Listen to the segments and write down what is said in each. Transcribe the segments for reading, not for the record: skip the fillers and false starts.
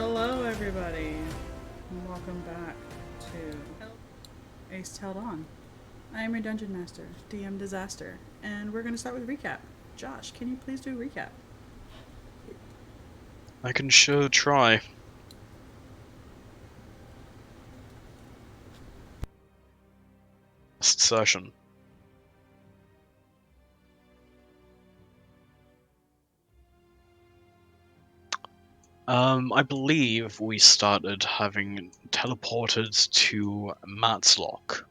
Hello, everybody, and welcome back to Aes'Taldon. I am your Dungeon Master, DM Disaster, and we're going to start with recap. Josh, can you please do a recap? I can sure try. Last session. I believe we started having teleported to Matslock.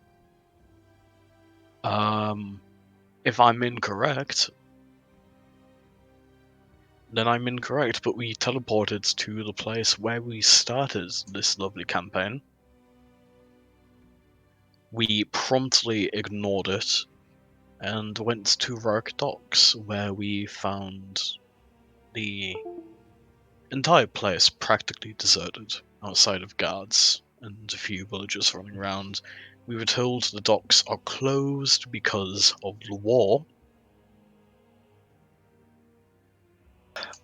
If I'm incorrect, then I'm incorrect, but we teleported to the place where we started this lovely campaign. We promptly ignored it and went to Rourke Docks, where we found the entire place practically deserted, outside of guards and a few villagers running around. We were told the docks are closed because of the war,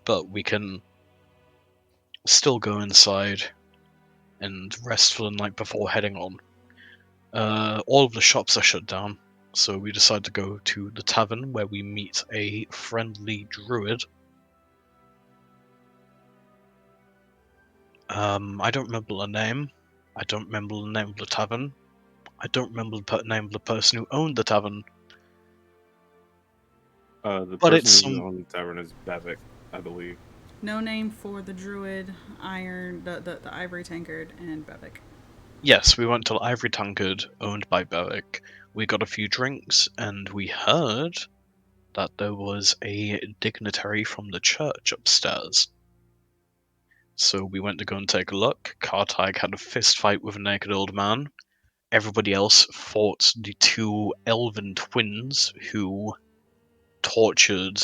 but we can still go inside and rest for the night before heading on. All of the shops are shut down, so we decide to go to the tavern where we meet a friendly druid. I don't remember the name. I don't remember the name of the tavern. I don't remember the name of the person who owned the tavern. The But it's person who some. owns the tavern is Bevik, I believe. No name for the druid, iron, the ivory tankard, and Bevik. Yes, we went to the Ivory Tankard, owned by Beric. We got a few drinks, and we heard that there was a dignitary from the church upstairs. So we went to go and take a look. Kartag had a fist fight with a naked old man. Everybody else fought the two elven twins who tortured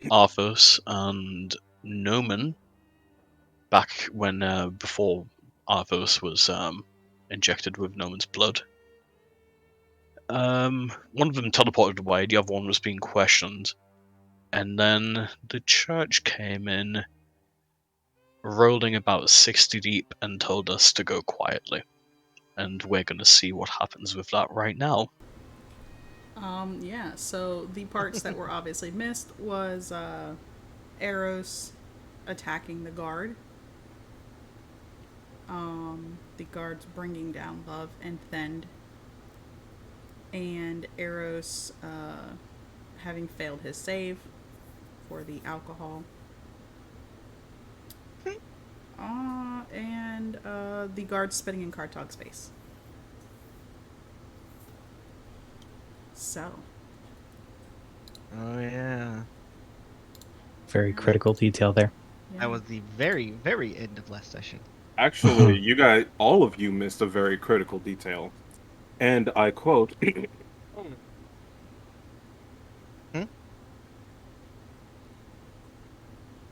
Arthas and Noman back when before Arthas was injected with Noman's blood. One of them teleported away, the other one was being questioned, and then the church came in, rolling about 60 deep, and told us to go quietly. And we're gonna see what happens with that right now. Yeah, so the parts that were obviously missed was Eros attacking the guard, the guards bringing down Love and Thend, and Eros having failed his save for the alcohol. And the guards spitting in Kartog's face. So. Oh yeah. Very critical detail there. Yeah. That was the very, very end of last session. Actually, you guys, all of you missed a very critical detail. And I quote,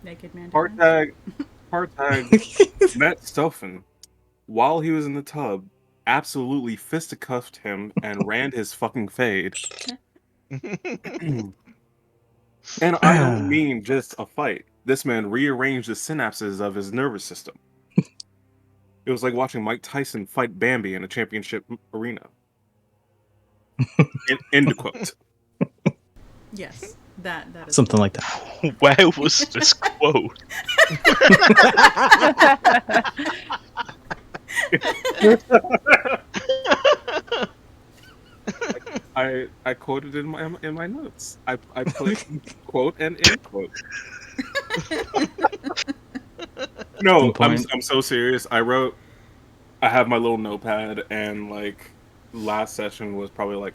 Naked man. Partag met Stofan while he was in the tub, absolutely fisticuffed him, and ran his fucking fade. And I don't mean just a fight. This man rearranged the synapses of his nervous system. It was like watching Mike Tyson fight Bambi in a championship arena. End quote. Yes, that is Something like that. Where was this quote? I quoted in my notes. I put quote and end quote. No, I'm so serious. I have my little notepad, and like last session was probably like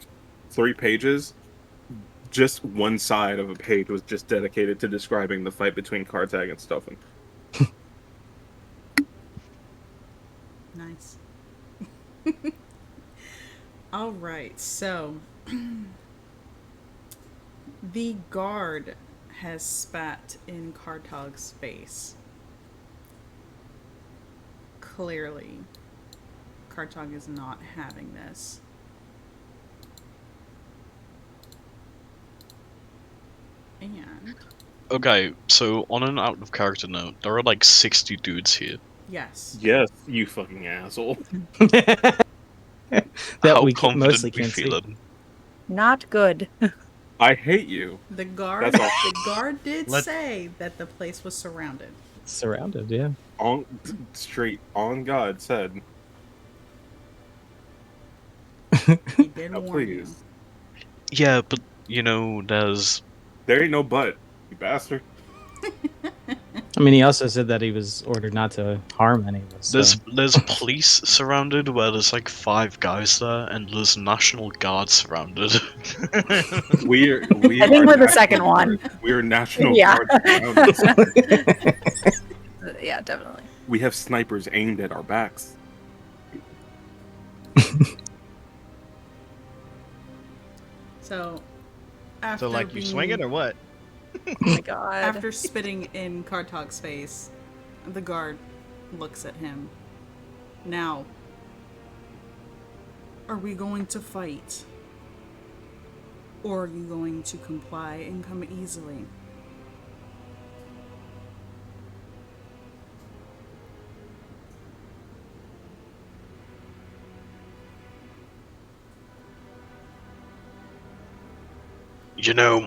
3 pages. Just one side of a page was just dedicated to describing the fight between Kartag and Stofan. nice. All right, so the guard has spat in Kartog's face. Clearly, Kartog is not having this. And Okay, so on an out of character note, there are like 60 dudes here. Yes. Yes, you fucking asshole. that How we confident mostly we can't see. feeling? Not good. I hate you. The guard. That's all. The guard did Let's- say that the place was surrounded. Surrounded, yeah. On straight on God said, He did now warn you. please. Yeah, but you know, there's There ain't no but, you bastard. I mean, he also said that he was ordered not to harm any of us. So. there's police surrounded where there's like 5 guys there, and there's National Guard surrounded. We I think we're the second one. We are National Yeah. Guard around us. Yeah, definitely. We have snipers aimed at our backs. So, after So like you being, swing it or what? Oh my god. after spitting in Kartog's face, the guard looks at him. Now, are we going to fight? Or are you going to comply and come easily? You know,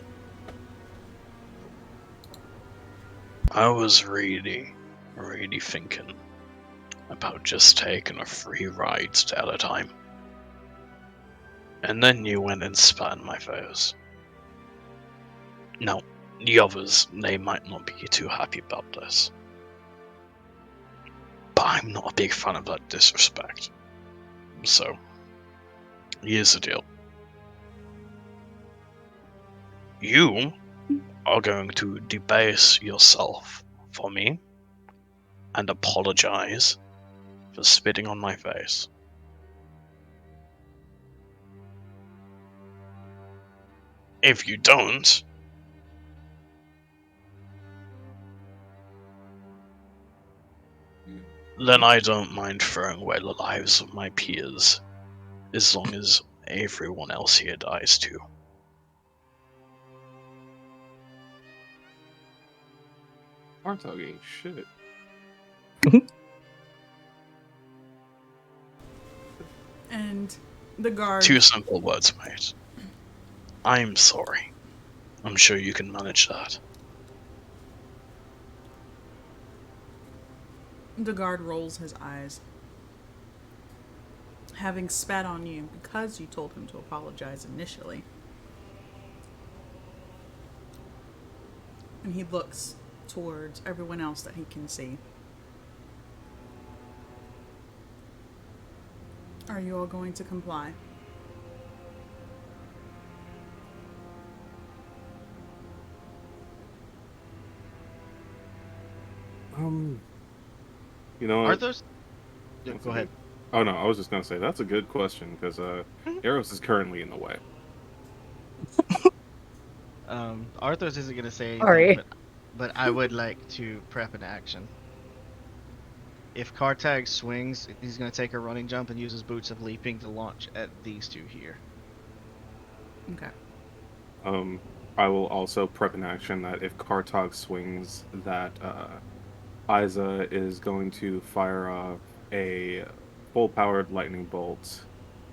I was really thinking about just taking a free ride at a time. And then you went and spat in my face. Now, the others, they might not be too happy about this. But I'm not a big fan of that disrespect. So, here's the deal. You are going to debase yourself for me and apologize for spitting on my face. If you don't, then I don't mind throwing away the lives of my peers, as long as everyone else here dies too. Artog ain't shit. And the guard. 2 simple words, mate. I'm sorry. I'm sure you can manage that. The guard rolls his eyes. Having spat on you because you told him to apologize initially. And he looks towards everyone else that he can see. Are you all going to comply? You know, Are those? Yeah, That's go ahead. Oh no, I was just gonna say that's a good question because Eros is currently in the way. Arthur's isn't gonna say anything, Sorry. but I would like to prep an action. If Kartag swings, he's gonna take a running jump and use his boots of leaping to launch at these two here. Okay. I will also prep an action that if Kartog swings, that Isa is going to fire off a full-powered lightning bolt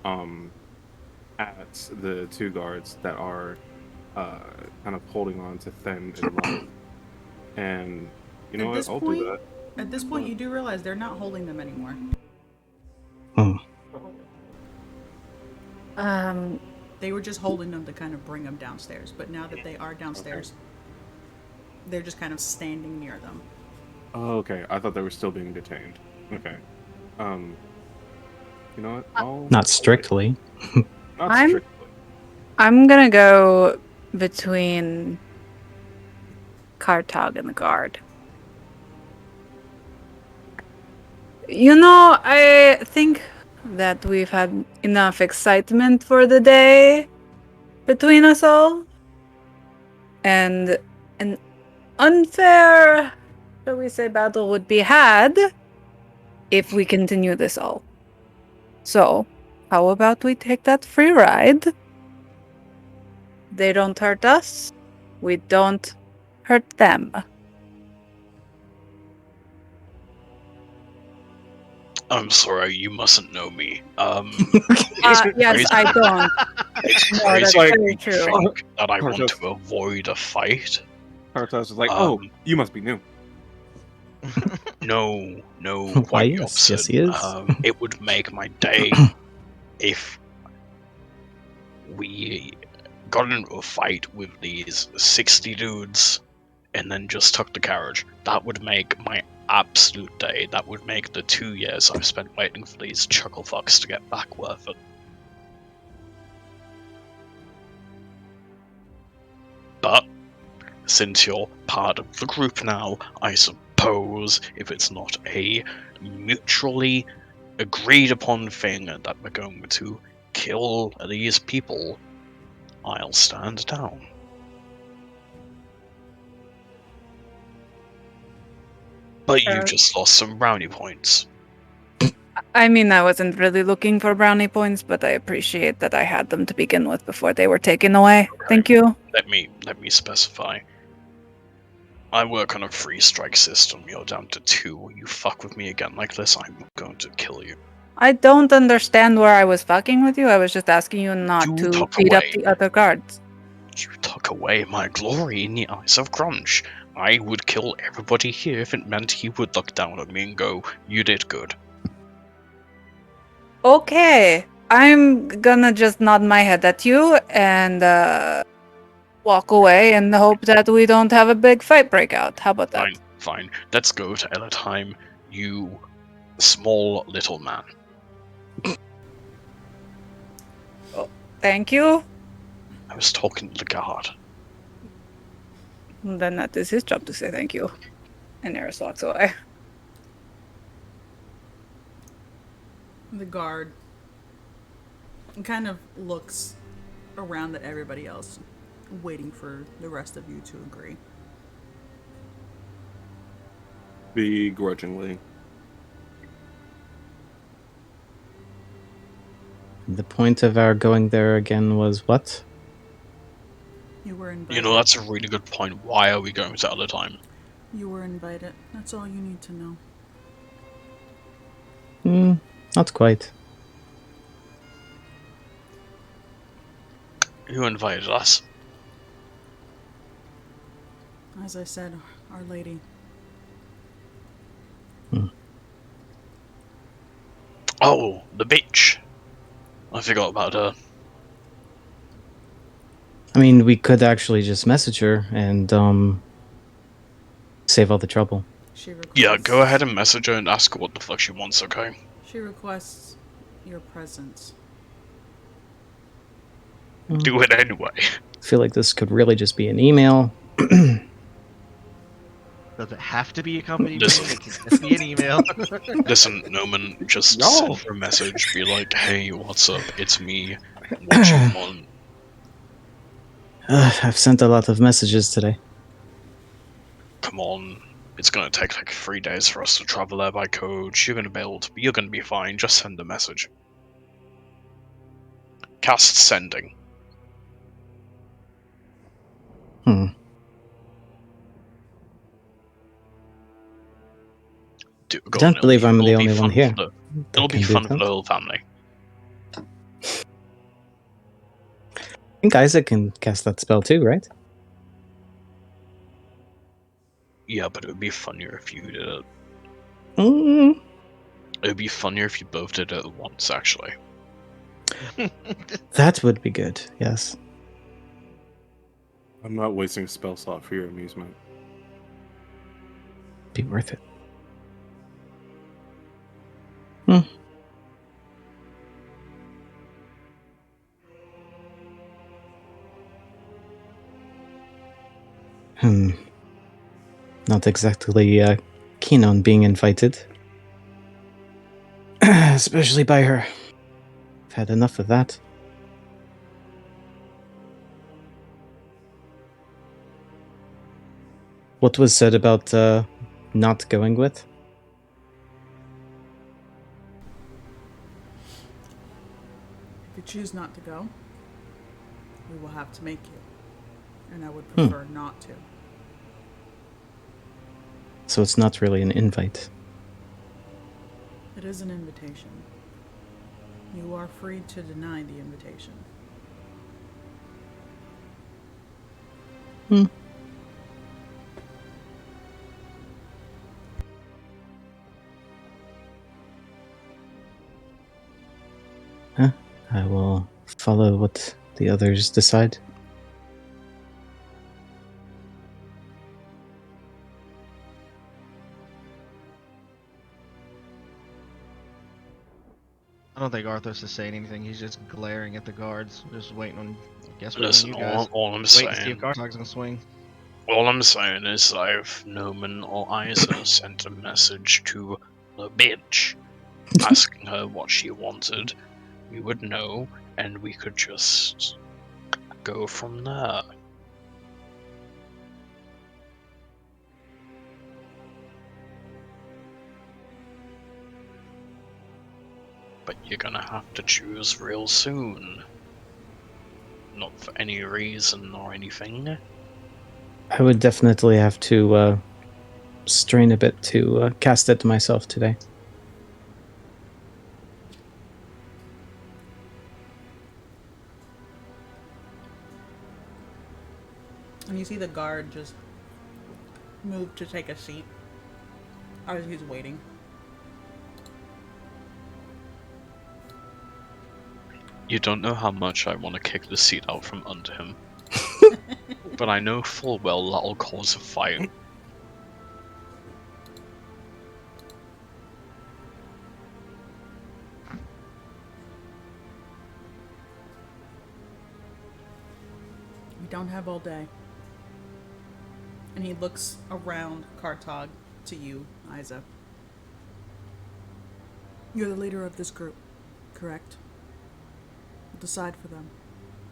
at the 2 guards that are kind of holding on to Thin and life. And you know At what? this I'll point- do that. At this point, you do realize they're not holding them anymore. They were just holding them to kind of bring them downstairs. But now that they are downstairs, they're just kind of standing near them. Oh, okay. I thought they were still being detained. Okay. You know what? Not strictly. Not I'm- strictly. I'm gonna go between Kartog and the guard. You know, I think that we've had enough excitement for the day between us all. And an unfair, shall we say, battle would be had if we continue this all. So, how about we take that free ride? They don't hurt us. We don't hurt them. I'm sorry, you mustn't know me. Yes, crazy. I don't. It's No, crazy that's like- very you true. think that I want Cartus. to avoid a fight. Cartus is like, Um, oh, you must be new. No, Why, quite the yes. opposite. Yes, he is. It would make my day if we got into a fight with these 60 dudes and then just took the carriage. That would make my absolute day. That would make the 2 years I've spent waiting for these chuckle fucks to get back worth it. But since you're part of the group now, I suppose if it's not a mutually agreed upon thing that we're going to kill these people, I'll stand down. But you just lost some brownie points. I mean, I wasn't really looking for brownie points, but I appreciate that I had them to begin with before they were taken away. Thank you. Let me specify. I work on a 3-strike system. You're down to 2. You fuck with me again like this, I'm going to kill you. I don't understand where I was fucking with you. I was just asking you not You to talk beat up away. the other guards. You took away my glory in the eyes of Grunge. I would kill everybody here if it meant he would look down at me and go, you did good. Okay, I'm gonna just nod my head at you and walk away and hope that we don't have a big fight break out. How about that? Fine. Let's go to Ellatheim, you small little man. Thank you. I was talking to the guard. Then that is his job to say thank you. And Eris walks away. The guard kind of looks around at everybody else, waiting for the rest of you to agree. Begrudgingly. The point of our going there again was what? You were invited. You know, that's a really good point. Why are we going to Ellatheim? You were invited. That's all you need to know. Not quite. Who invited us? As I said, Our Lady. Oh, the bitch. I forgot about her. I mean, we could actually just message her and save all the trouble. She requests, Yeah, go ahead and message her and ask her what the fuck she wants, okay? She requests your presence. Do it anyway. I feel like this could really just be an email. Does it have to be accompanied? Listen. It can just be an email. Listen, Noman, just No. send her a message. Be like, hey, what's up? It's me. What you want? I've sent a lot of messages today. Come on. It's gonna take like 3 days for us to travel there by coach. You're gonna be fine. Just send a message. Cast sending. I don't believe I'm the only one here. It'll be fun for the whole family. I think Isaac can cast that spell too, right? Yeah, but it would be funnier if you did it. Mm, It would be funnier if you both did it at once, actually. that would be good, yes. I'm not wasting a spell slot for your amusement. Be worth it. Not exactly keen on being invited. Especially by her. I've had enough of that. What was said about not going with? If you choose not to go, we will have to make you. And I would prefer not to. So it's not really an invite. It is an invitation. You are free to deny the invitation. Hmm. I will follow what the others decide. I don't think Arthos is saying anything. He's just glaring at the guards, just waiting on. I guess waiting on Listen, you guys. all I'm Wait to see if saying, Cartag's gonna swing. all I'm saying is if Noman or Isa sent a message to the bitch asking her what she wanted, we would know, and we could just go from there. But you're gonna have to choose real soon. Not for any reason or anything. I would definitely have to strain a bit to cast it myself today. And you see the guard just move to take a seat as he's waiting. You don't know how much I want to kick the seat out from under him. But I know full well that'll cause a fight. We don't have all day. And he looks around Kartag to you, Isa. You're the leader of this group, correct? Decide for them.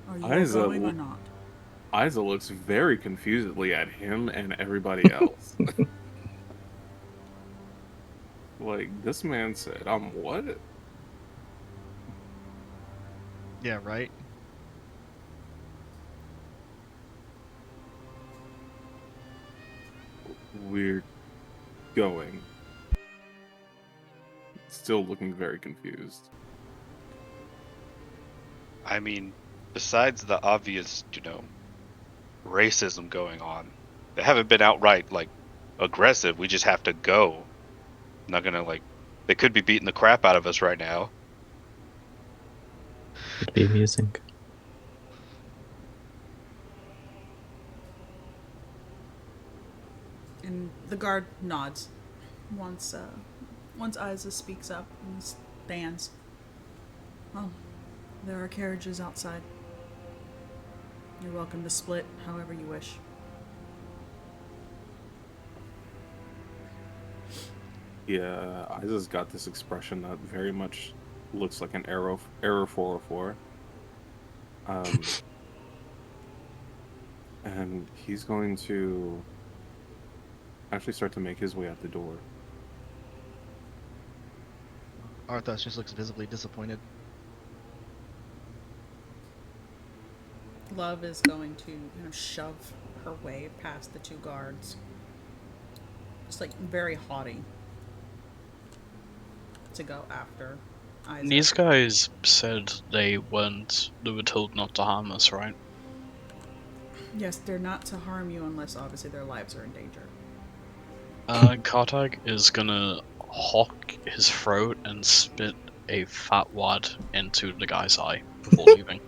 Are you Isa going or not? Isa looks very confusedly at him and everybody else. Like, this man said, I'm what? Yeah, right. We're going. Still looking very confused. I mean, besides the obvious, racism going on, they haven't been outright, aggressive. We just have to go. I'm not gonna, they could be beating the crap out of us right now. It'd be amusing. And the guard nods. Once Isa speaks up and stands. Well, there are carriages outside. You're welcome to split however you wish. Yeah, Isa's got this expression that very much looks like an error 404. And he's going to actually start to make his way out the door. Arthos just looks visibly disappointed. Love is going to shove her way past the two guards. Just like very haughty. To go after Isa. These guys said they were told not to harm us, right? Yes, they're not to harm you unless obviously their lives are in danger. Kartag is gonna hawk his throat and spit a fat wad into the guy's eye before leaving.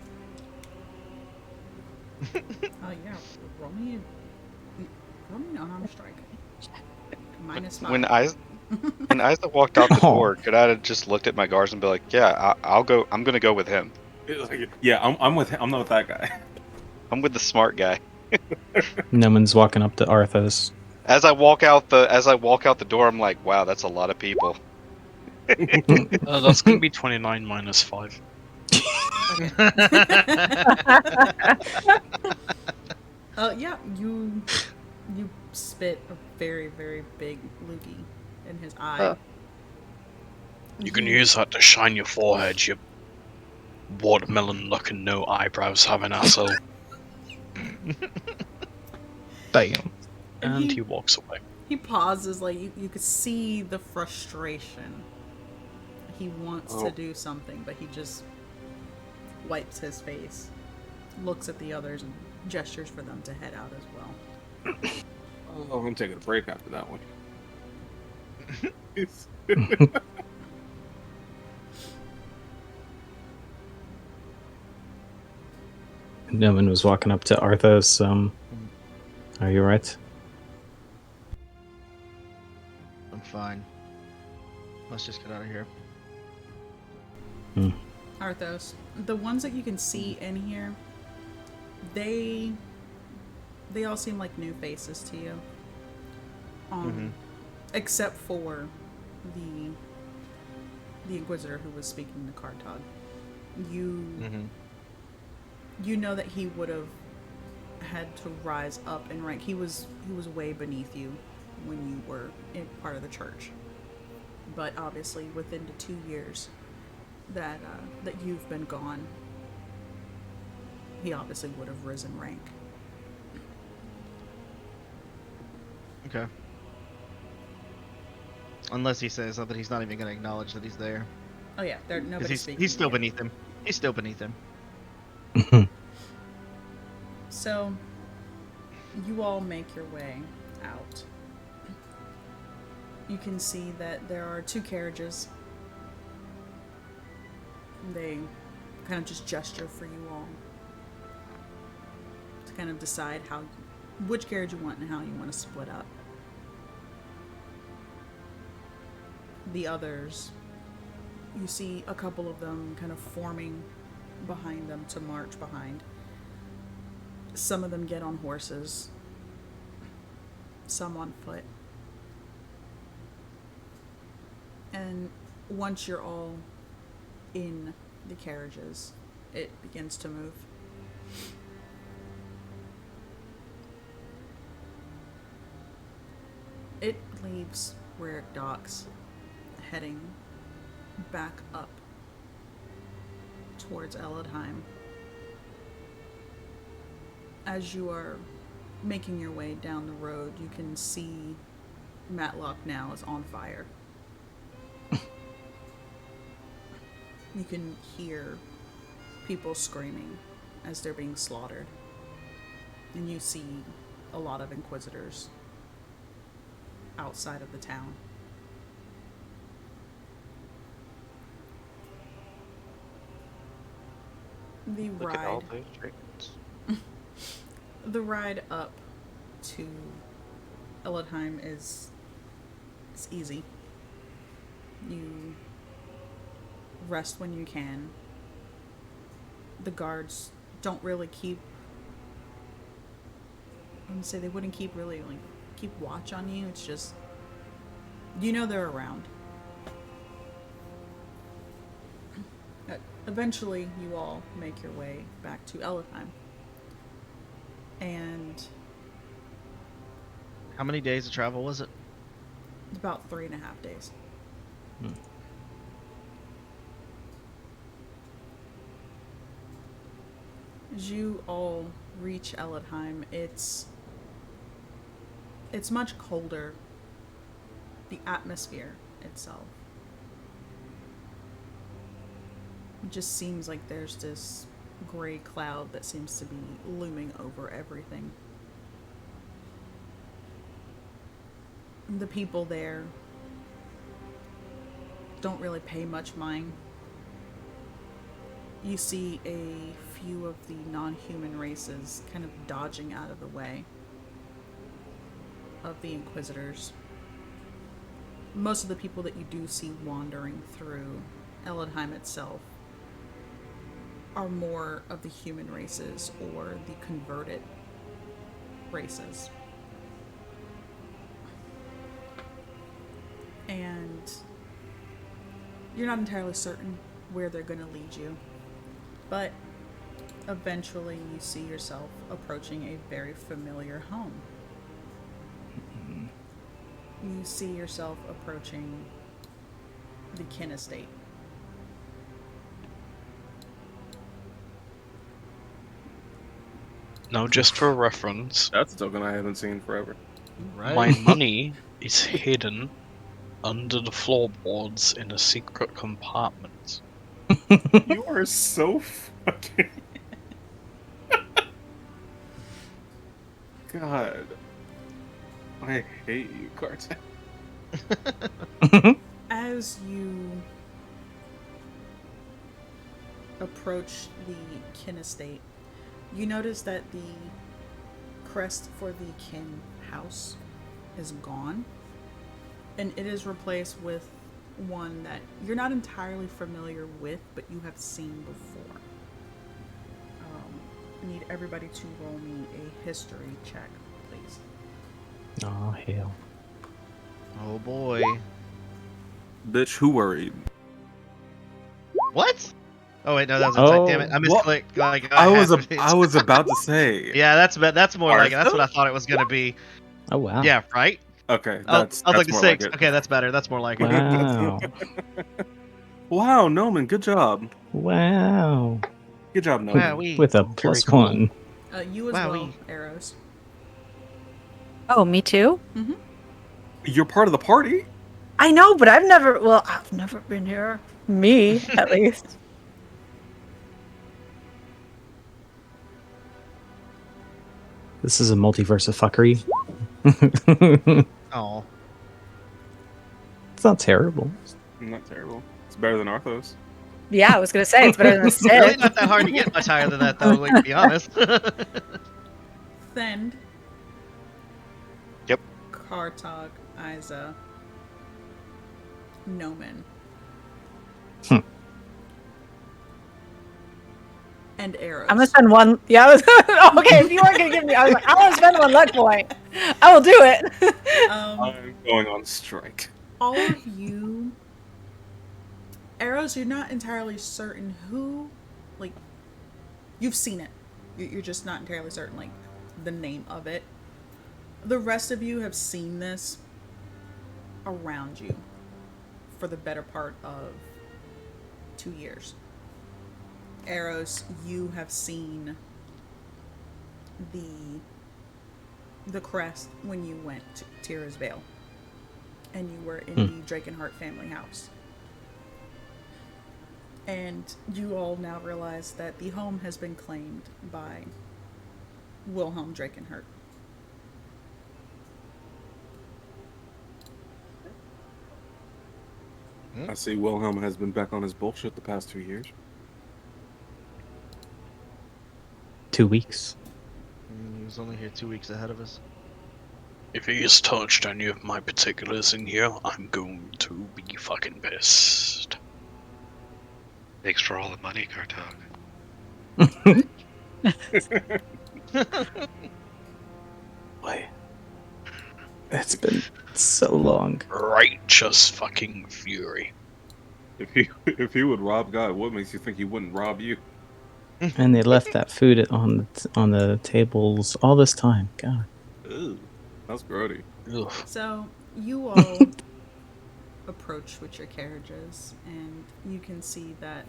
Yeah, roll me an unarmed strike. -5. When Isaac walked out the door, could I have just looked at my guards and be like, "Yeah, I'll go. I'm gonna go with him. Yeah, I'm with him. I'm not with that guy. I'm with the smart guy." Noman's walking up to Arthos. As I walk out the door, I'm like, "Wow, that's a lot of people." That's gonna be 29 minus 5. Yeah, you spit a very, very big loogie in his eye. You can use that to shine your forehead, you watermelon-looking, no eyebrows having asshole. Damn. And he walks away. He pauses, like you could see the frustration. He wants to do something, but he just wipes his face, looks at the others, and gestures for them to head out as well. Oh, I'm taking a break after that one. Noman was walking up to Arthos. Are you right? I'm fine. Let's just get out of here. Arthos, the ones that you can see in here, they all seem like new faces to you. Except for the Inquisitor who was speaking to Kartag. You know that he would have had to rise up in rank. He was way beneath you when you were in part of the church. But obviously, within the 2 years that you've been gone, he obviously would have risen rank. Okay. Unless he says that he's not even going to acknowledge that he's there. Oh yeah, nobody's speaking. He's still yet. beneath him. He's still beneath him. So, you all make your way out. You can see that there are 2 carriages. They kind of just gesture for you all to kind of decide which carriage you want and how you want to split up. The others, you see a couple of them kind of forming behind them to march behind. Some of them get on horses, some on foot. And once you're all in the carriages, it begins to move. It leaves Rarick Docks, heading back up towards Eldheim. As you are making your way down the road, you can see Matlock now is on fire. You can hear people screaming as they're being slaughtered. And you see a lot of Inquisitors outside of the town. The Look at all ride, those dragons. the ride up to Eldheim is easy. You rest when you can. The guards don't really keep, I wouldn't say they wouldn't keep watch on you. It's just, you know they're around. Eventually, you all make your way back to Eldheim. And How many days of travel was it? about 3.5 days. As you all reach Eldheim, it's much colder. The atmosphere itself. It just seems like there's this gray cloud that seems to be looming over everything. The people there don't really pay much mind. You see a few of the non-human races kind of dodging out of the way of the Inquisitors. Most of the people that you do see wandering through Eldheim itself are more of the human races or the converted races. And you're not entirely certain where they're going to lead you, but eventually you see yourself approaching a very familiar home. You see yourself approaching the Kin estate. Now, just for reference, That's a token I haven't seen forever. Right? My money is hidden under the floorboards in a secret compartment. You are so fucking. God. I hate you, Carter. As you approach the kin estate, you notice that the crest for the kin house is gone, and it is replaced with one that you're not entirely familiar with, but you have seen before. I need everybody to roll me a history check, please. Oh, hell. Oh boy. Bitch, who worried? What? Oh wait, no, that was a type. Damn it, I What? misclicked. Like I was have I was about to say. Yeah, that's more like it. That's what I Arthur? thought it was gonna be. Oh, wow. Yeah, right. Okay, I was like the more like 6. it. Okay, that's better. That's more like it. Wow. Wow, Noman, good job. Wow. Good job, Noman. Wowee. With a Very plus cool. 1. You as Wowee. well, Arrows. Oh, me too? You're part of the party. I know, but I've never been here. Me, at least. This is a multiverse of fuckery. Oh. It's not terrible. Not terrible. It's better than Arthos. Yeah, I was gonna say it's better than a It's really Sith. not that hard to get much higher than that, though. Like, to be honest. Thend. Yep. Kartog, Isa, Noman. And Arrows. I'm gonna spend one. Yeah, I was okay. If you weren't gonna give me, I was like, I want to spend one luck point. I will do it. I'm going on strike. All of you, Arrows, you're not entirely certain who, like, you've seen it. You're just not entirely certain, like, the name of it. The rest of you have seen this around you for the better part of 2 years. Arrows, you have seen the crest when you went to Tira's Vale, and you were in the Drakenheart family house. And you all now realize that the home has been claimed by Wilhelm Drakenheart. I see Wilhelm has been back on his bullshit the past 2 years. 2 weeks. He was only here 2 weeks ahead of us. If he has touched any of my particulars in here, I'm going to be fucking pissed. Thanks for all the money, Kartog. Boy. It's been so long. Righteous fucking fury. If he would rob God, what makes you think he wouldn't rob you? And they left that food on the tables all this time. God. Ew, that's grody. Ugh. So you all approach with your carriages, and you can see that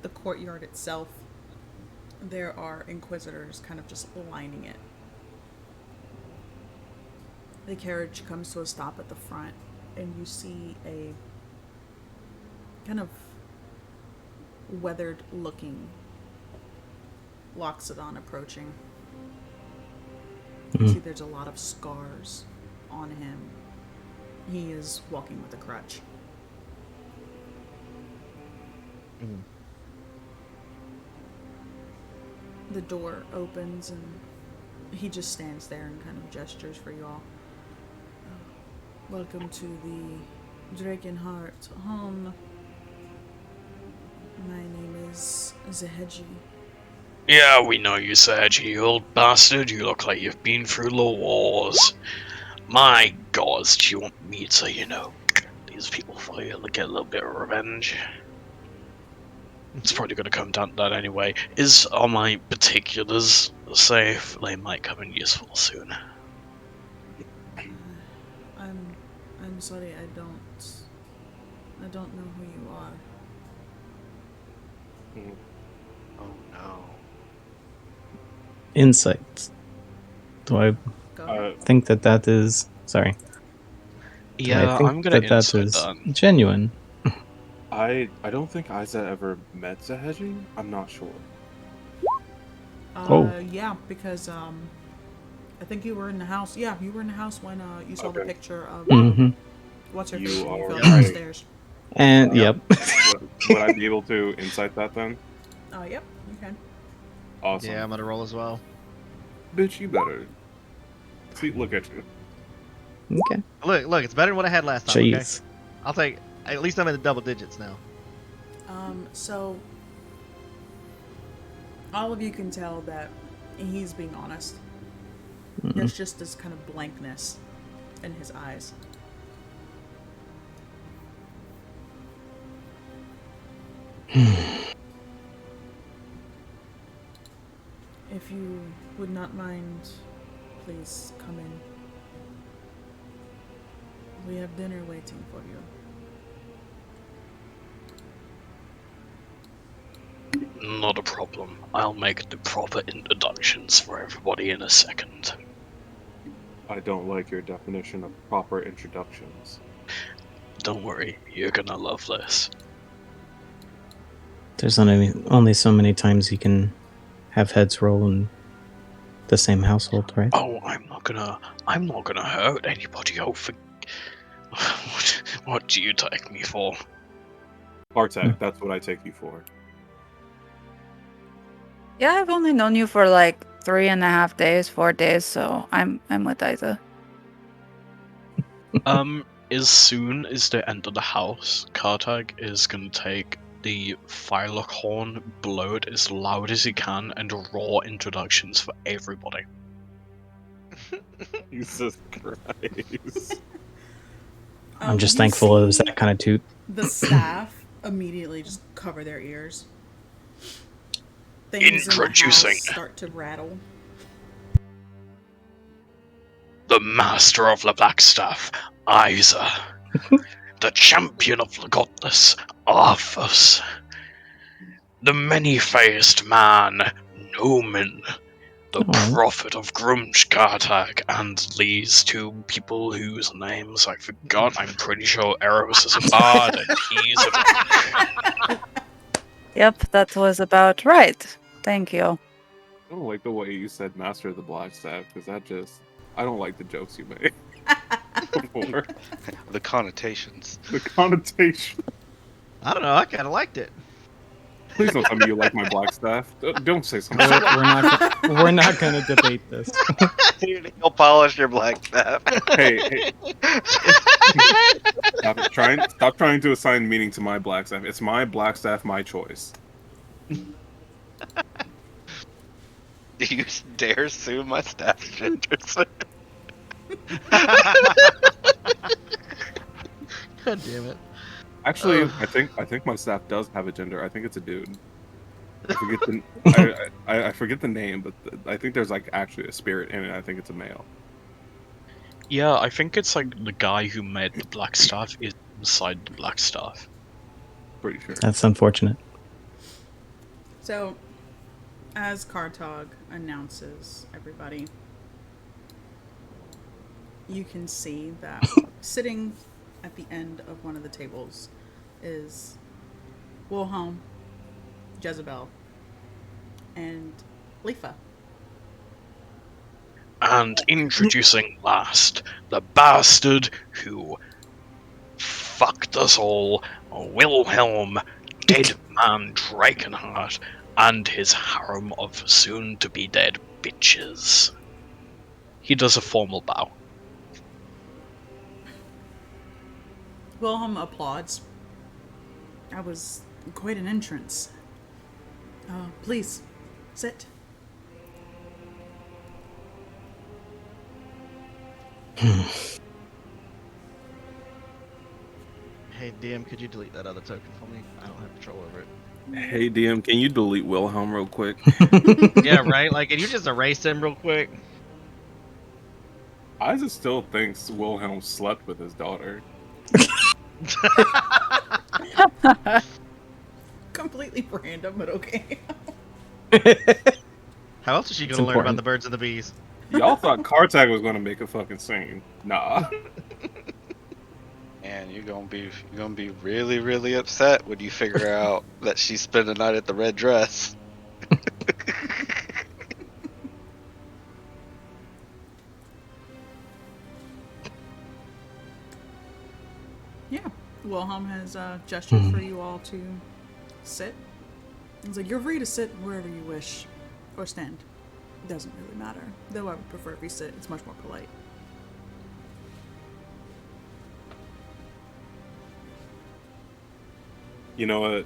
the courtyard itself, there are inquisitors kind of just lining it. The carriage comes to a stop at the front, and you see a kind of weathered looking Loxodon approaching. You see there's a lot of scars on him. He is walking with a crutch. The door opens and he just stands there and kind of gestures for you all. Welcome to the Drakenheart home. My name is Zeheji. Yeah, we know you, Serge, you old bastard. You look like you've been through the wars. My God, do you want me to, these people for you to get a little bit of revenge? It's probably going to come down to that anyway. Are my particulars safe? They might come in useful soon. I'm sorry, I don't know who you are. Oh no. Insights. Do I? Go ahead. think that is. Sorry. Yeah, I think I'm gonna that insight is that. genuine. I don't think Isa ever met Zaheji. I'm not sure. Oh. Yeah, because I think you were in the house. Yeah, you were in the house when you saw the Okay. picture of Mm-hmm. what's her You face when you are fell down the right. stairs. And Yep. yep. Would I be able to insight that then? Yep, you can. Awesome. Yeah, I'm gonna roll as well. Bitch, you better. See, look at you. Okay. Look, it's better than what I had last time. Okay, Jeez. I'll take. At least I'm in the double digits now. So all of you can tell that he's being honest. There's just this kind of blankness in his eyes. If you would not mind, please come in. We have dinner waiting for you. Not a problem. I'll make the proper introductions for everybody in a second. I don't like your definition of proper introductions. Don't worry, you're gonna love this. There's only so many times you can have heads roll in the same household, right? Oh, I'm not gonna hurt anybody. Oh, what do you take me for? Artek, that's what I take you for. Yeah, I've only known you for like 3.5 days, 4 days, so I'm with Isa. As soon as they enter the house, Kartag is gonna take the Firelock horn, blow it as loud as he can, and roar introductions for everybody. Jesus Christ. I'm just You thankful it was see that kind of toot. the staff immediately just cover their ears. Things Introducing. in the house start to rattle. The master of the Blackstaff, Isa. The champion of the godless, Arthas. The many-faced man, Noman. The Aw. prophet of Grumsh-Kartag, and these two people whose names I forgot. I'm pretty sure Eros is a bard and he's a drunk. Yep, that was about right. Thank you. I don't like the way you said Master of the Blackstaff, because that just... I don't like the jokes you made before. The connotations. The connotation. I don't know. I kind of liked it. Please don't tell me you like my Blackstaff. Don't say something. We're not gonna debate this. He'll polish your black staff. Hey. Stop trying to assign meaning to my Blackstaff. It's my Blackstaff, my choice. You dare sue my staff gender, sir? God damn it. Actually, Oh. I think my staff does have a gender. I think it's a dude. I forget the I forget the name, but I think there's like actually a spirit in it. I think it's a male. Yeah, I think it's like the guy who made the Blackstaff is inside the Blackstaff. Pretty sure. That's unfortunate. So, as Kartag announces everybody, you can see that sitting at the end of one of the tables is Wilhelm, Jezebel, and Leafa. And introducing last, the bastard who fucked us all, Wilhelm, Deadman Drakenheart, and his harem of soon-to-be-dead bitches. He does a formal bow. Wilhelm applauds. That was quite an entrance. Please, sit. Hey, DM, could you delete that other token for me? I don't have control over it. Hey DM, can you delete Wilhelm real quick? Yeah, right? Like, can you just erase him real quick? Isa still thinks Wilhelm slept with his daughter. Completely random, but okay. How else is she It's going to learn about important. the birds and the bees? Y'all thought Cartag was gonna make a fucking scene. Nah. And you're gonna be really, really upset when you figure out that she spent the night at the red dress. Yeah. Wilhelm has gestured for you all to sit. He's like, you're free to sit wherever you wish. Or stand. It doesn't really matter. Though I would prefer if you sit. It's much more polite. You know what?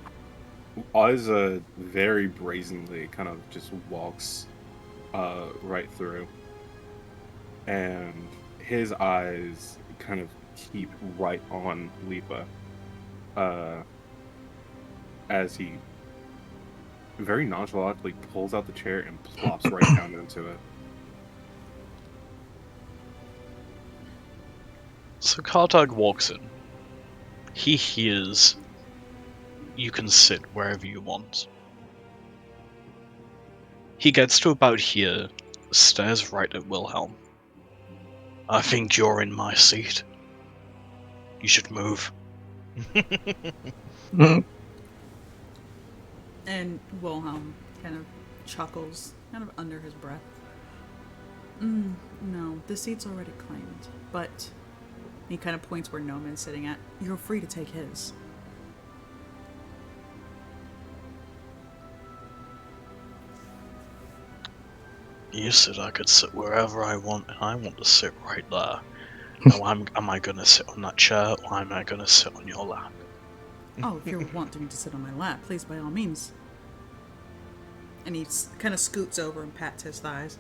Oz very brazenly kind of just walks right through. And his eyes kind of keep right on Lipa. As he very nonchalantly pulls out the chair and plops right down into it. So Kartag walks in. He hears you can sit wherever you want. He gets to about here, stares right at Wilhelm. I think you're in my seat. You should move. And Wilhelm kind of chuckles, kind of under his breath. No, the seat's already claimed. But he kind of points where Noman's sitting at. You're free to take his. You said I could sit wherever I want, and I want to sit right there. Now, am I gonna sit on that chair, or am I gonna sit on your lap? Oh, if you're wanting to sit on my lap, please, by all means. And he kind of scoots over and pats his thighs.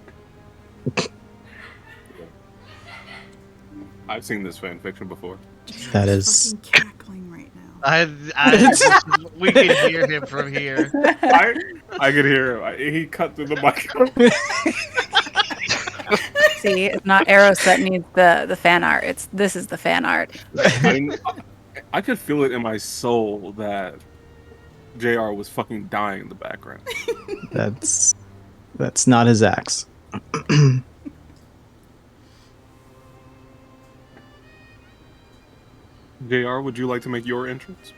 I've seen this fan fiction before. That He's is. fucking cackling right now. We can hear him from here. I could hear him. He cut through the microphone. See, it's not Eros that needs the fan art. This is the fan art. I could feel it in my soul that JR was fucking dying in the background. That's not his axe. JR, would you like to make your entrance?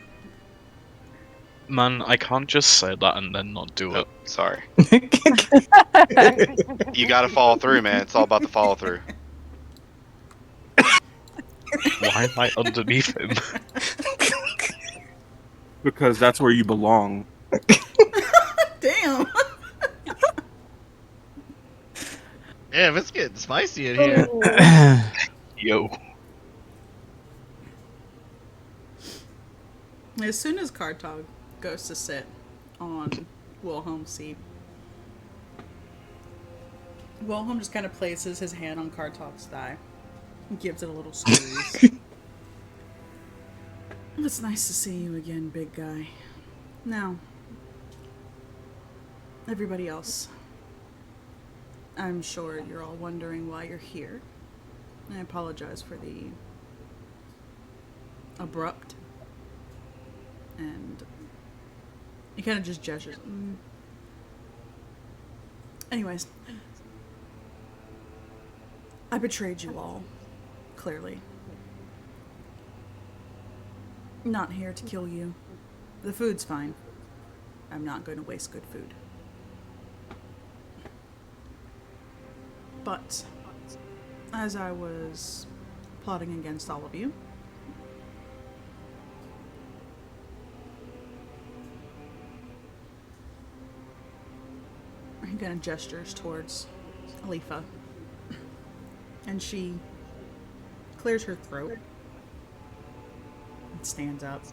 Man, I can't just say that and then not do Oh, it. sorry. You gotta follow through, man. It's all about the follow through. Why am I underneath him? Because that's where you belong. Damn! Damn, it's getting spicy in here. Yo. As soon as Kartog goes to sit on Wilhelm's seat, Wilhelm just kind of places his hand on Kartog's thigh and gives it a little squeeze. It's nice to see you again, big guy. Now, everybody else, I'm sure you're all wondering why you're here. I apologize for the abrupt and he kind of just gestures. Anyways, I betrayed you all, clearly. Not here to kill you. The food's fine. I'm not going to waste good food. But, as I was plotting against all of you, he kind of gestures towards Alifa. And she clears her throat and stands up.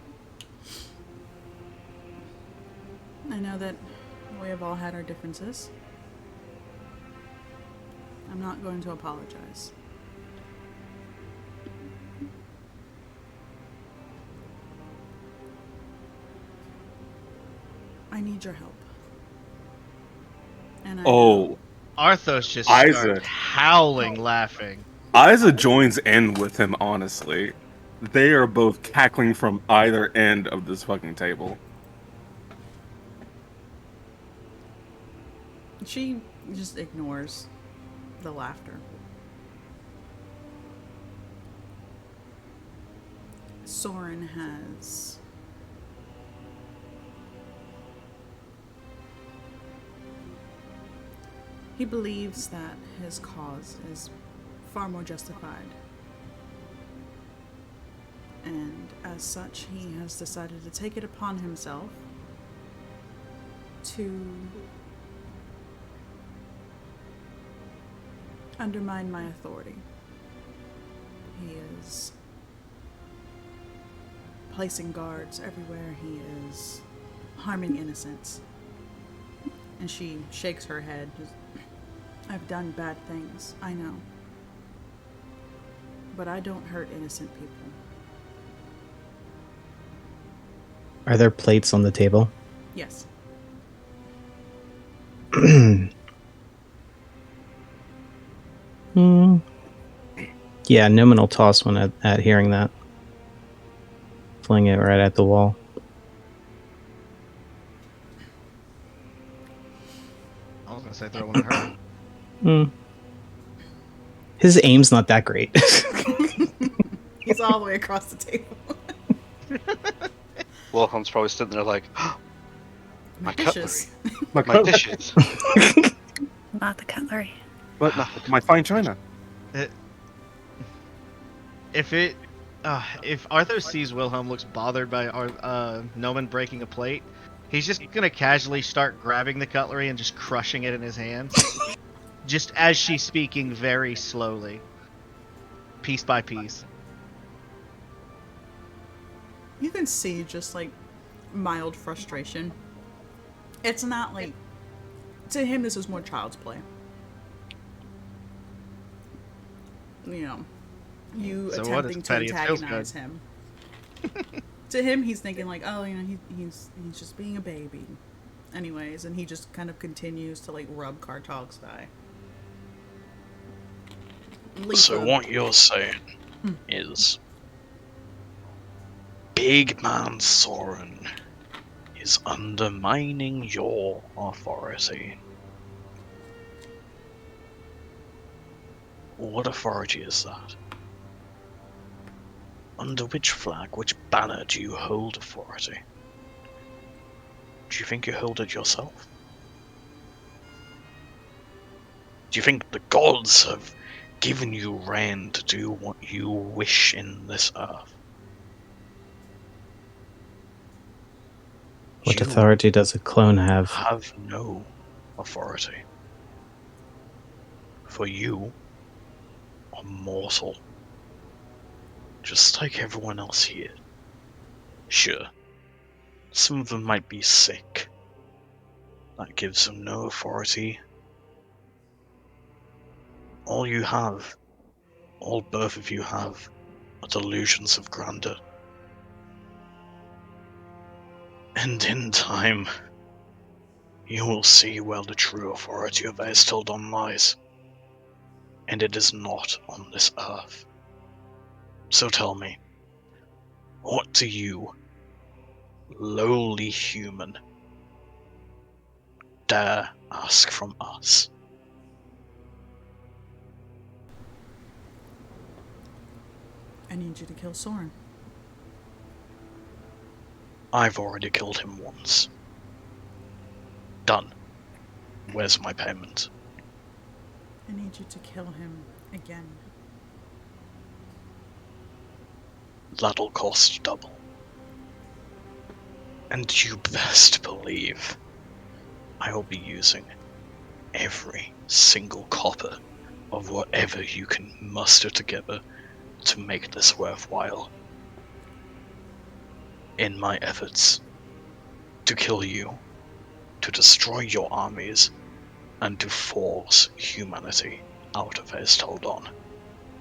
I know that we have all had our differences. I'm not going to apologize. I need your help. And I know Arthos just Isa. started howling, laughing. Isa joins in with him, honestly. They are both cackling from either end of this fucking table. she just ignores the laughter. Soren has he believes that his cause is far more justified. And as such, he has decided to take it upon himself to undermine my authority. He is placing guards everywhere. He is harming innocents. And she shakes her head. I've done bad things, I know. But I don't hurt innocent people. Are there plates on the table? Yes. Yeah, Nominal toss one at hearing that. Fling it right at the wall. I was gonna say throw one at her. His aim's not that great. He's all the way across the table. Wilhelm's probably sitting there like, my dishes. cutlery, my dishes. Not the cutlery. But my fine china. If Arthur sees Wilhelm looks bothered by Noman breaking a plate, he's just gonna casually start grabbing the cutlery and just crushing it in his hands, just as she's speaking very slowly, piece by piece. You can see just like mild frustration. It's not like, to him this is more child's play. You know, you So what, attempting it's to petty, it feels antagonize good. him. To him, he's thinking like, oh, you know, he's just being a baby. Anyways, and he just kind of continues to like rub Kartog's thigh. So Lisa- what you're saying is Big Man Soren is undermining your authority. What authority is that? Under which flag, which banner do you hold authority? Do you think you hold it yourself? Do you think the gods have given you reign to do what you wish in this earth? What You authority does a clone have? have no authority. For you are mortal. Just like everyone else here. Sure, some of them might be sick. That gives them no authority. All you have, all both of you have, are delusions of grandeur. And in time, you will see where the true authority of Aes'Taldon lies. And it is not on this earth. So tell me, what do you, lowly human, dare ask from us? I need you to kill Soren. I've already killed him once. Done. Where's my payment? I need you to kill him again. That'll cost double. And you best believe I will be using every single copper of whatever you can muster together to make this worthwhile. In my efforts to kill you, to destroy your armies, and to force humanity out of Aes'Taldon,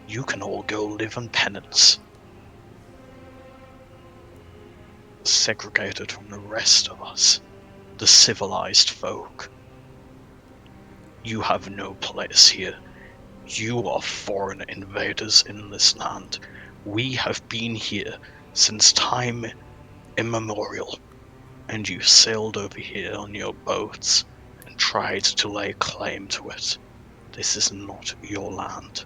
you can all go live on penance, segregated from the rest of us, the civilized folk. You have no place here. You are foreign invaders in this land. We have been here since time immemorial, and you sailed over here on your boats and tried to lay claim to it. This is not your land.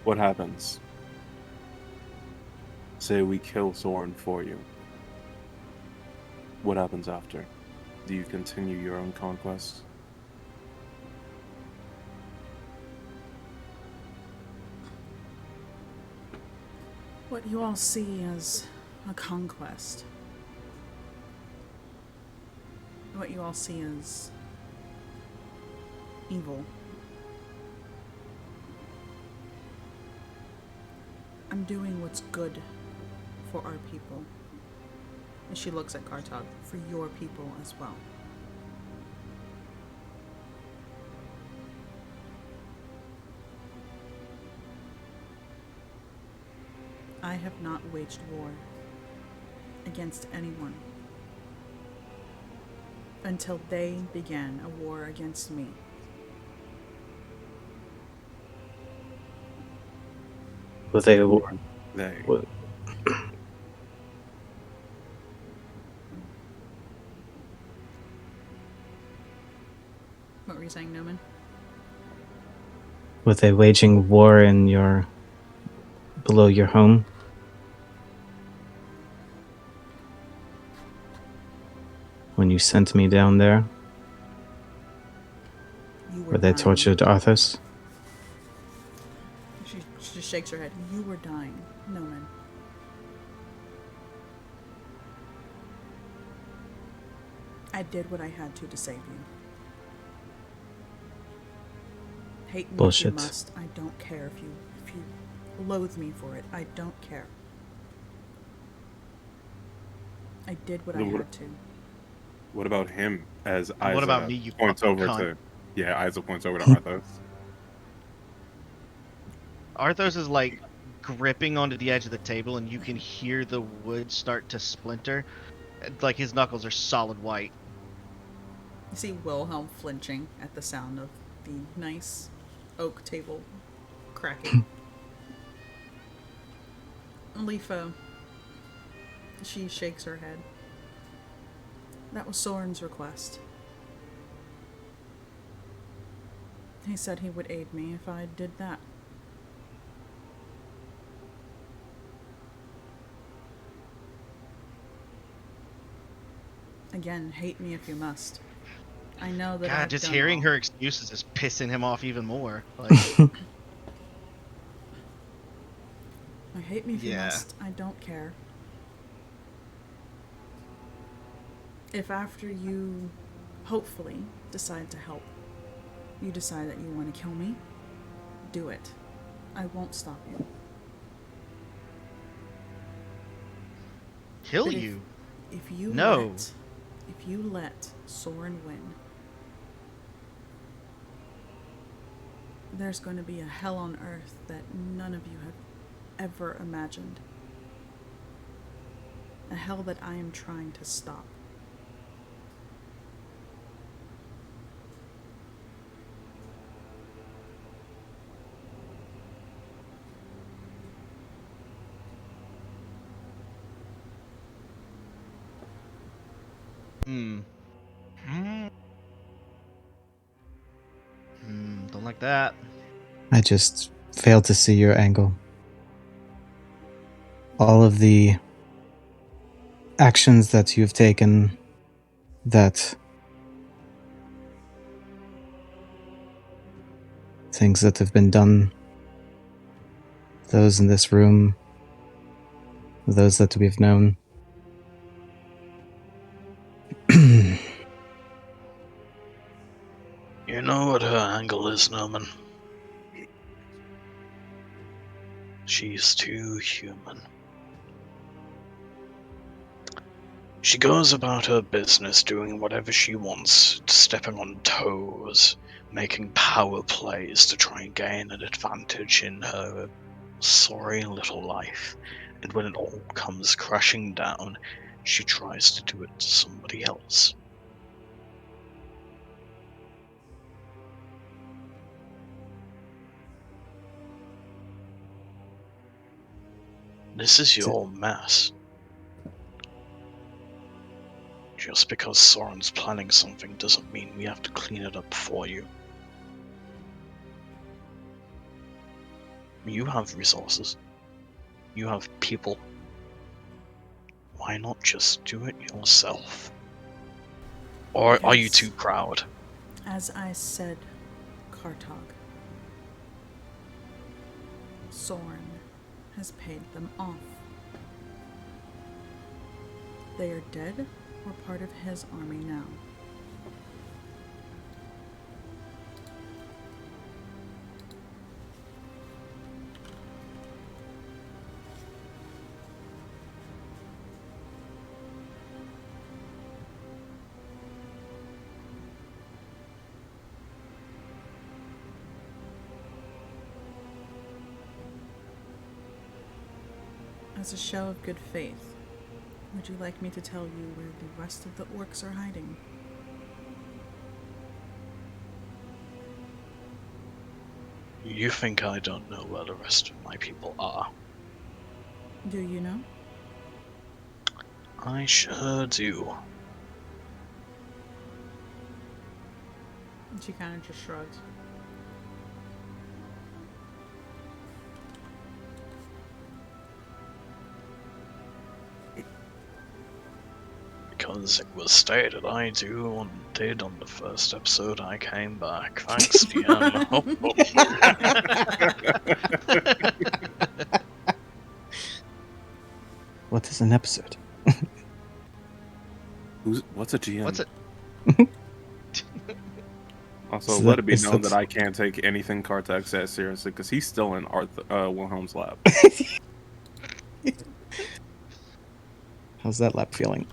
What happens? Say we kill Soren for you. What happens after? Do you continue your own conquest? What you all see as a conquest. What you all see as evil. I'm doing what's good for our people. And she looks at Kartog, for your people as well. I have not waged war against anyone until they began a war against me. Well, they They. well, What were you saying, Newman? were they waging war in your below your home? When you sent me down there, You where they dying. tortured Arthas? She just shakes her head. You were dying, Newman. I did what I had to save you. Hate me if Bullshit. you must. I don't care if you loathe me for it. I don't care. I did what I had to. What about him? As And Isa what about me, you points fucking over cunt? to Isa points over to Arthos. Arthos is like gripping onto the edge of the table, and you can hear the wood start to splinter. Like his knuckles are solid white. You see Wilhelm flinching at the sound of the nice oak table cracking. Leafa, she shakes her head. That was Soren's request. He said he would aid me if I did that. Again, hate me if you must. I know that God, I've just done hearing all. her excuses is pissing him off even more. Like, Hate me if you Yeah. must. I don't care. If after you, hopefully, decide to help, you decide that you want to kill me, do it. I won't stop you. kill But you? If you No. let Soren win, there's going to be a hell on earth that none of you have ever imagined. A hell that I am trying to stop. Don't like that. I just failed to see your angle. All of the actions that you've taken, that things that have been done, those in this room, those that we've known. You know what her angle is, Norman. She's too human. She goes about her business doing whatever she wants, stepping on toes, making power plays to try and gain an advantage in her sorry little life. And when it all comes crashing down, she tries to do it to somebody else. This is your mess. Just because Soren's planning something doesn't mean we have to clean it up for you. You have resources. You have people. Why not just do it yourself? Or are you Yes. too proud? As I said, Kartog, Soren has paid them off. They are dead or part of his army now. As a show of good faith, would you like me to tell you where the rest of the orcs are hiding? You think I don't know where the rest of my people are? Do you know? I sure do. She kind of just shrugs. Because it was stated I do and did on the first episode I came back. Thanks, DM. What is an episode? What's a GM? What's it? Also, So let it be is known that- that I can't take anything Kartak says seriously because he's still in Wilhelm's lab. How's that lap feeling?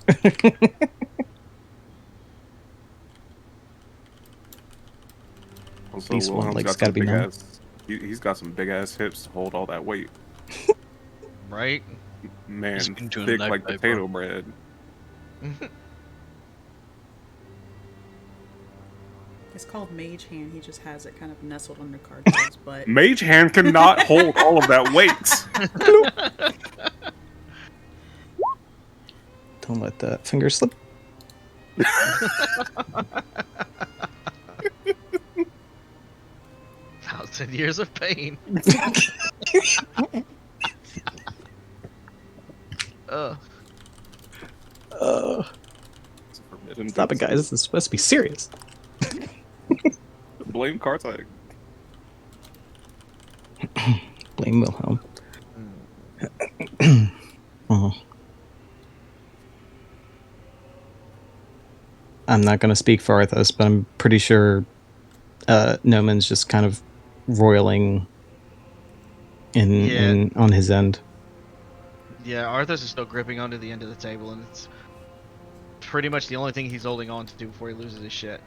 Also, Least one Wilhelm's leg's got gotta some be big numb. ass. He's got some big ass hips to hold all that weight. Right? Man, He's been doing thick leg like day, potato bro. bread. It's called Mage Hand. He just has it kind of nestled under Kartog's butt. Mage hand cannot hold all of that weight. Don't let the finger slip. 1,000 years of pain. Ugh. It's a forbidden Stop it, dose. guys. This is supposed to be serious. Blame Kartak. Blame Wilhelm. Oh. I'm not going to speak for Arthas, but I'm pretty sure Noman's just kind of roiling in on his end. Yeah, Arthas is still gripping onto the end of the table, and it's pretty much the only thing he's holding on to before he loses his shit.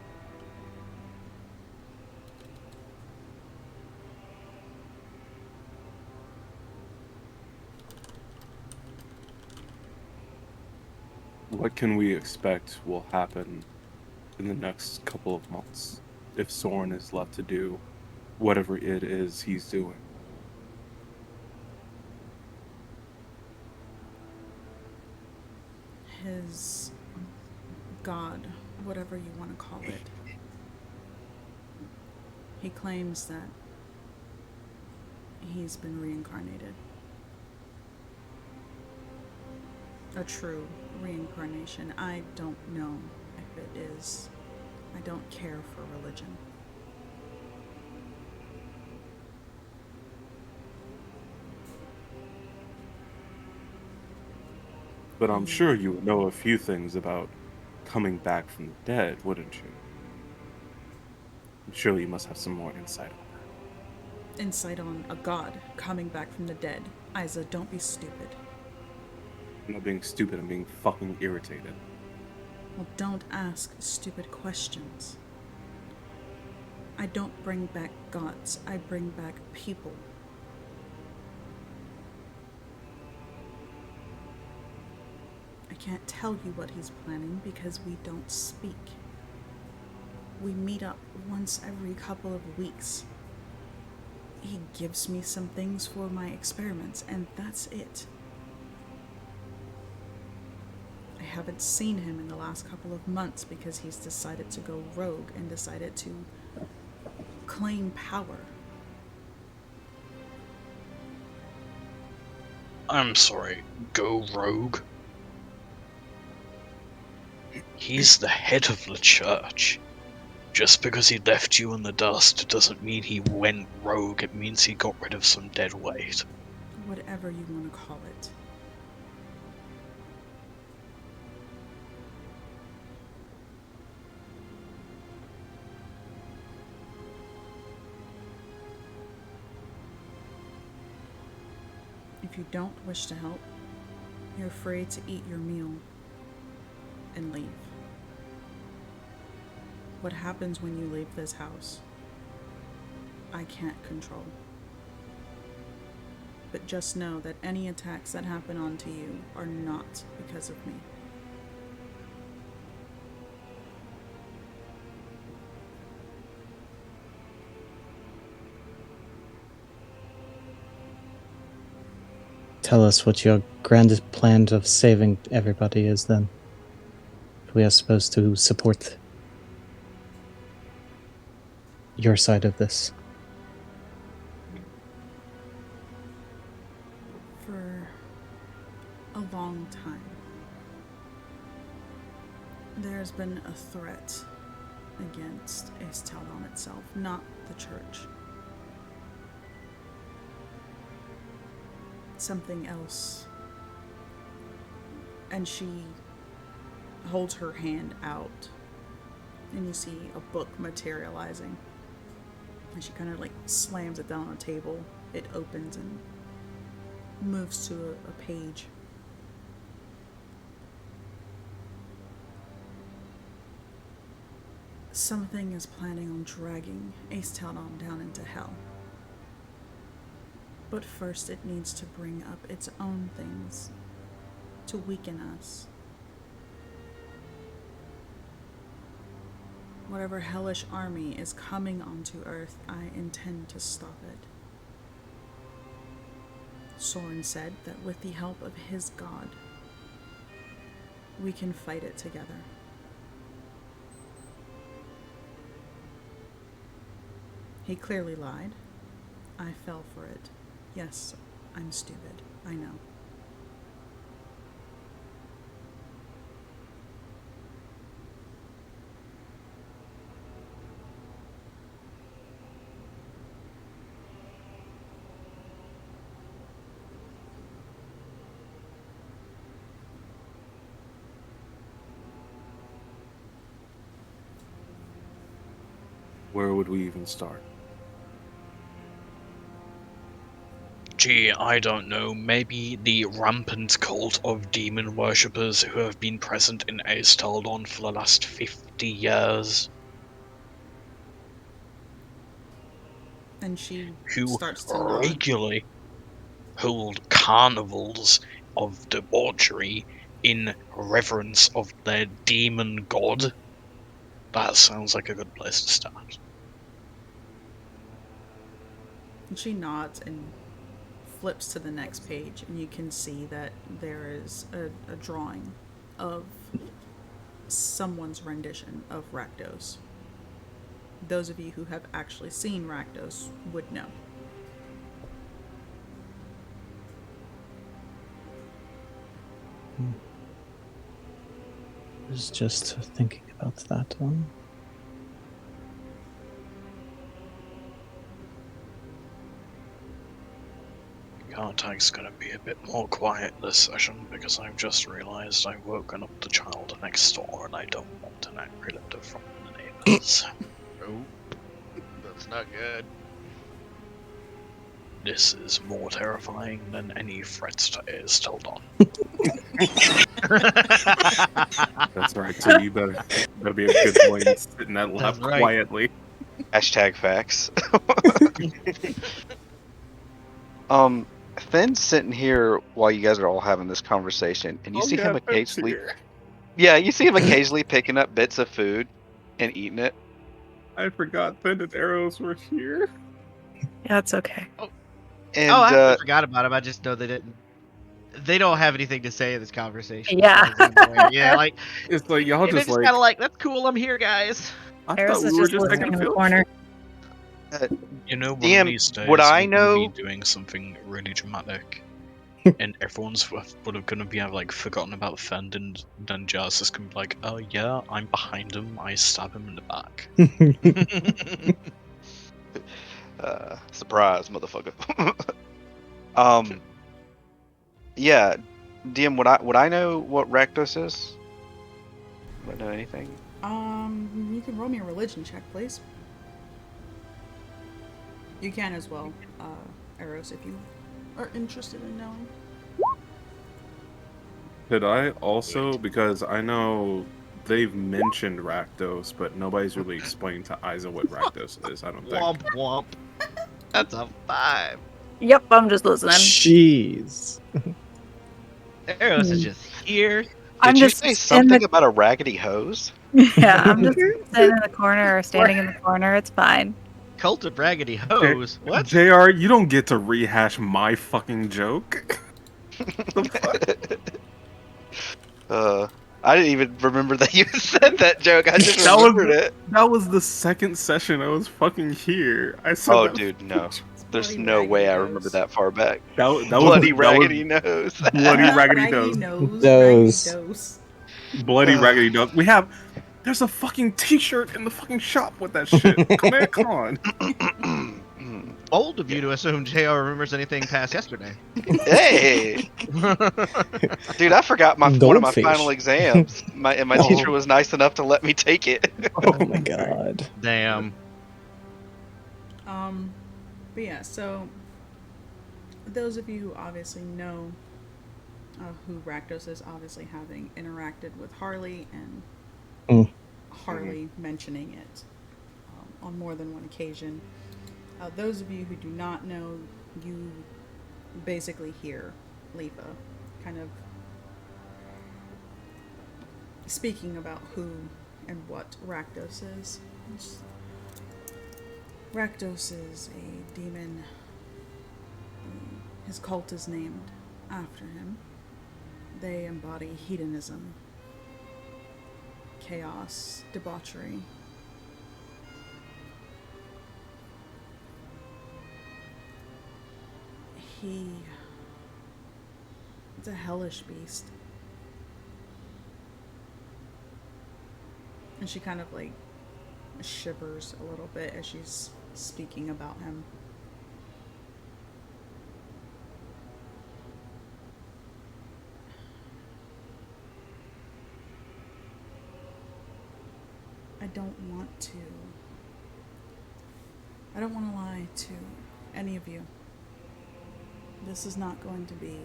What can we expect will happen in the next couple of months if Soren is left to do whatever it is he's doing? His god, whatever you want to call it. He claims that he's been reincarnated. A true reincarnation. I don't know if it is. I don't care for religion. But I'm sure you would know a few things about coming back from the dead, wouldn't you? Surely you must have some more insight on that. Insight on a god coming back from the dead. Isa, don't be stupid. I'm not being stupid, I'm being fucking irritated. Well, don't ask stupid questions. I don't bring back gods. I bring back people. I can't tell you what he's planning because we don't speak. We meet up once every couple of weeks. He gives me some things for my experiments, and that's it. haven't seen him in the last couple of months because he's decided to go rogue and decided to claim power. I'm sorry, go rogue? He's the head of the church. Just because he left you in the dust doesn't mean he went rogue, it means he got rid of some dead weight. Whatever you want to call it. If you don't wish to help, you're free to eat your meal and leave. What happens when you leave this house, I can't control. But just know that any attacks that happen onto you are not because of me. Tell us what your grand plan of saving everybody is then. We are supposed to support your side of this. For a long time, there's been a threat against Aes'Taldon itself, not the church. Something else. And she holds her hand out, and you see a book materializing. And she kind of like slams it down on a table. It opens and moves to a page. Something is planning on dragging Aes'Taldon down into hell. But first it needs to bring up its own things to weaken us. Whatever hellish army is coming onto Earth, I intend to stop it. Soren said that with the help of his god, we can fight it together. He clearly lied. I fell for it. Yes, I'm stupid. I know. Where would we even start? Gee, I don't know, maybe the rampant cult of demon worshippers who have been present in Aes'Taldon for the last 50 years. And she Who starts to nod. regularly hold carnivals of debauchery in reverence of their demon god. That sounds like a good place to start. And she nods and flips to the next page, and you can see that there is a drawing of someone's rendition of Rakdos. Those of you who have actually seen Rakdos would know. I was just thinking about that one. Contakt's gonna be a bit more quiet this session because I've just realized I've woken up the child next door and I don't want an angry letter from the neighbors. Oh, that's not good. This is more terrifying than any threats to Aes'Taldon. That's right. So you better be a good boy and sit in that lap That's right. quietly. Hashtag facts. Finn's sitting here while you guys are all having this conversation, and you see him occasionally. Yeah, you see him occasionally picking up bits of food and eating it. I forgot Finn and arrows were here. Yeah, it's okay. And I forgot about him. I just know they didn't They don't have anything to say in this conversation. Yeah. besides anyway. Yeah, like It's like y'all they're just just like, kind of like, that's cool. I'm here, guys. I Eris thought is we were just just listening taking in a the field corner. trip. You know, one DM, of these days would I we're gonna know- be doing something really dramatic, and everyone's gonna be like forgotten about Fend, and then Jazz is gonna be like, "Oh yeah, I'm behind him. I stab him in the back." Surprise, motherfucker. Yeah, DM, would I know what Rakdos is? Would I know anything? You can roll me a religion check, please. You can as well, Eros, if you are interested in knowing. Could I also, because I know they've mentioned Rakdos, but nobody's really explained to Isa what Rakdos is, I don't think. Womp womp. That's a 5. Yep, I'm just listening. Jeez. Eros is just here. I'm Did you just say in something the about a raggedy hose? yeah. I'm just sitting in the corner or standing in the corner. It's fine. Cult of Raggedy Hose. What? JR, you don't get to rehash my fucking joke. The fuck? I didn't even remember that you said that joke. I just That was remembered it. That was the second session I was fucking here. I said Oh, that. dude, no. There's Bloody no way raggedy I remember nose. that far back. That was Bloody raggedy nose. bloody Not raggedy raggedy nose. nose, Those. raggedy dose. Bloody raggedy nose. There's a fucking T-shirt in the fucking shop with that shit. Come on. Bold of you to assume JR remembers anything past yesterday. Hey, dude, I forgot one of my Goldfish. final exams. My Oh. teacher was nice enough to let me take it. Oh my god. Damn. But yeah, so those of you who obviously know who Rakdos is, obviously having interacted with Harley and Harley mentioning it on more than one occasion. Those of you who do not know, you basically hear Lefa kind of speaking about who and what Rakdos is. Rakdos is a demon. His cult is named after him. They embody hedonism, chaos, debauchery. It's a hellish beast. And she kind of like shivers a little bit as she's speaking about him. I don't want to lie to any of you. This is not going to be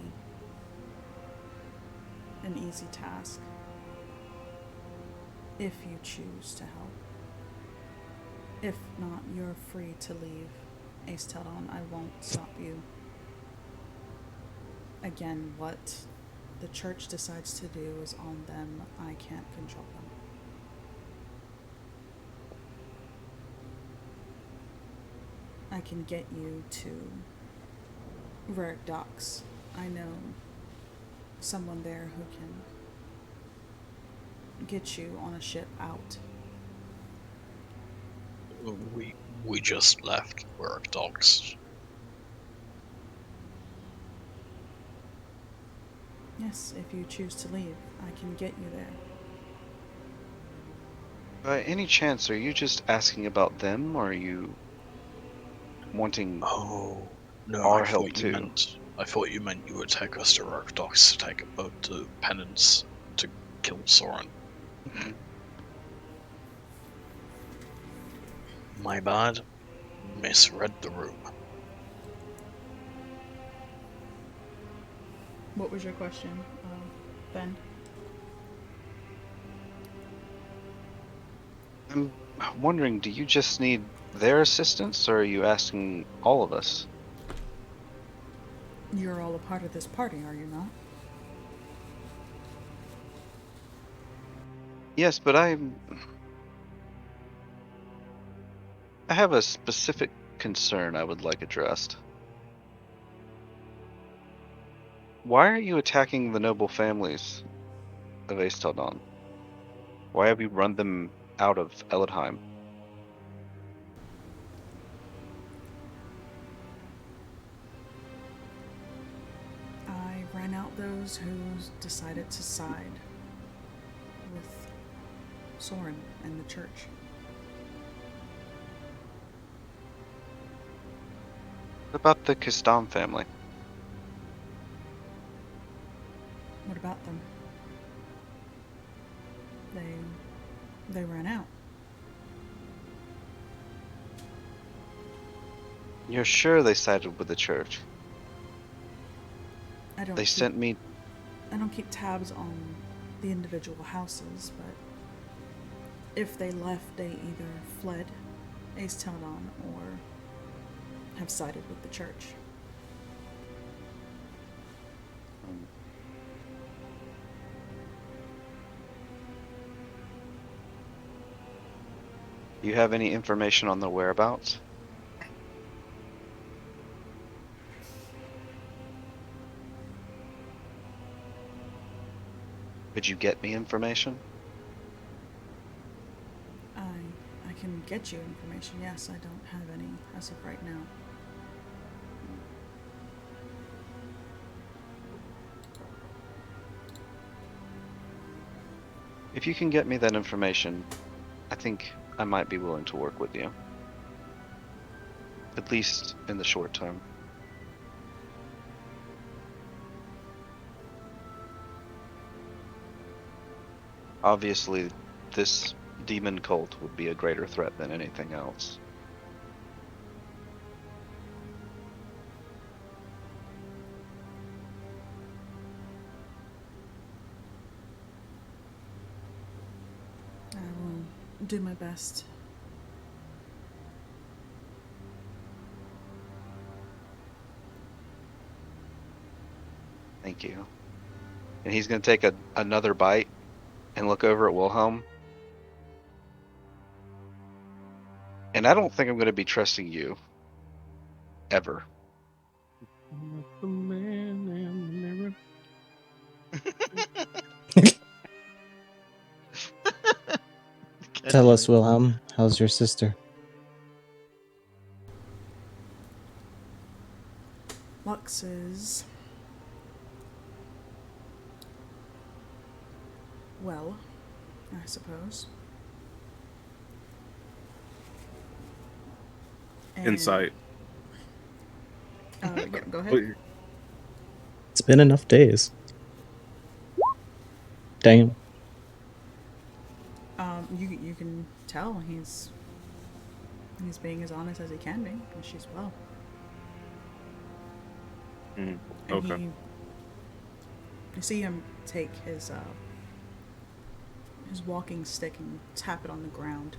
an easy task if you choose to help. If not, you're free to leave Aes'Taldon. I won't stop you. Again, what the church decides to do is on them. I can't control them. I can get you to Rarick Docks. I know someone there who can get you on a ship out. We just left Rarick Docks. Yes, if you choose to leave, I can get you there. By any chance, are you just asking about them, or are you wanting Oh no! our I help thought too? I thought you meant you would take us to Rarick Docks to take a boat to Penance to kill Soren. My bad. Misread the room. What was your question, Ben? I'm wondering, do you just need their assistance, or are you asking all of us? You're all a part of this party, are you not? Yes, but I have a specific concern I would like addressed. Why are you attacking the noble families of Aes'Taldon? Why have you run them out of Eldheim? I ran out those who decided to side with Soren and the church. What about the Kistam family? What about them? They ran out. You're sure they sided with the church? I don't They keep, sent me. I don't keep tabs on the individual houses, but if they left, they either fled Aes'Taldon or have sided with the church. Do you have any information on their whereabouts? Could you get me information? I can get you information. Yes, I don't have any as of right now. If you can get me that information, I think I might be willing to work with you. At least in the short term. Obviously, this demon cult would be a greater threat than anything else. I will do my best. Thank you. And he's going to take another bite and look over at Wilhelm. And I don't think I'm going to be trusting you. Ever. The man in the mirror. Tell us, Wilhelm, how's your sister? Lux is well, I suppose. And, Insight. Yeah, go ahead. It's been enough days. Damn. You can tell he's being as honest as he can be, and she's well. Mm, And okay. you see him take his walking stick and tap it on the ground.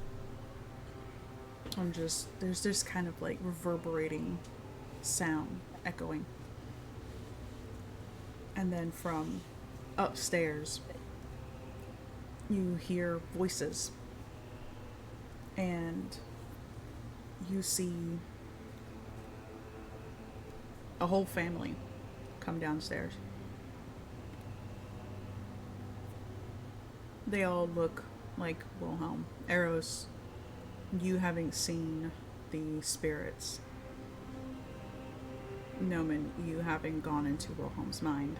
And there's this kind of like reverberating sound echoing. And then from upstairs, you hear voices. And you see a whole family come downstairs. They all look like Wilhelm. Eros, you having seen the spirits. Noman, you having gone into Wilhelm's mind.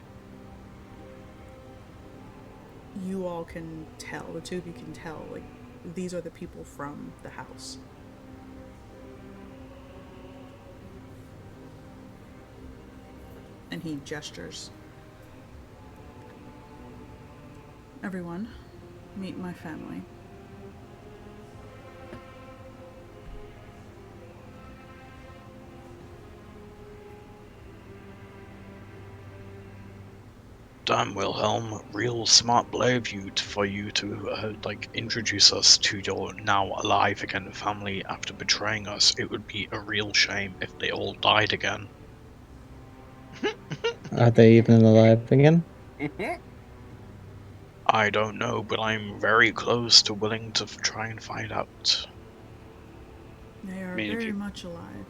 You all can tell, the two of you can tell, like, these are the people from the house. And he gestures. Everyone, meet my family. Damn, Wilhelm, real smart play of you for you to like introduce us to your now alive again family after betraying us. It would be a real shame if they all died again. Are they even alive again? I don't know, but I'm very close to willing to try and find out. They are mean, if very you- much alive.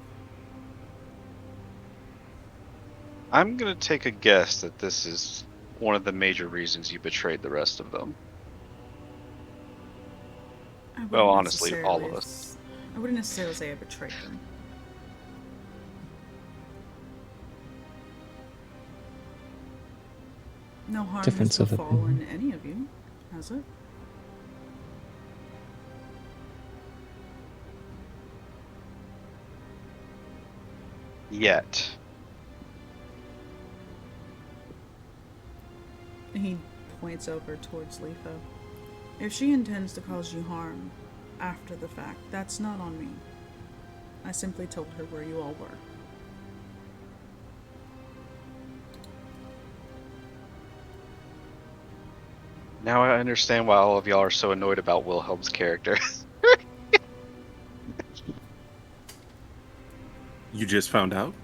I'm gonna take a guess that this is one of the major reasons you betrayed the rest of them. I wouldn't Well, honestly, all of us. I wouldn't necessarily say I betrayed them. No harm Difference has of befallen opinion. any of you, has it? Yet. He points over towards Letha. If she intends to cause you harm after the fact, that's not on me. I simply told her where you all were. Now I understand why all of y'all are so annoyed about Wilhelm's character. You just found out?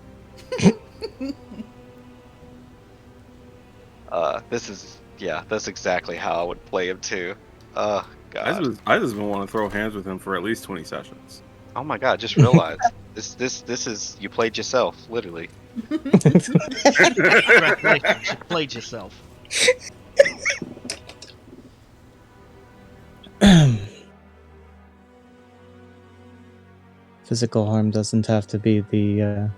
That's exactly how I would play him too. Oh god. I just been want to throw hands with him for at least 20 sessions. Oh my god, just realized. This is you played yourself, literally. Congratulations, you played yourself. Physical harm doesn't have to be the.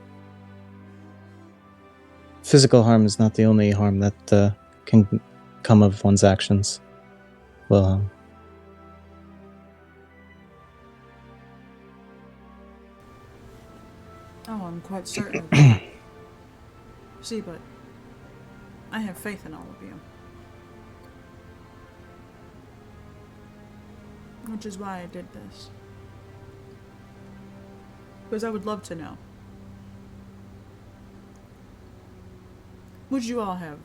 Physical harm is not the only harm that can come of one's actions. Well, Oh, I'm quite certain of that. See, but I have faith in all of you. Which is why I did this. Because I would love to know. Would you all have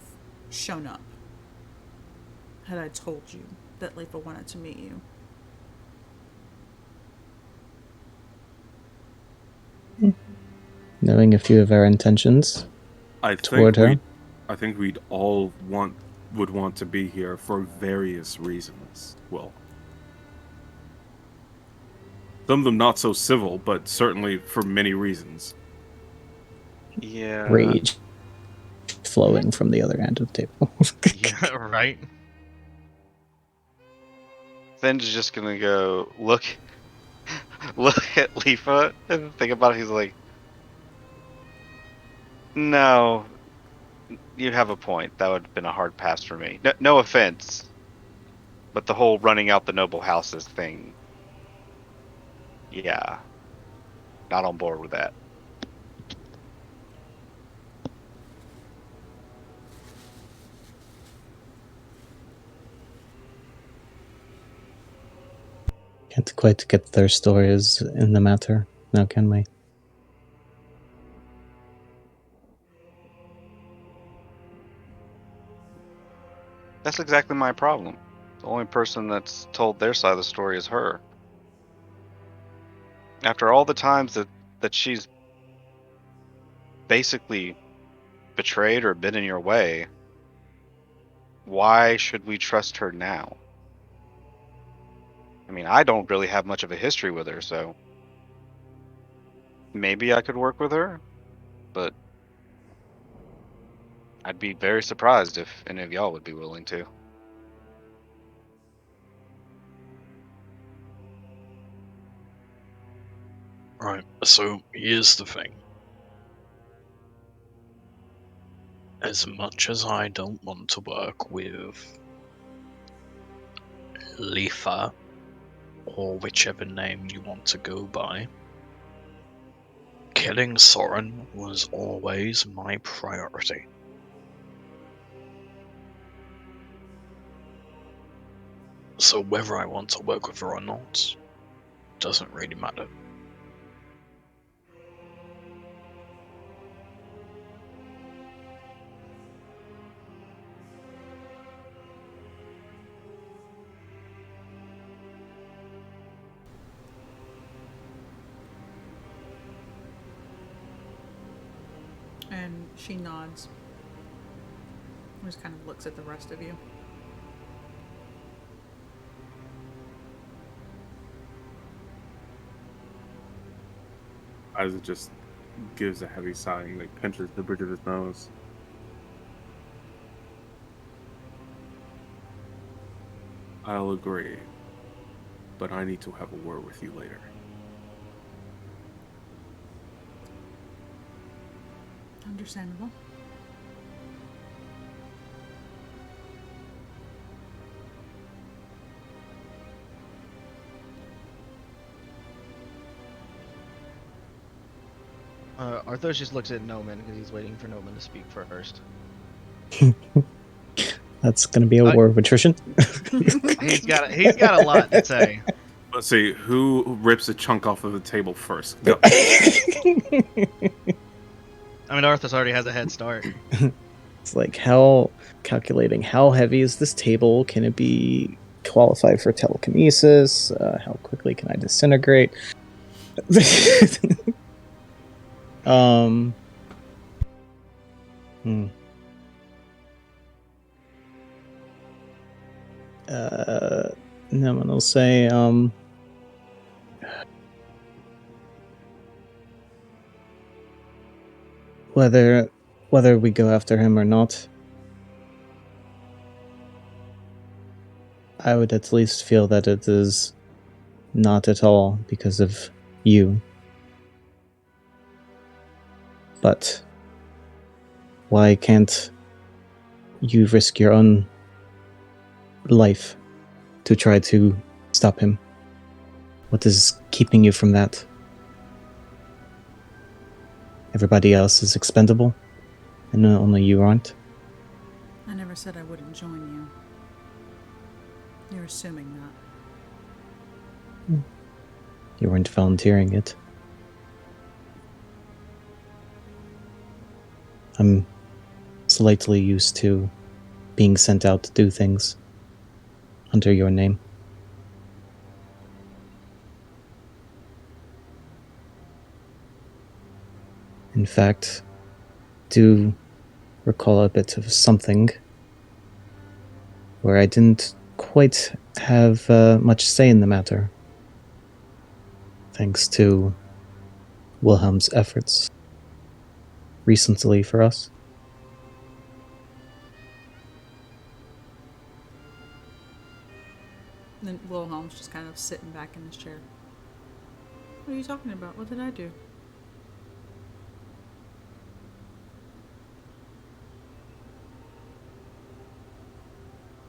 shown up had I told you that Lefa wanted to meet you? knowing a few of our intentions toward her. I think we'd all would want to be here for various reasons. Well, some of them not so civil, but certainly for many reasons. Yeah. Rage flowing from the other end of the table. Yeah, right. Finn's just gonna go look at Leafa and think about it. He's like, no, you have a point. That would have been a hard pass for me. No offense, but the whole running out the noble houses thing, yeah, not on board with that. Can't quite get their stories in the matter, now can we? That's exactly my problem. The only person that's told their side of the story is her. After all the times that she's basically betrayed or been in your way, why should we trust her now? I mean, I don't really have much of a history with her, so maybe I could work with her, but I'd be very surprised if any of y'all would be willing to. Right, so here's the thing. As much as I don't want to work with Lefa, or whichever name you want to go by, killing Soren was always my priority. So whether I want to work with her or not, doesn't really matter. And she nods. Just kind of looks at the rest of you. Isaac just gives a heavy sigh and like pinches the bridge of his nose. I'll agree, but I need to have a word with you later. Understandable. Arthos just looks at Noman because he's waiting for Noman to speak first. That's going to be a war of attrition. He's got a lot to say. Let's see who rips a chunk off of the table first. Go. I mean, Arthos already has a head start. It's like calculating how heavy is this table? Can it be qualified for telekinesis? How quickly can I disintegrate? Hmm. No one will say, whether we go after him or not, I would at least feel that it is not at all because of you. But why can't you risk your own life to try to stop him? What is keeping you from that? Everybody else is expendable, and only you aren't. I never said I wouldn't join you. You're assuming that. You weren't volunteering it. I'm slightly used to being sent out to do things under your name. In fact, do recall a bit of something where I didn't quite have much say in the matter, thanks to Wilhelm's efforts recently for us. And then Wilhelm's just kind of sitting back in his chair. What are you talking about? What did I do?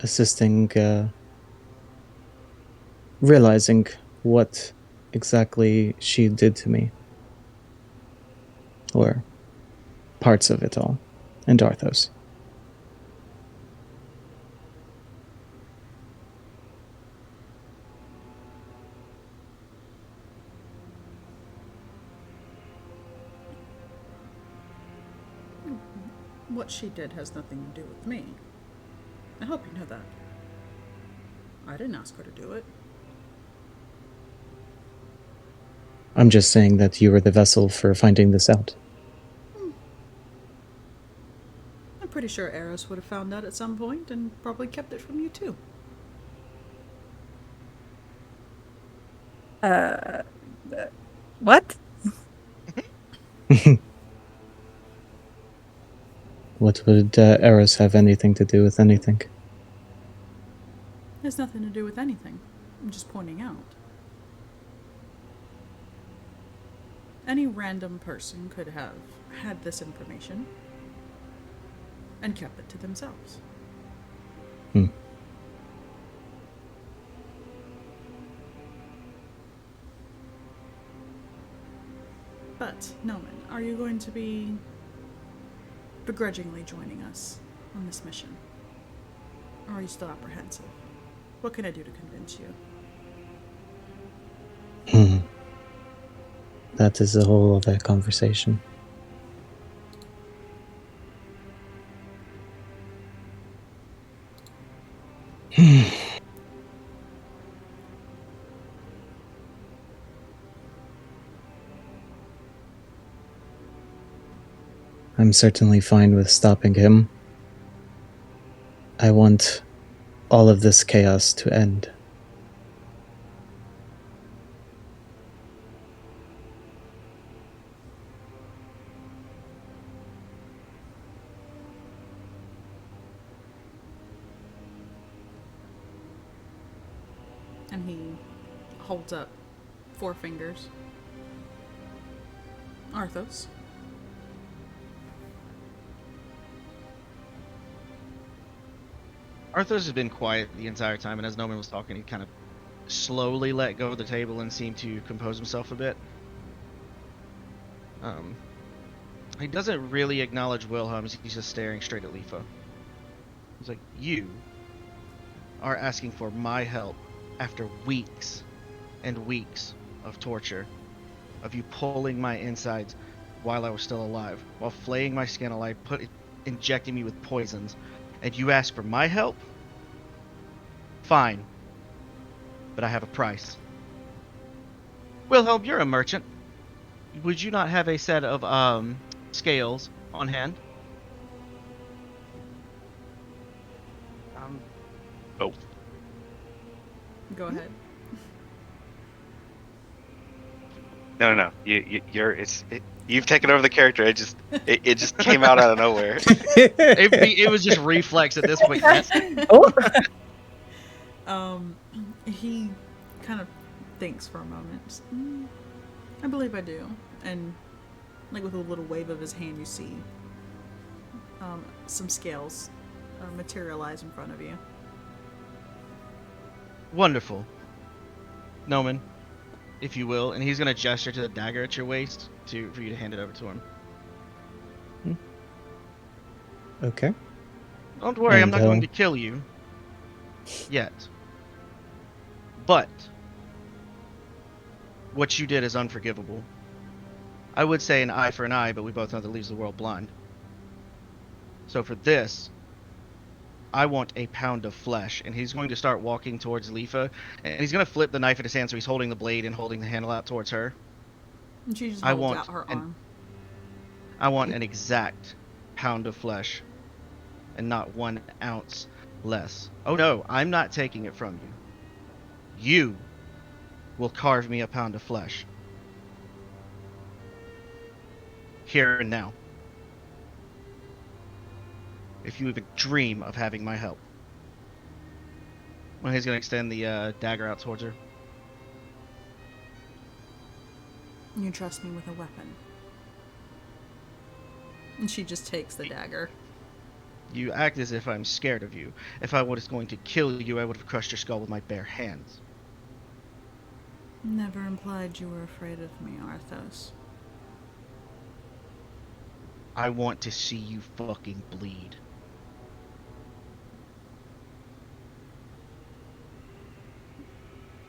Assisting, realizing what exactly she did to me. Or parts of it all. And Arthos. What she did has nothing to do with me. I hope you know that. I didn't ask her to do it. I'm just saying that you were the vessel for finding this out. I'm pretty sure Eros would have found out at some point and probably kept it from you too. What? What would Eros have anything to do with anything? It has nothing to do with anything. I'm just pointing out. Any random person could have had this information and kept it to themselves. But, Noman, are you going to be begrudgingly joining us on this mission? Or are you still apprehensive? What can I do to convince you? That is a whole other conversation. I'm certainly fine with stopping him. I want all of this chaos to end. And he holds up 4 fingers. Arthos. Arthos has been quiet the entire time, and as Noman was talking, he kind of slowly let go of the table and seemed to compose himself a bit. He doesn't really acknowledge Wilhelm, he's just staring straight at Lifa. He's like, you are asking for my help after weeks and weeks of torture, of you pulling my insides while I was still alive, while flaying my skin alive, injecting me with poisons, and you ask for my help? Fine. But I have a price. Wilhelm, you're a merchant. Would you not have a set of, scales on hand? Oh. Go ahead. No. You've taken over the character. It just came out of nowhere. It was just reflex at this point. Yes. He kind of thinks for a moment. Just, I believe I do. And like with a little wave of his hand, you see some scales materialize in front of you. Wonderful. Noman, if you will, and he's gonna gesture to the dagger at your waist for you to hand it over to him. Okay. Don't worry, I'm And, not going to kill you. Yet. But what you did is unforgivable. I would say an eye for an eye, but we both know that leaves the world blind. So for this, I want a pound of flesh. And he's going to start walking towards Lifa, and he's going to flip the knife in his hand so he's holding the blade and holding the handle out towards her. And she just holds out her arm. I want an exact pound of flesh, and not 1 ounce less. Oh no, I'm not taking it from you. You will carve me a pound of flesh. Here and now. If you even dream of having my help. Well, he's going to extend the dagger out towards her. You trust me with a weapon. And she just takes the dagger. You act as if I'm scared of you. If I was going to kill you, I would have crushed your skull with my bare hands. Never implied you were afraid of me, Arthos. I want to see you fucking bleed.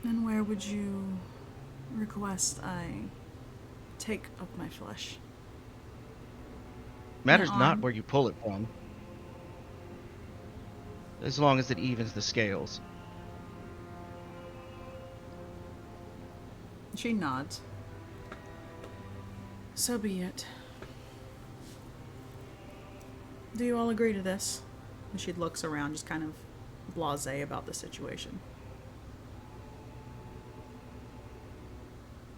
And where would you request I take up my flesh? Matters My not arm? where you pull it from. As long as it evens the scales. She nods. So be it. Do you all agree to this? And she looks around, just kind of blasé about the situation.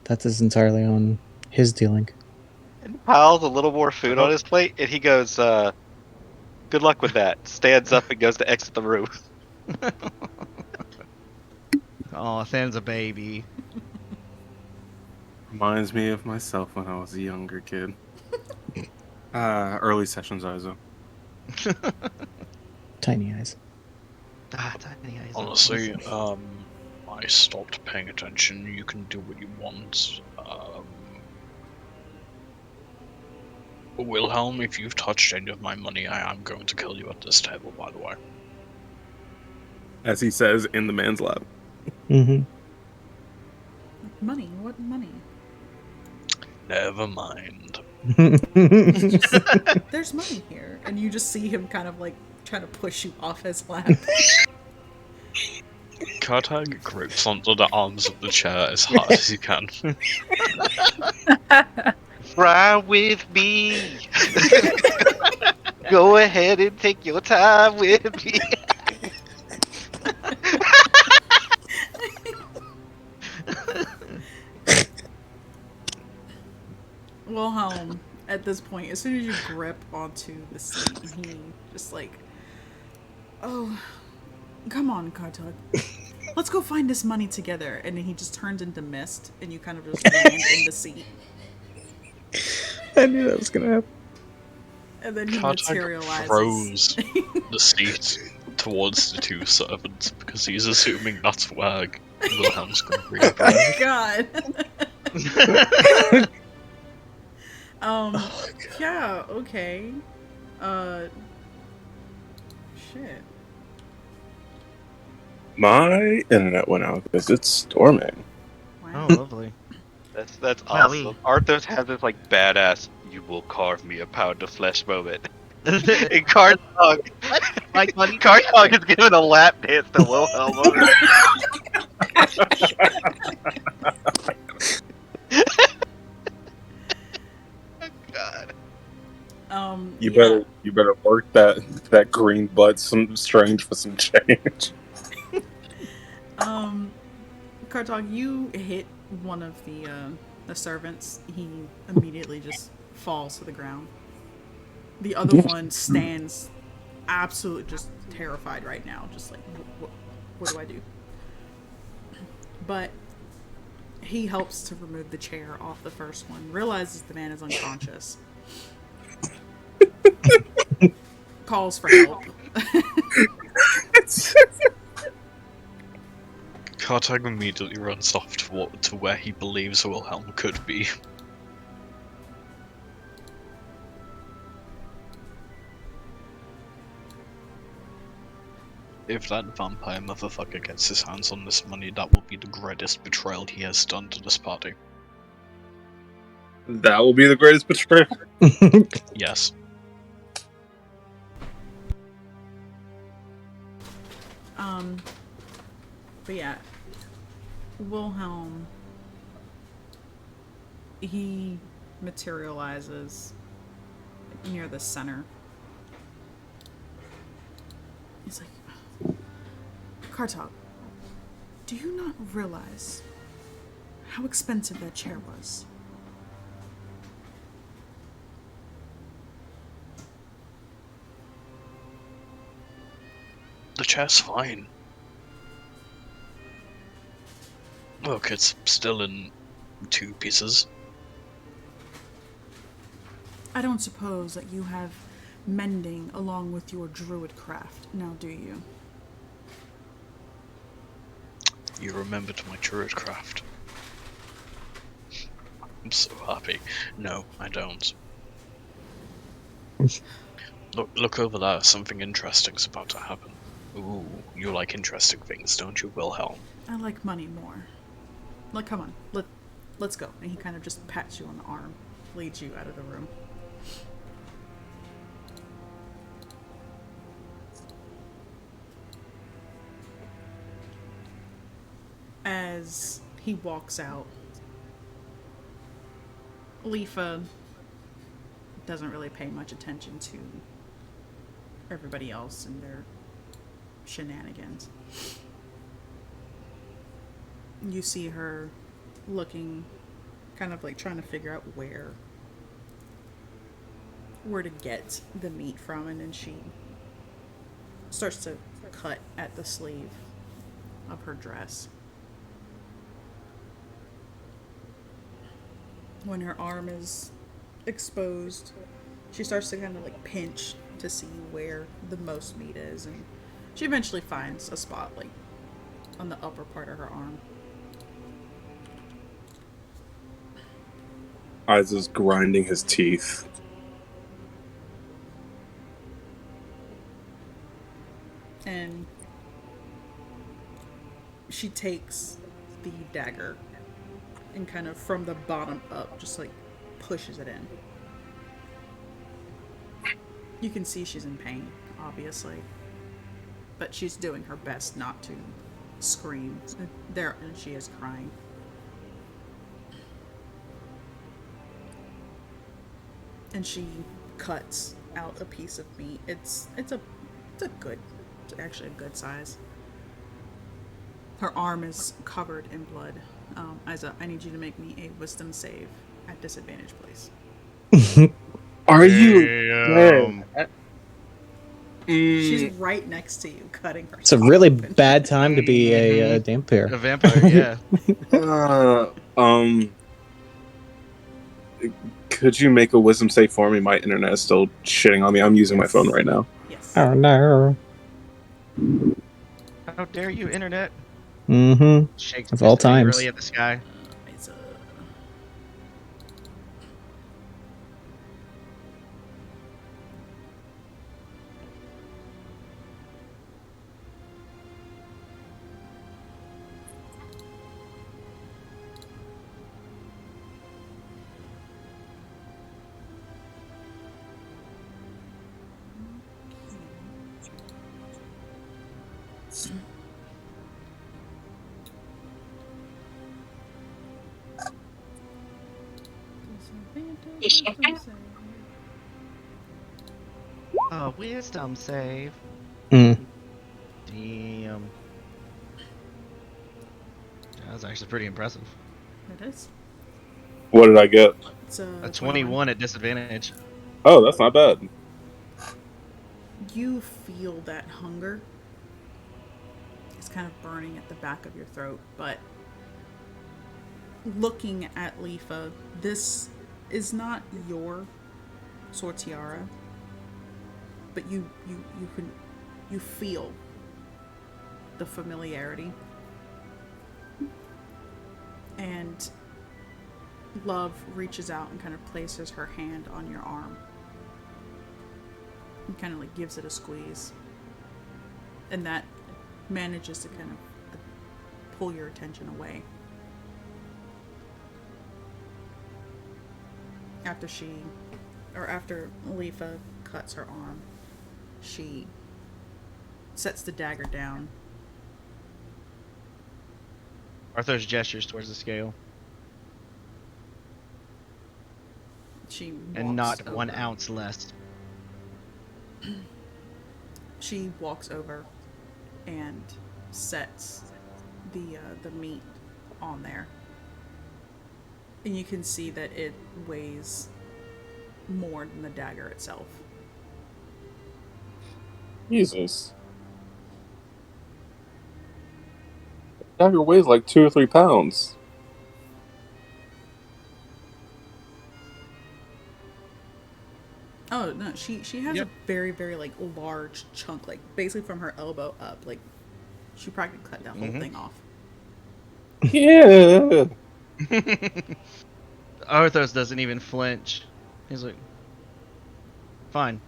That is entirely on his dealing. And piles a little more food on his plate, and he goes, good luck with that. Stands up and goes to exit the room. Oh, Than's a baby. Reminds me of myself when I was a younger kid. Early sessions, Izo. Tiny eyes. Tiny eyes. Honestly, I stopped paying attention. You can do what you want. Wilhelm, if you've touched any of my money, I am going to kill you at this table, by the way. As he says in the man's lap. Mm-hmm. Money? What money? Never mind. There's money here. And you just see him kind of like trying to push you off his lap. Kartag grips onto the arms of the chair as hard as he can. Ride with me. Go ahead and take your time with me. Wilhelm, at this point, as soon as you grip onto the seat, he just like, oh, come on, Kartag. let's go find this money together. And then he just turns into mist, and you kind of just land in the seat. I knew that was gonna happen. And then he Kartag materializes. throws the seat towards the two servants because he's assuming that's where Wilhelm's going to Oh reappear. God. Oh, Yeah. Okay. Shit. My internet went out because it's storming. Wow. Oh, lovely. That's Wow. awesome. Arthur's has this like badass "you will carve me a pound of flesh" moment. And Kartog, Like, buddy, Kartog is giving a lap dance to Wilhelm over there. Oh, God. You Yeah. better work that green butt some strange for some change. Kartog, you hit one of the servants. He immediately just falls to the ground. The other one stands absolutely just terrified right now, just like, what do I do? But he helps to remove the chair off the first one, realizes the man is unconscious, calls for help. Kartag immediately runs off to where he believes Wilhelm could be. If that vampire motherfucker gets his hands on this money, that will be the greatest betrayal he has done to this party. That will be the greatest betrayal. Yes. But yeah, Wilhelm, he materializes near the center. He's like, Kartog, do you not realize how expensive that chair was? The chair's fine. Look, it's still in 2 pieces. I don't suppose that you have mending along with your druid craft, now do you? You remembered my druid craft. I'm so happy. No, I don't. Look over there, something interesting's about to happen. Ooh, you like interesting things, don't you, Wilhelm? I like money more. Like, come on, let's go. And he kind of just pats you on the arm, leads you out of the room. As he walks out, Leafa doesn't really pay much attention to everybody else and their shenanigans. You see her looking, kind of like trying to figure out where to get the meat from, and then she starts to cut at the sleeve of her dress. When her arm is exposed, she starts to kind of like pinch to see where the most meat is, and she eventually finds a spot like on the upper part of her arm. Eyes is grinding his teeth. And she takes the dagger and kind of from the bottom up just like pushes it in. You can see she's in pain, obviously, but she's doing her best not to scream. There, and she is crying. And she cuts out a piece of meat. It's actually a good size. Her arm is covered in blood. Isa, I need you to make me a wisdom save at disadvantage, please. Are you? She's right next to you, cutting her. It's a really bad time to be a vampire. A vampire, yeah. Could you make a wisdom save for me? My internet is still shitting on me. I'm using my phone right now. Yes. Oh no. How dare you, internet? Mm-hmm. Shakes Of all fist angrily times. at the sky. It's Oh, wisdom save. Mm. Damn. That was actually pretty impressive. It is. What did I get? It's A 21 at disadvantage. Oh, that's not bad. You feel that hunger. It's kind of burning at the back of your throat, but looking at Leafa, this is not your Sortiara, but you feel the familiarity. And Love reaches out and kind of places her hand on your arm and kind of like gives it a squeeze. And that manages to kind of pull your attention away. After Leafa cuts her arm, she sets the dagger down. Arthur's gestures towards the scale. She And walks not 1 over. ounce less. She walks over and sets the meat on there, and you can see that it weighs more than the dagger itself. Jesus. Dagger weighs like 2 or 3 pounds. Oh no, she has Yep. a very very like large chunk, like basically from her elbow up. Like she practically cut that whole thing off. Yeah. Arthos doesn't even flinch. He's like, fine.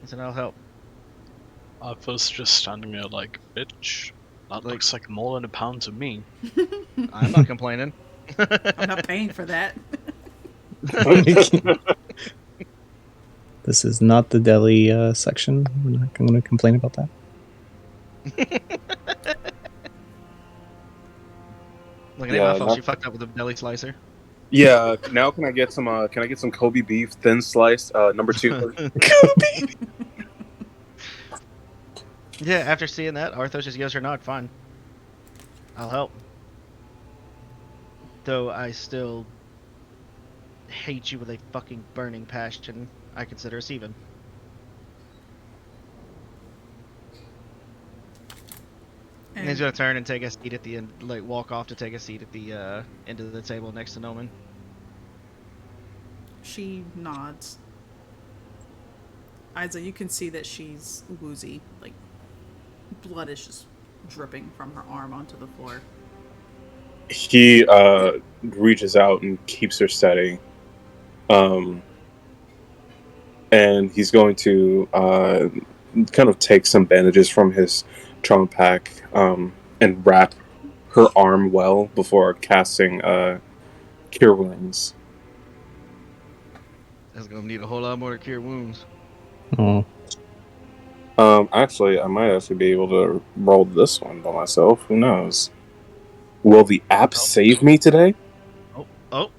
He said, I'll help. I was just standing there like, bitch, that Like- looks like more than a pound to me. I'm not complaining. I'm not paying for that. This is not the deli section. We're not going to complain about that. Look at Yeah, my fault. no- She fucked up with the deli slicer. Yeah. Now can I get some? Can I get some Kobe beef thin slice? Number 2. Yeah, after seeing that, Arthos just gives her a nod. Fine. I'll help. Though I still hate you with a fucking burning passion, I consider us even. And he's gonna turn and take a seat at the end, like walk off to take a seat at the end of the table next to Noman. She nods. Isa, you can see that she's woozy. Like, blood is just dripping from her arm onto the floor. He reaches out and keeps her steady. And he's going to kind of take some bandages from his trauma pack and wrap her arm well before casting Cure Wounds. That's gonna need a whole lot more to cure wounds. Oh. Actually, I might actually be able to roll this one by myself. Who knows? Will the app save me today? Oh!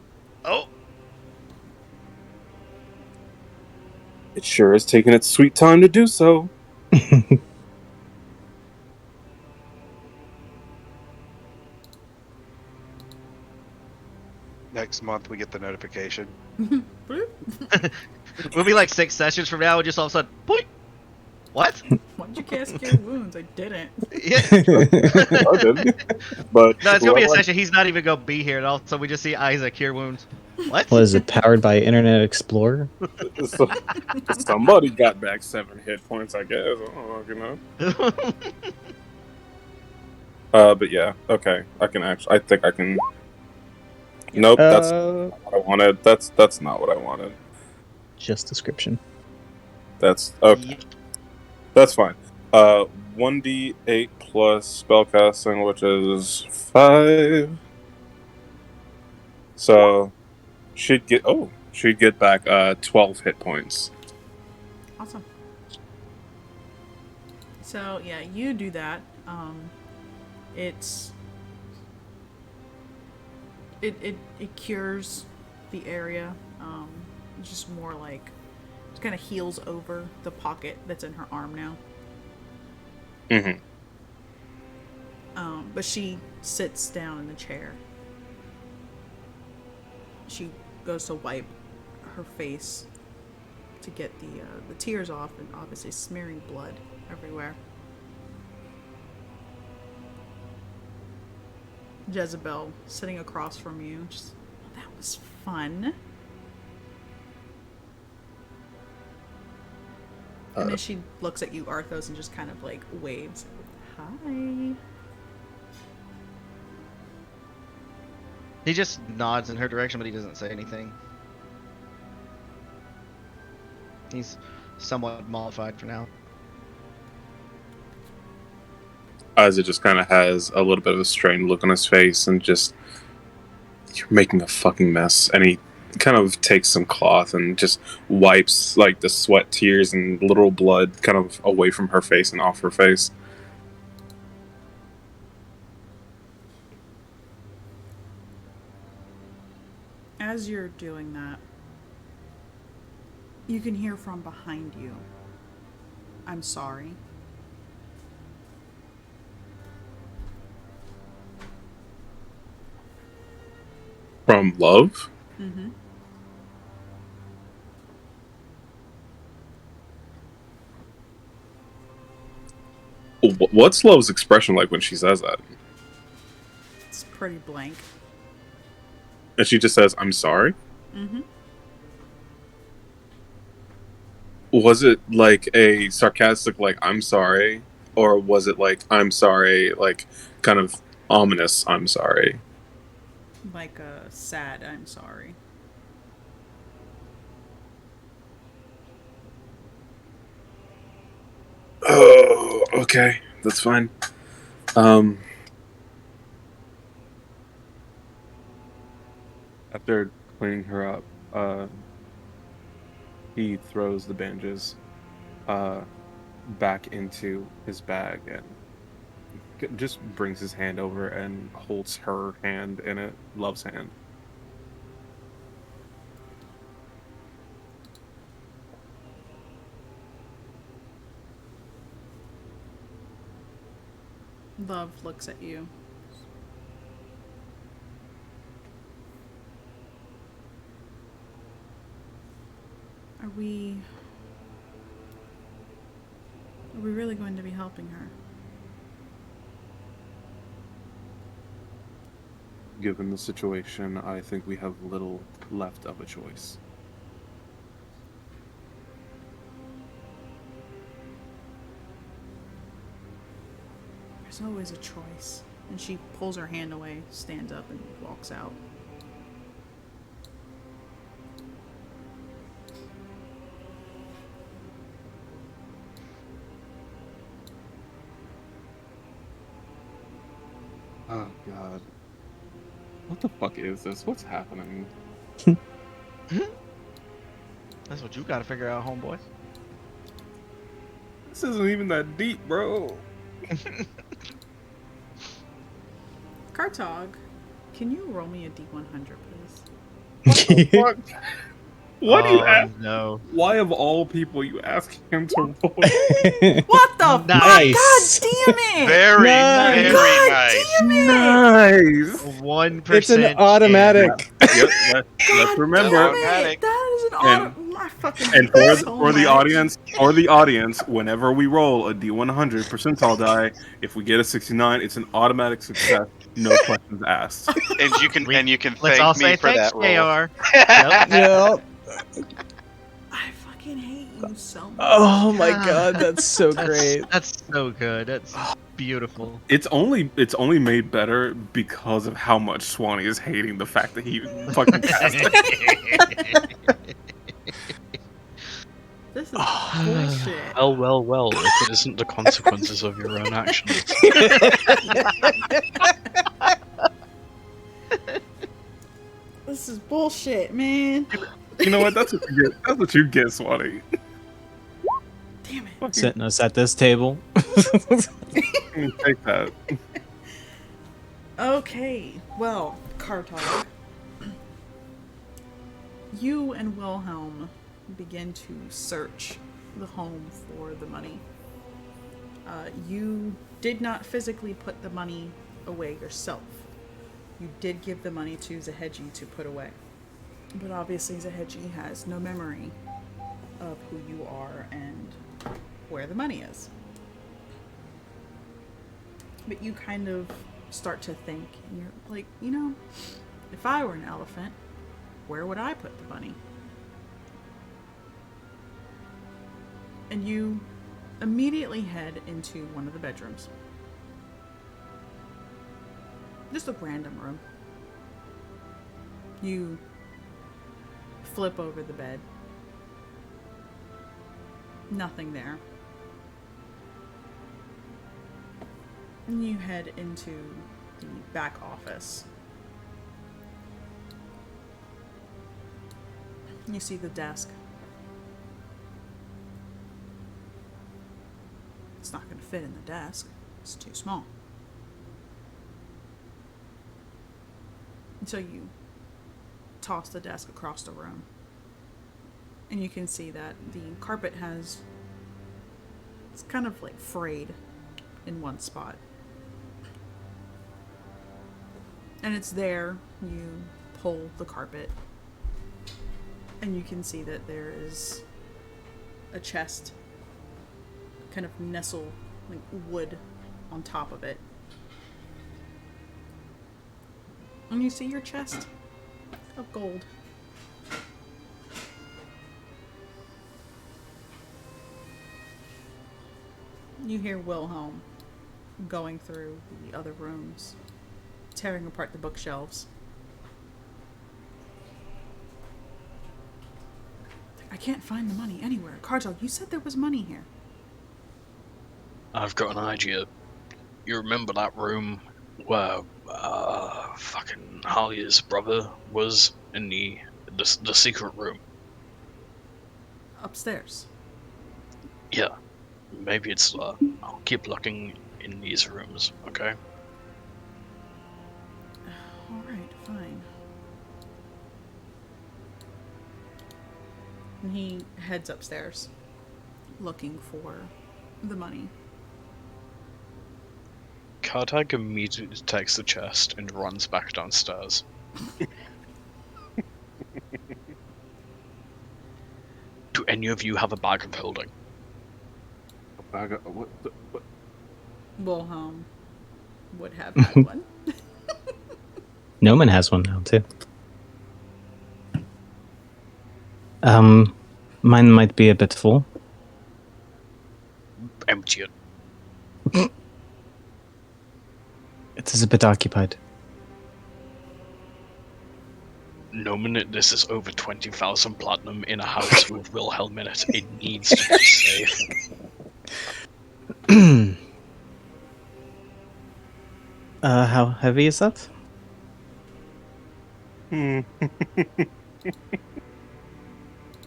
It sure is taking its sweet time to do so. Next month we get the notification. Bloop. We'll be like 6 sessions from now, and just all of a sudden, boink! What? Why'd you cast Cure Wounds? I didn't. Yeah. I did. But No, it's gonna be a whoever- session. He's not even gonna be here at all. So we just see Isaac cure wounds. What? Was it powered by Internet Explorer? so- somebody got back 7 hit points, I guess. I don't know, you know. But yeah, okay. I think I can. Nope, that's not what I wanted. That's not what I wanted. Just description. That's okay. That's fine. 1d8 plus spellcasting, which is 5. So she'd get back 12 hit points. Awesome. So yeah, you do that. It cures the area. It's just more like it kind of heals over the pocket that's in her arm now. Mm-hmm. But she sits down in the chair. She goes to wipe her face to get the tears off, and obviously smearing blood everywhere. Jezebel sitting across from you. Just, oh, that was fun. And then she looks at you, Arthos, and just kind of like waves. Hi. He just nods in her direction, but he doesn't say anything. He's somewhat mollified for now. Isaac just kind of has a little bit of a strained look on his face and just, you're making a fucking mess. And he kind of takes some cloth and just wipes like the sweat, tears, and literal blood kind of away from her face and off her face. As you're doing that, you can hear from behind you, "I'm sorry." From Love? Mm-hmm. What's Love's expression like when she says that? It's pretty blank. And she just says, "I'm sorry"? Mm-hmm. Was it like a sarcastic, like, "I'm sorry"? Or was it like, "I'm sorry," like, kind of ominous, "I'm sorry"? Like a sad "I'm sorry." Oh, okay. That's fine. After cleaning her up, he throws the bandages back into his bag and just brings his hand over and holds her hand in it, Love's hand. Love looks at you. Are we really going to be helping her? Given the situation, I think we have little left of a choice. There's always a choice. And she pulls her hand away, stands up, and walks out. Oh, God. What the fuck is this? What's happening? That's what you gotta figure out, homeboy. This isn't even that deep, bro. Kartog, can you roll me a D100, please? What the fuck? Why do you ask? No. Why of all people you ask him to roll? What the fuck? Nice. God damn it! Very, Nice. very God nice. damn it! Nice. 1%. It's an automatic. Yep. Let's remember. Damn it! That is an And- auto. My fucking And hate so for the much. audience, whenever we roll a D100 percentile die, if we get a 69, it's an automatic success, no questions asked. And you can Let's all thank me say for thanks, that roll. JR. Yep. Yeah. I fucking hate you so much. Oh my god, that's so great. That's so good. That's beautiful. It's only made better because of how much Swanee is hating the fact that he fucking passed it. This is bullshit. Well, if it isn't the consequences of your own actions. This is bullshit, man. You know what? That's what you get. That's what you get, Swanee. Damn it. Fucking Sitting us at this table. take that. Okay, well, Kartog, you and Wilhelm begin to search the home for the money. You did not physically put the money away yourself. You did give the money to Zaheji to put away. But obviously Zaheji has no memory of who you are and where the money is. But you kind of start to think, and you're like, you know, if I were an elephant, where would I put the money? And you immediately head into one of the bedrooms. Just a random room. You flip over the bed. Nothing there. And you head into the back office. You see the desk. It's not going to fit in the desk. It's too small. And so you toss the desk across the room. And you can see that the carpet it's kind of like frayed in one spot. And it's there. You pull the carpet. And you can see that there is a chest kind of nestle like wood on top of it. And you see your chest of gold. You hear Wilhelm going through the other rooms, tearing apart the bookshelves. I can't find the money anywhere. Kartog, you said there was money here. I've got an idea. You remember that room where fucking Halia's brother was in the secret room? Upstairs. Yeah. Maybe it's I'll keep looking in these rooms, okay? Alright, fine. And he heads upstairs, looking for the money. Kartag immediately takes the chest and runs back downstairs. Do any of you have a bag of holding? What? Wilhelm would have had one. Noman has one now too. Mine might be a bit full. Empty it. It is a bit occupied. Noman, this is over 20,000 platinum in a house with Wilhelm in it. It needs to be safe. How heavy is that?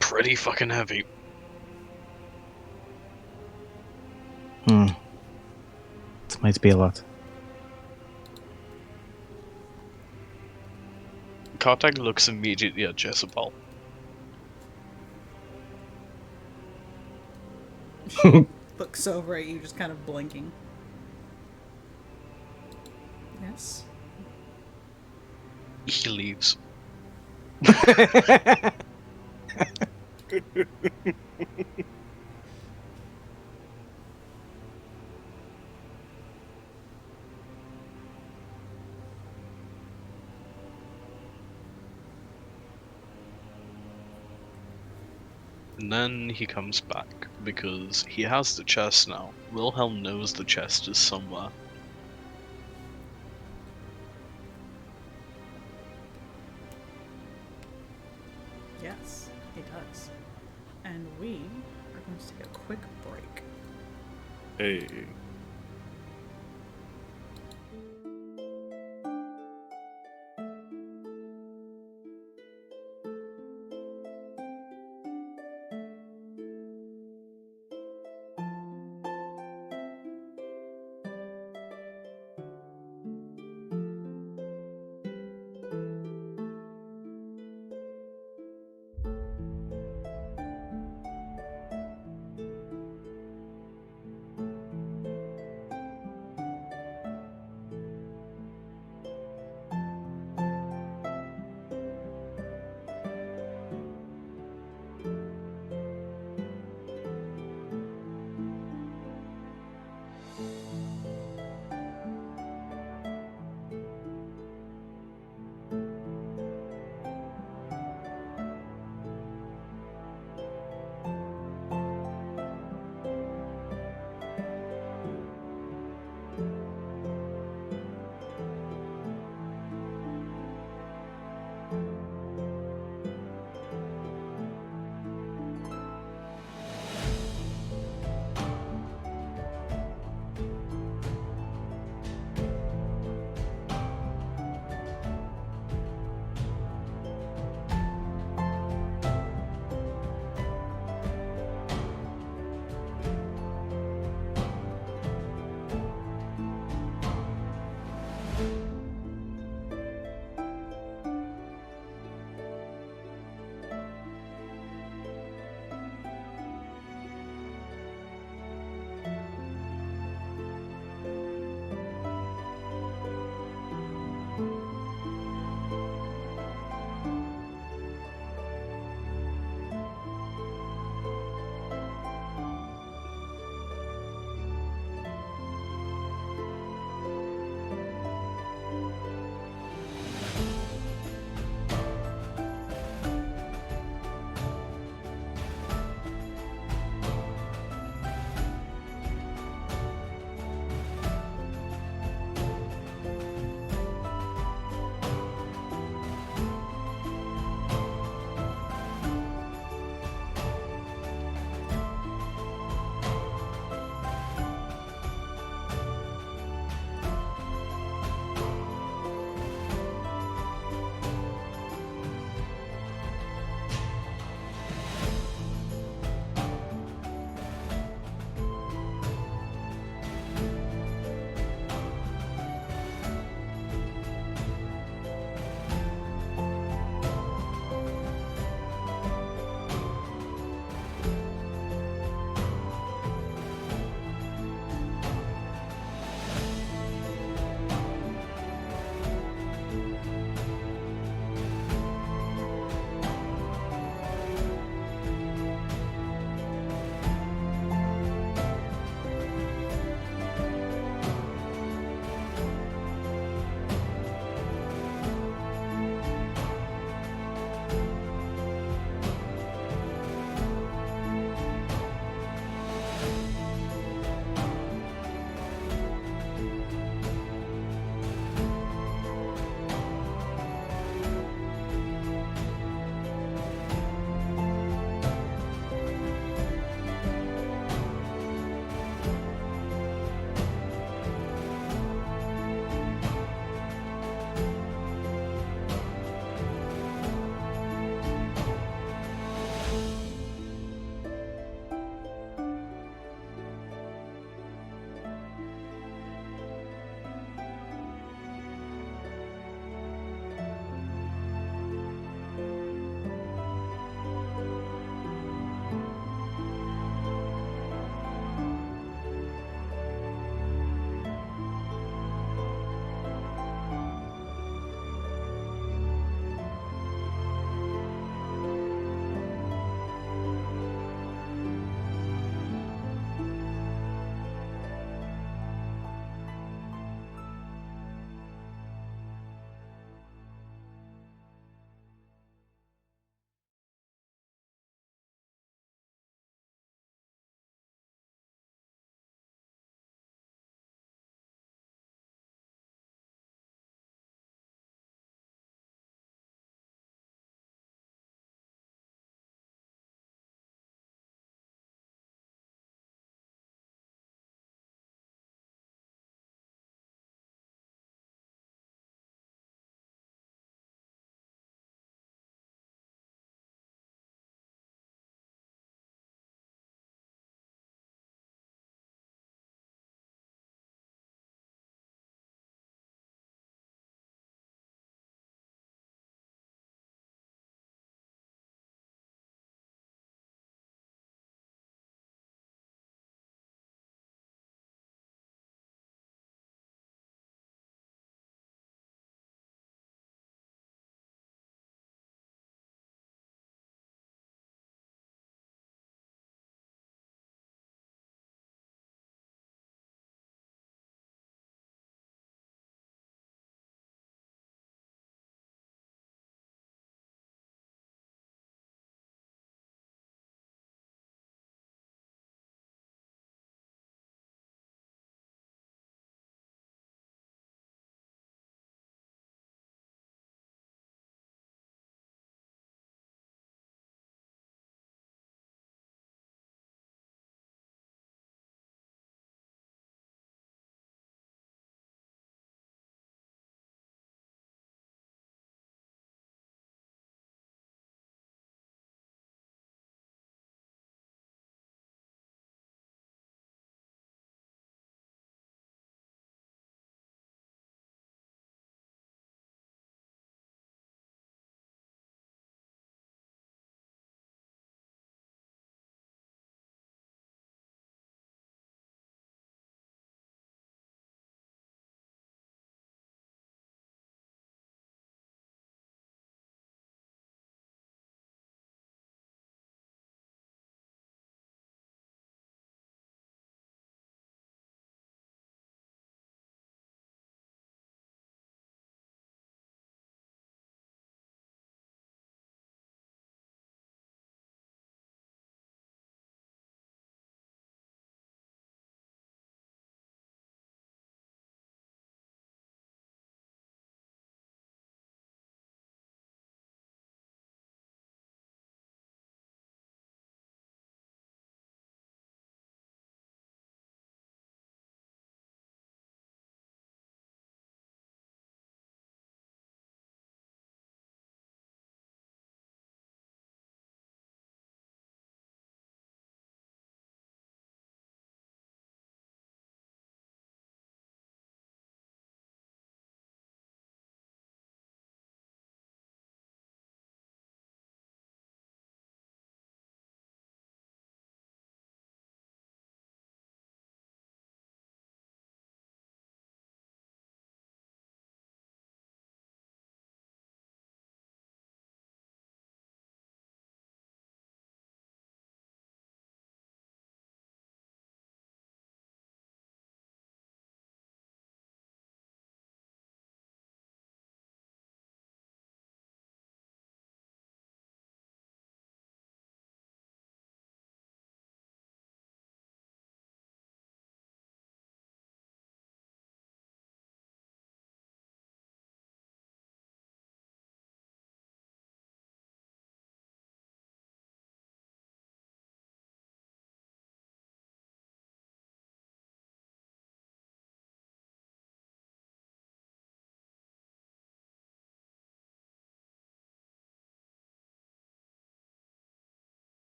Pretty fucking heavy. It might be a lot. Kartag looks immediately at Jezebel. Looks over at you, just kind of blinking. Yes? He leaves. And then he comes back because he has the chest now. Wilhelm knows the chest is somewhere. Yes, he does. And we are going to take a quick break. Hey.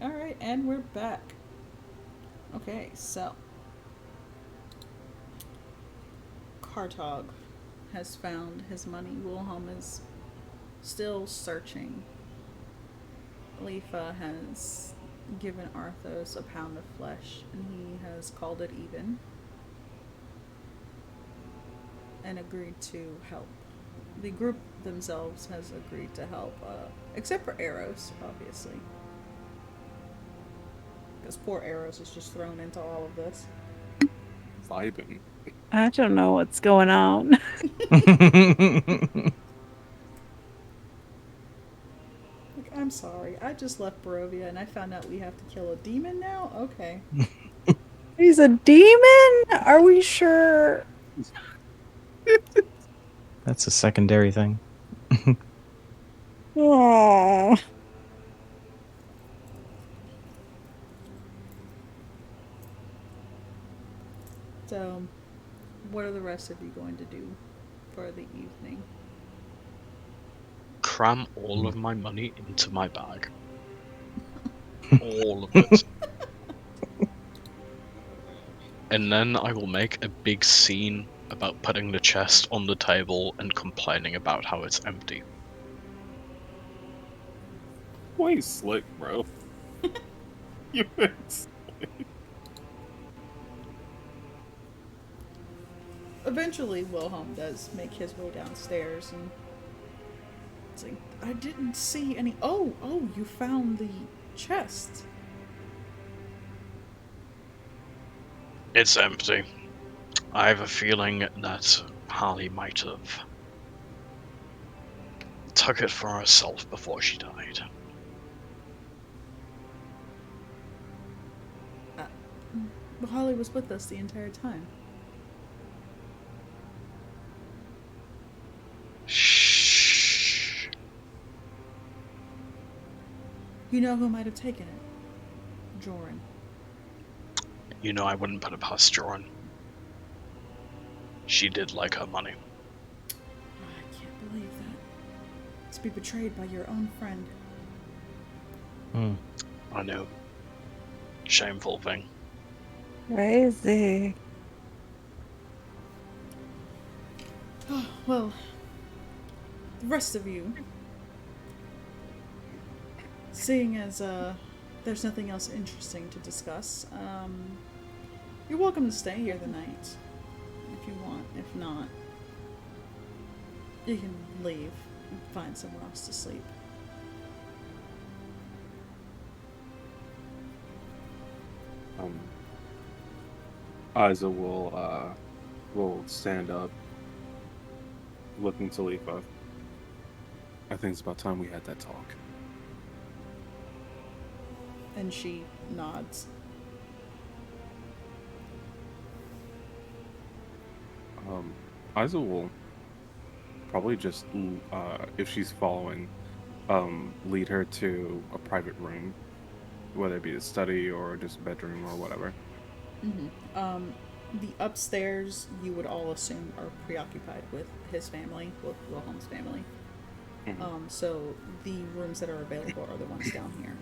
Alright, and we're back. Okay, so. Kartog has found his money. Wilhelm is still searching. Leafa has given Arthos a pound of flesh, and he has called it even. And agreed to help. The group themselves has agreed to help, except for Eros, obviously. Because poor Eros is just thrown into all of this. Vibing. I don't know what's going on. Like, I'm sorry, I just left Barovia and I found out we have to kill a demon now? Okay. He's a demon? Are we sure? That's a secondary thing. Oh. So, what are the rest of you going to do for the evening? Cram all of my money into my bag. All of it. And then I will make a big scene about putting the chest on the table and complaining about how it's empty. Way slick, bro. You Eventually, Wilhelm does make his way downstairs, and it's like, I didn't see any. Oh, you found the chest. It's empty. I have a feeling that Harley might have took it for herself before she died. But Holly was with us the entire time. Shh. You know who might have taken it? Joran. You know I wouldn't put it past Joran. She did like her money. I can't believe that. To be betrayed by your own friend. I know. Shameful thing. Crazy. Well, the rest of you, seeing as there's nothing else interesting to discuss, you're welcome to stay here the night if you want. If not, you can leave and find somewhere else to sleep. Isa will stand up, looking to Leafa. I think it's about time we had that talk. And she nods. Isa will probably just, if she's following, lead her to a private room, whether it be a study or just a bedroom or whatever. Mm-hmm. The upstairs, you would all assume, are preoccupied with his family, with Wilhelm's family. Mm-hmm. So the rooms that are available are the ones down here.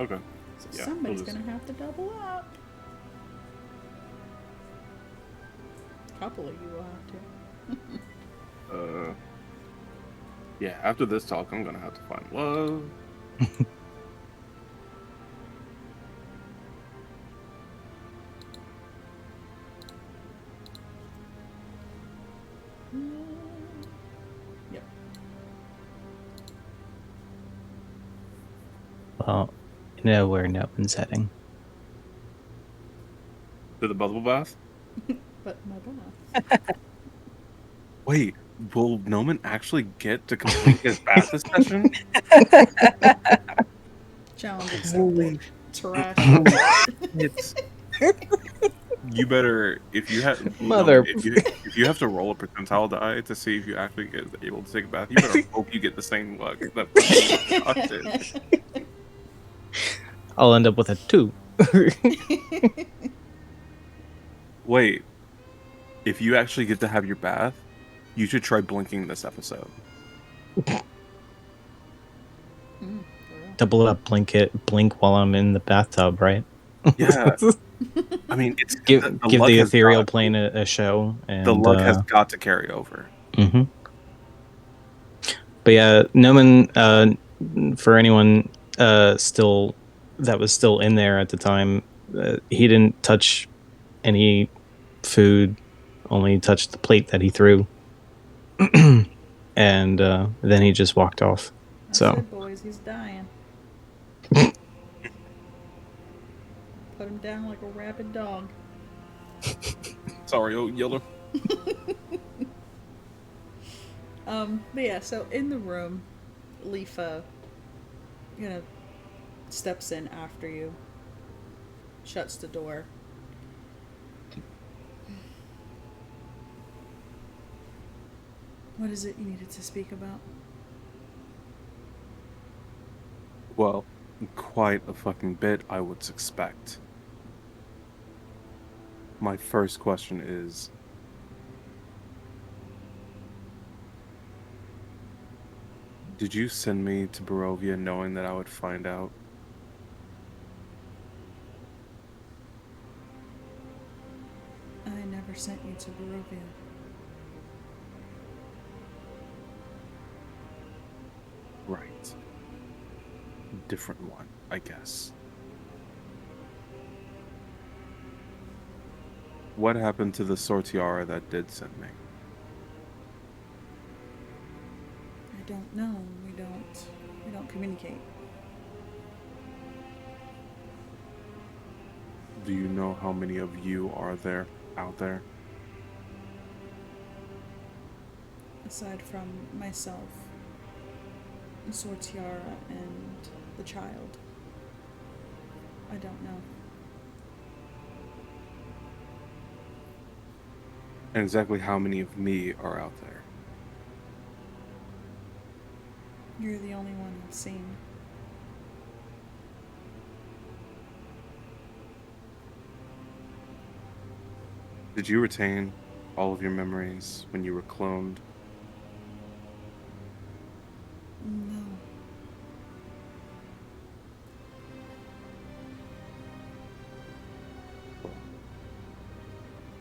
Okay. So Yeah, somebody's we'll just- gonna have to double up. A couple of you will have to. Yeah, after this talk, I'm gonna have to find love. Yep. Well, you know where no one's heading. To the bubble bath? But my bath. Wait, will Noman actually get to complete his bath this session? Challenge Holy accepted. Trash. It's you better if you have Mother. if you have to roll a percentile die to see if you actually get able to take a bath, you better hope you get the same luck that fucking Josh did. I'll end up with a 2. Wait, if you actually get to have your bath, you should try blinking this episode. For real. double up blink while I'm in the bathtub, right? Yeah. I mean, it's give luck the has ethereal got- plane a show, and the luck has got to carry over. Mm-hmm. But yeah, Noman, for anyone still that was still in there at the time, he didn't touch any food, only touched the plate that he threw. And then he just walked off. I So said, boys, he's dying. Put him down like a rabid dog. Sorry, old Yeller. But yeah, so in the room, Leafa, steps in after you, shuts the door. What is it you needed to speak about? Well, quite a fucking bit, I would suspect. My first question is, did you send me to Barovia knowing that I would find out? I never sent you to Barovia. Right. Different one, I guess. What happened to the Sortiara that did send me? I don't know. We don't communicate. Do you know how many of you are there, out there? Aside from myself, Sortiara, and the child, I don't know. And exactly how many of me are out there? You're the only one I've seen. Did you retain all of your memories when you were cloned? No.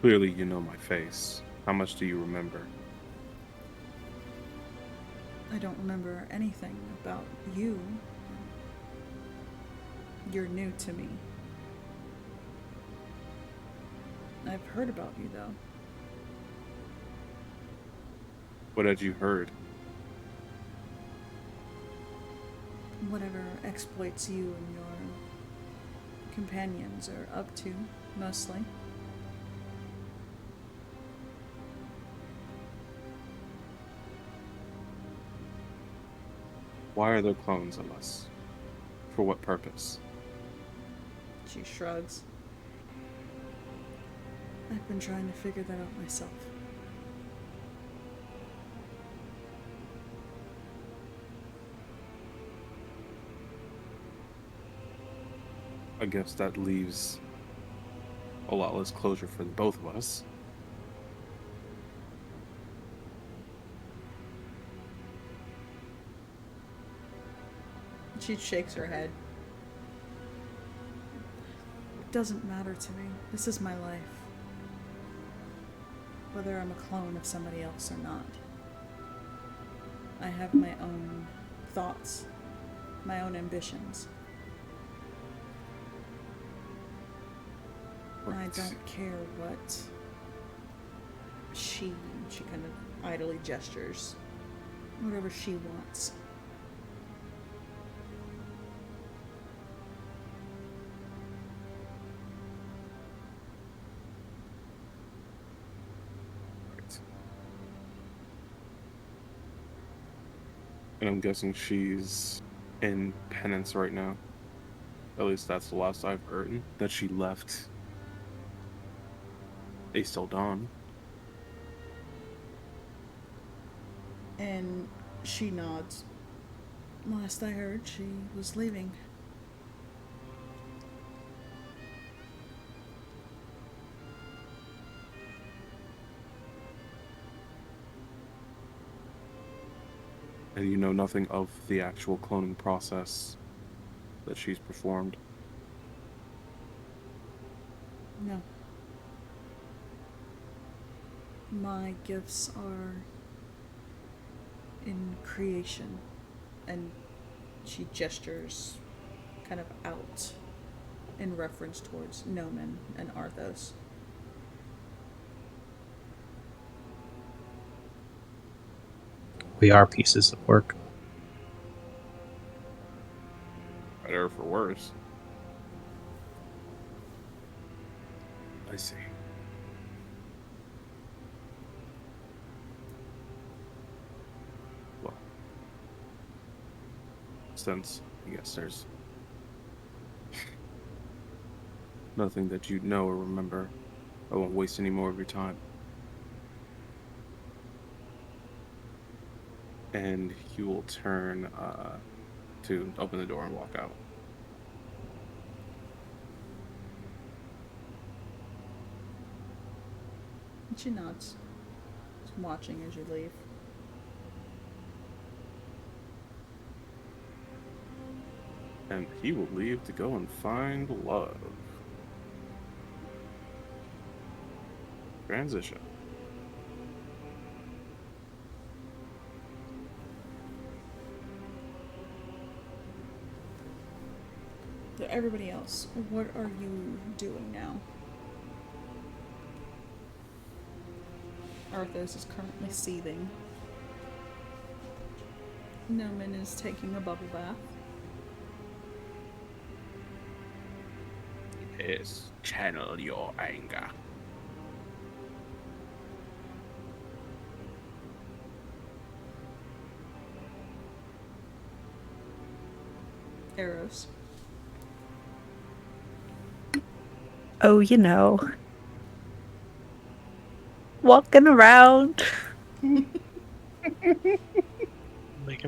Clearly, you know my face. How much do you remember? I don't remember anything about you. You're new to me. I've heard about you, though. What had you heard? Whatever exploits you and your companions are up to, mostly. Why are there clones of us? For what purpose? She shrugs. I've been trying to figure that out myself. I guess that leaves a lot less closure for the both of us. She shakes her head. It doesn't matter to me. This is my life. Whether I'm a clone of somebody else or not. I have my own thoughts, my own ambitions. I don't care what she kind of idly gestures. Whatever she wants. And I'm guessing she's in penance right now. At least that's the last I've heard. That she left Aes'Taldon. And she nods. Last I heard, she was leaving. And you know nothing of the actual cloning process that she's performed. No. My gifts are in creation. And she gestures kind of out in reference towards Nomen and Arthos. We are pieces of work. Better or for worse. I see. Well, since I guess there's nothing that you know or remember, I won't waste any more of your time. And he will turn to open the door and walk out. And she nods, just watching as you leave. And he will leave to go and find love. Transition. So everybody else, what are you doing now? Arthos is currently seething. Nomen is taking a bubble bath. Yes, channel your anger. Eros. Oh, you know. Walking around. Making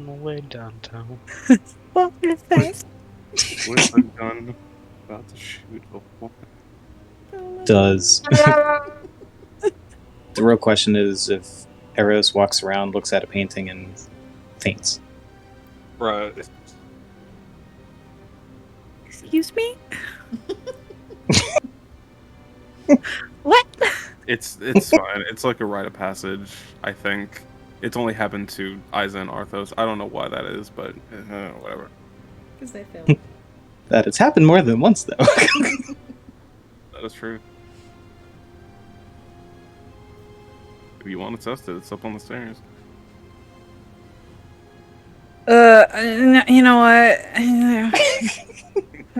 my way downtown. Walking fast. With a gun, about to shoot a woman. Does the real question is if Eros walks around, looks at a painting, and faints? Bruh. Excuse me? What? It's fine. It's like a rite of passage, I think. It's only happened to Isa and Arthos. I don't know why that is, but whatever. Because they failed. That it's happened more than once, though. That is true. If you want to test it, it's up on the stairs. You know what?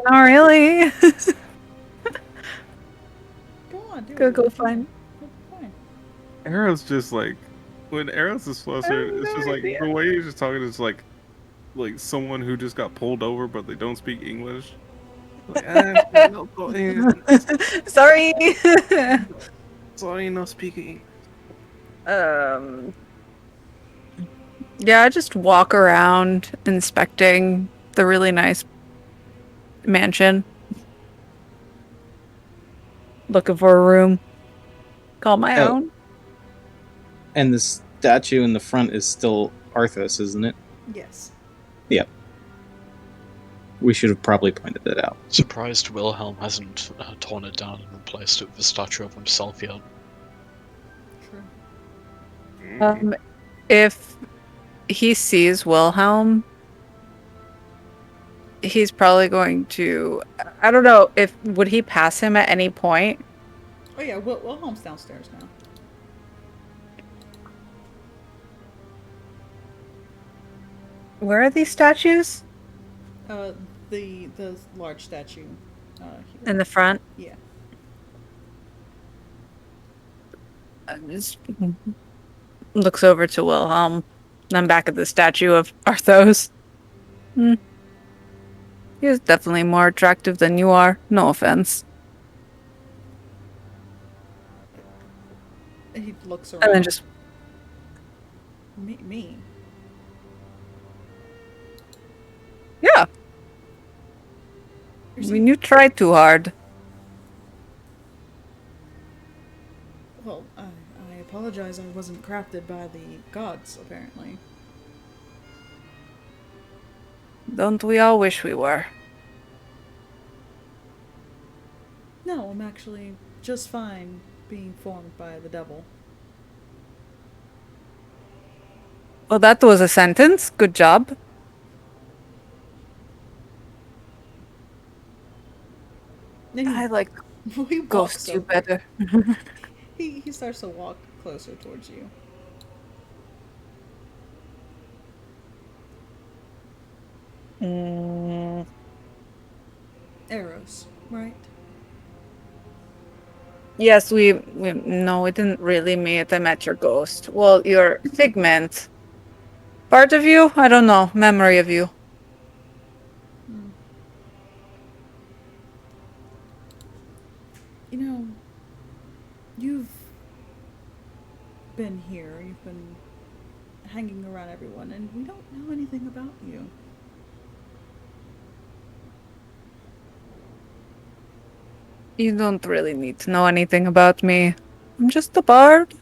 Not really. Go on, do Go it. go find. Fine. Arrow's just like when Arrow's is flustered, it's just like the way he's just talking is like someone who just got pulled over but they don't speak English. Like, no, Sorry. sorry, no speaking. Yeah, I just walk around inspecting the really nice mansion. Looking for a room. Call my Oh. own. And the statue in the front is still Arthos, isn't it? Yes. Yep. We should have probably pointed that out. Surprised Wilhelm hasn't torn it down and replaced it with a statue of himself yet. True. If he sees Wilhelm, he's probably going to. I don't know if would he pass him at any point. Oh yeah, Wilhelm's downstairs now. Where are these statues? The large statue. Here. In the front. Yeah. Just looks over to Wilhelm, then back at the statue of Arthos. He is definitely more attractive than you are. No offense. He looks around. And then just me. yeah. I mean, you tried too hard. Well, I apologize. I wasn't crafted by the gods, apparently. Don't we all wish we were? No, I'm actually just fine being formed by the devil. Well, that was a sentence. Good job. And I like he walks ghosts you over. better. He starts to walk closer towards you. Mm, Arrows, right? yes, no, we didn't really meet. I met your ghost. Well, your figment. Part of you? I don't know. Memory of you. Hmm. You know, you've been here. You've been hanging around everyone, and we don't know anything about you. You don't really need to know anything about me. I'm just a bard.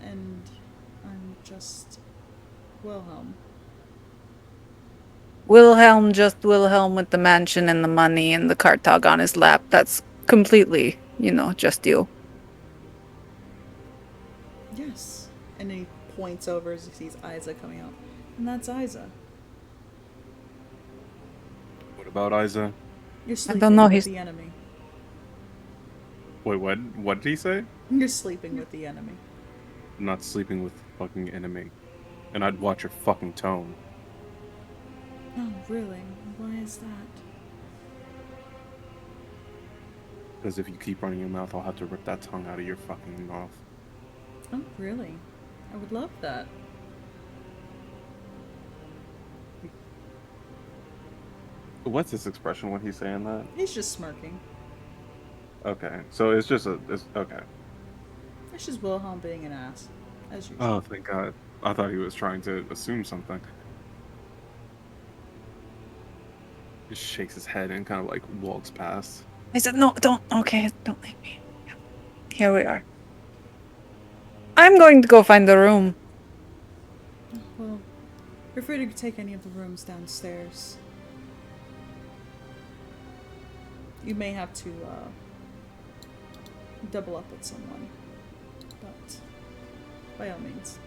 And I'm just Wilhelm. Wilhelm, just Wilhelm with the mansion and the money and the Cartog on his lap. That's completely, just you. Yes. And he points over as he sees Isa coming out. And that's Isa. What about Isa? You're I sleeping don't know, with he's- the enemy. Wait, what? What did he say? You're sleeping with the enemy. I'm not sleeping with the fucking enemy. And I'd watch your fucking tone. Oh, really? Why is that? Because if you keep running your mouth, I'll have to rip that tongue out of your fucking mouth. Oh, really? I would love that. What's his expression when he's saying that? He's just smirking. Okay, so it's just okay. It's just Wilhelm being an ass, as usual. Oh, thank God. I thought he was trying to assume something. Just shakes his head and kind of like walks past. I said, no, don't leave me. Here we are. I'm going to go find the room. Well, you're free to take any of the rooms downstairs. You may have to double up with someone, but by all means.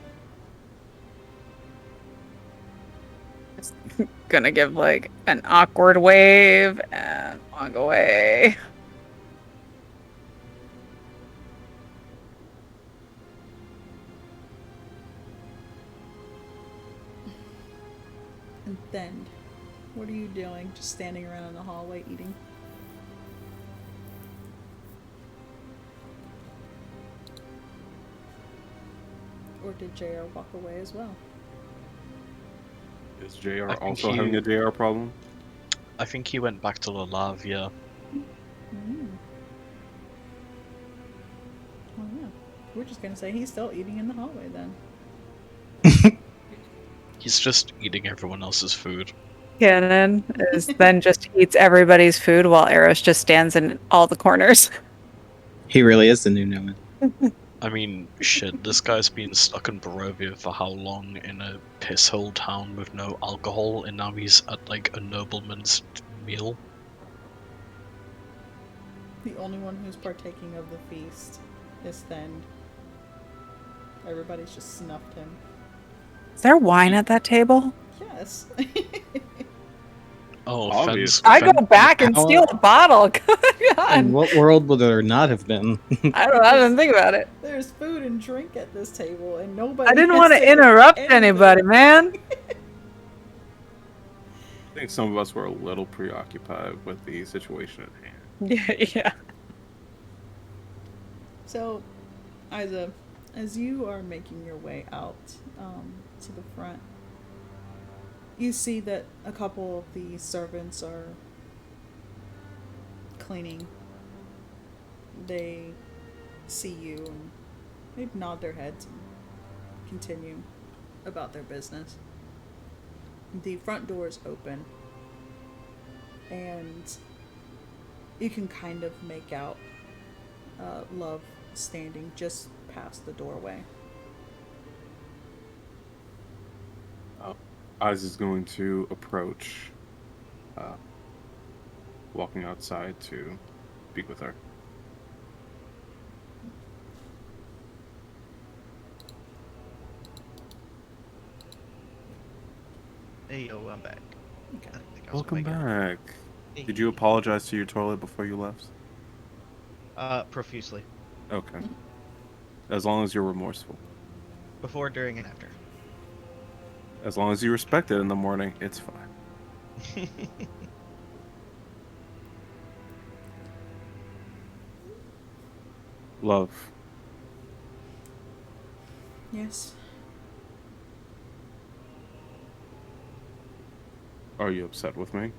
Gonna give like an awkward wave and walk away. And then, what are you doing? Just standing around in the hallway eating? Or did JR walk away as well? Is JR I think also having a JR problem? I think he went back to the Lavia. Mm. Oh yeah. We're just gonna say he's still eating in the hallway then. He's just eating everyone else's food. Cannon is then just eats everybody's food while Eros just stands in all the corners. He really is the new Noman. I mean, shit, this guy's been stuck in Barovia for how long in a pisshole town with no alcohol, and now he's at like a nobleman's meal. The only one who's partaking of the feast is Thend. Everybody's just snuffed him. Is there wine at that table? Yes. Oh, Obvious. I go back and How- steal a bottle. God. In what world would there not have been? I didn't think about it. There's food and drink at this table, and nobody. I didn't has want to taken interrupt anything. anybody, man. I think some of us were a little preoccupied with the situation at hand. Yeah. So, Isa, as you are making your way out to the front, you see that a couple of the servants are cleaning. They see you and they nod their heads and continue about their business. The front door is open, and you can kind of make out Love standing just past the doorway. Iz is going to approach walking outside to speak with her. Hey, yo, I'm back. Okay. I think I was Welcome gonna back. make Did you apologize to your toilet before you left? it. Profusely. Okay. As long as you're remorseful. Before, during, and after. As long as you respect it in the morning, it's fine. Love, Yes. are you upset with me?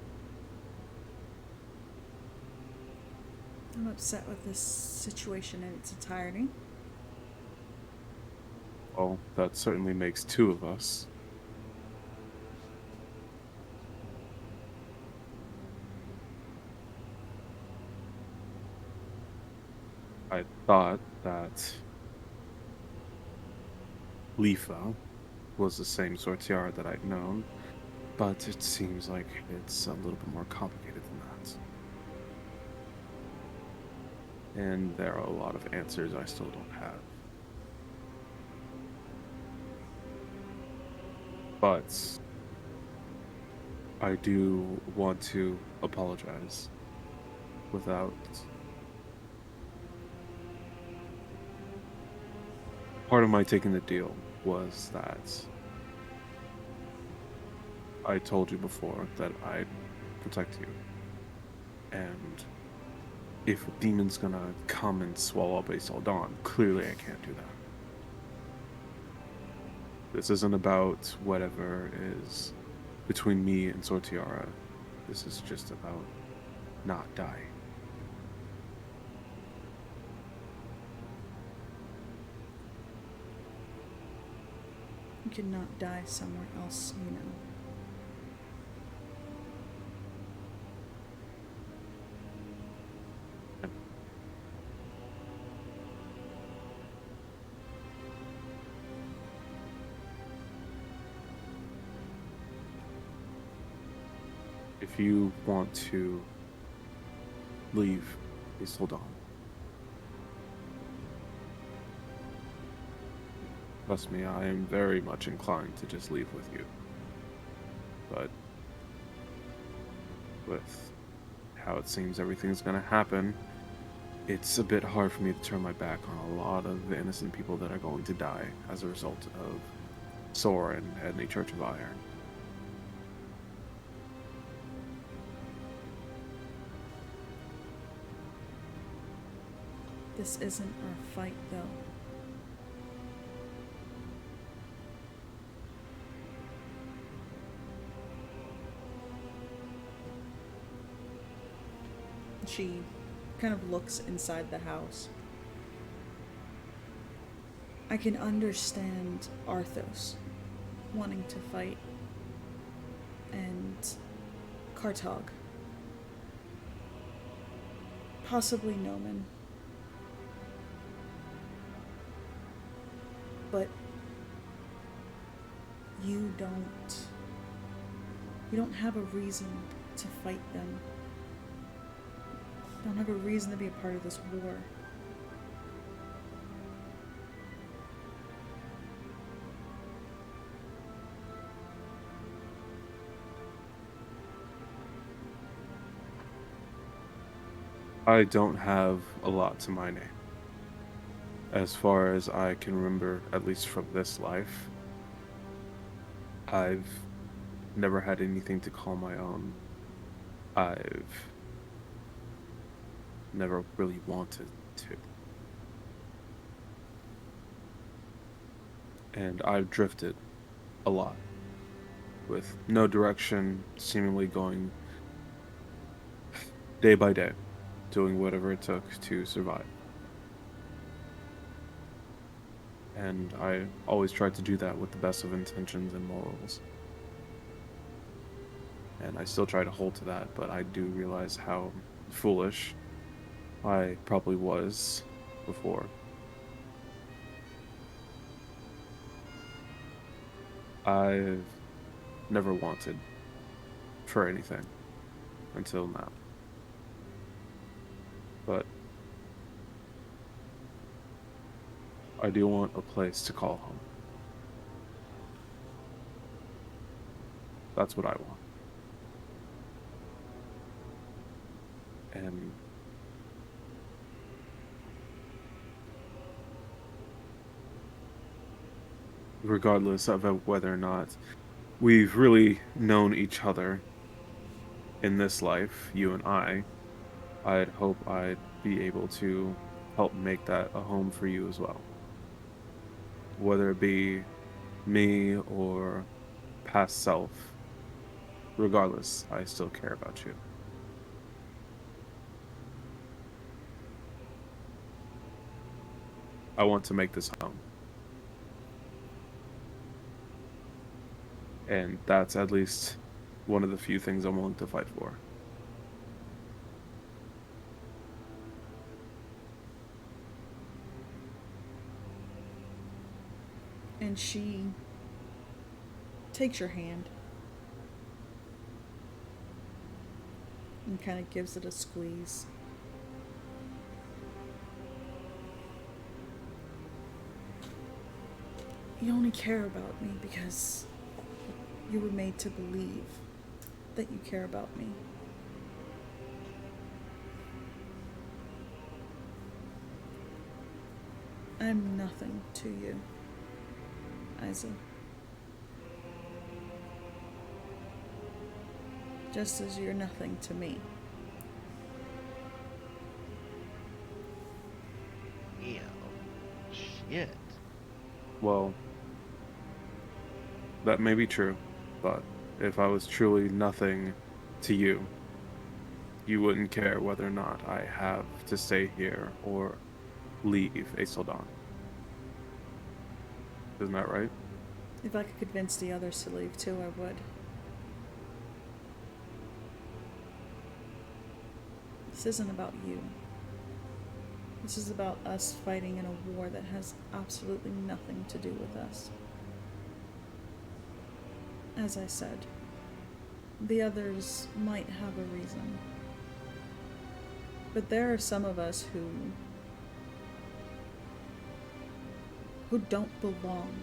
I'm upset with this situation in its entirety. Well, that certainly makes two of us. I thought that Lifa was the same Sortiara that I'd known, but it seems like it's a little bit more complicated than that. And there are a lot of answers I still don't have. But I do want to apologize without. Part of my taking the deal was that I told you before that I'd protect you. And if a demon's gonna come and swallow up Aes'Taldon, clearly I can't do that. This isn't about whatever is between me and Sortiara. This is just about not dying. You cannot die somewhere else, you know. If you want to leave Aes'Taldon, trust me, I am very much inclined to just leave with you. But with how it seems everything's gonna happen, it's a bit hard for me to turn my back on a lot of the innocent people that are going to die as a result of Soren and the Church of Iron. This isn't our fight, though. She kind of looks inside the house. I can understand Arthos wanting to fight, and Kartog. Possibly Noman. But you don't have a reason to fight them. You don't have a reason to be a part of this war. I don't have a lot to my name. As far as I can remember, at least from this life, I've never had anything to call my own. I've never really wanted to. And I've drifted a lot, with no direction, seemingly going day by day, doing whatever it took to survive. And I always tried to do that with the best of intentions and morals. And I still try to hold to that, but I do realize how foolish I probably was before. I've never wanted for anything until now. But I do want a place to call home. That's what I want. And regardless of whether or not we've really known each other in this life, you and I'd hope I'd be able to help make that a home for you as well. Whether it be me or past self, regardless, I still care about you. I want to make this home. And that's at least one of the few things I'm willing to fight for. And she takes your hand and kind of gives it a squeeze. You only care about me because you were made to believe that you care about me. I'm nothing to you, Isa. Just as you're nothing to me. Ew. Shit. Well, that may be true, but if I was truly nothing to you, you wouldn't care whether or not I have to stay here or leave Aes'Taldon. Isn't that right? If I could convince the others to leave too, I would. This isn't about you. This is about us fighting in a war that has absolutely nothing to do with us. As I said, the others might have a reason. But there are some of us who don't belong.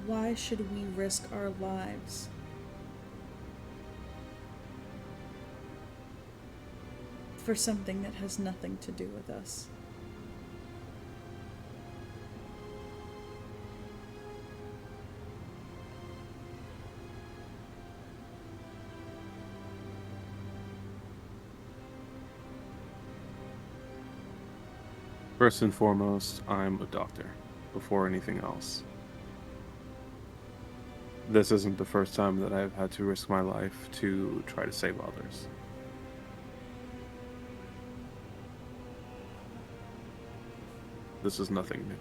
Why should we risk our lives for something that has nothing to do with us? First and foremost, I'm a doctor, before anything else. This isn't the first time that I've had to risk my life to try to save others. This is nothing new.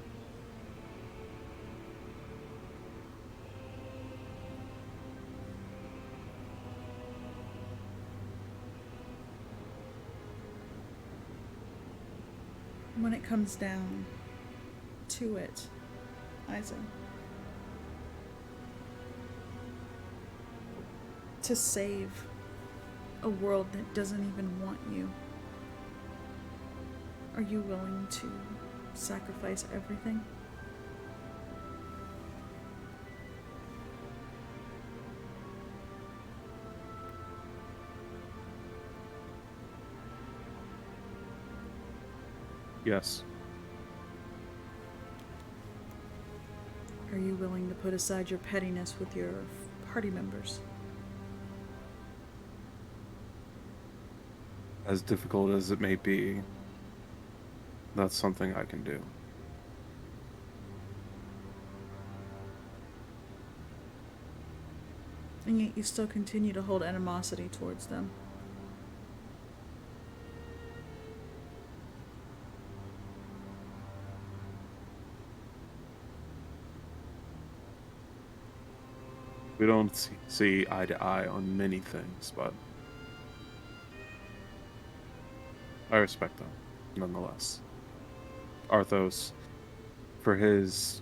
When it comes down to it, Isa, to save a world that doesn't even want you, are you willing to sacrifice everything? Yes. Are you willing to put aside your pettiness with your party members? As difficult as it may be, that's something I can do. And yet you still continue to hold animosity towards them. We don't see eye to eye on many things, but I respect them, nonetheless. Arthos, for his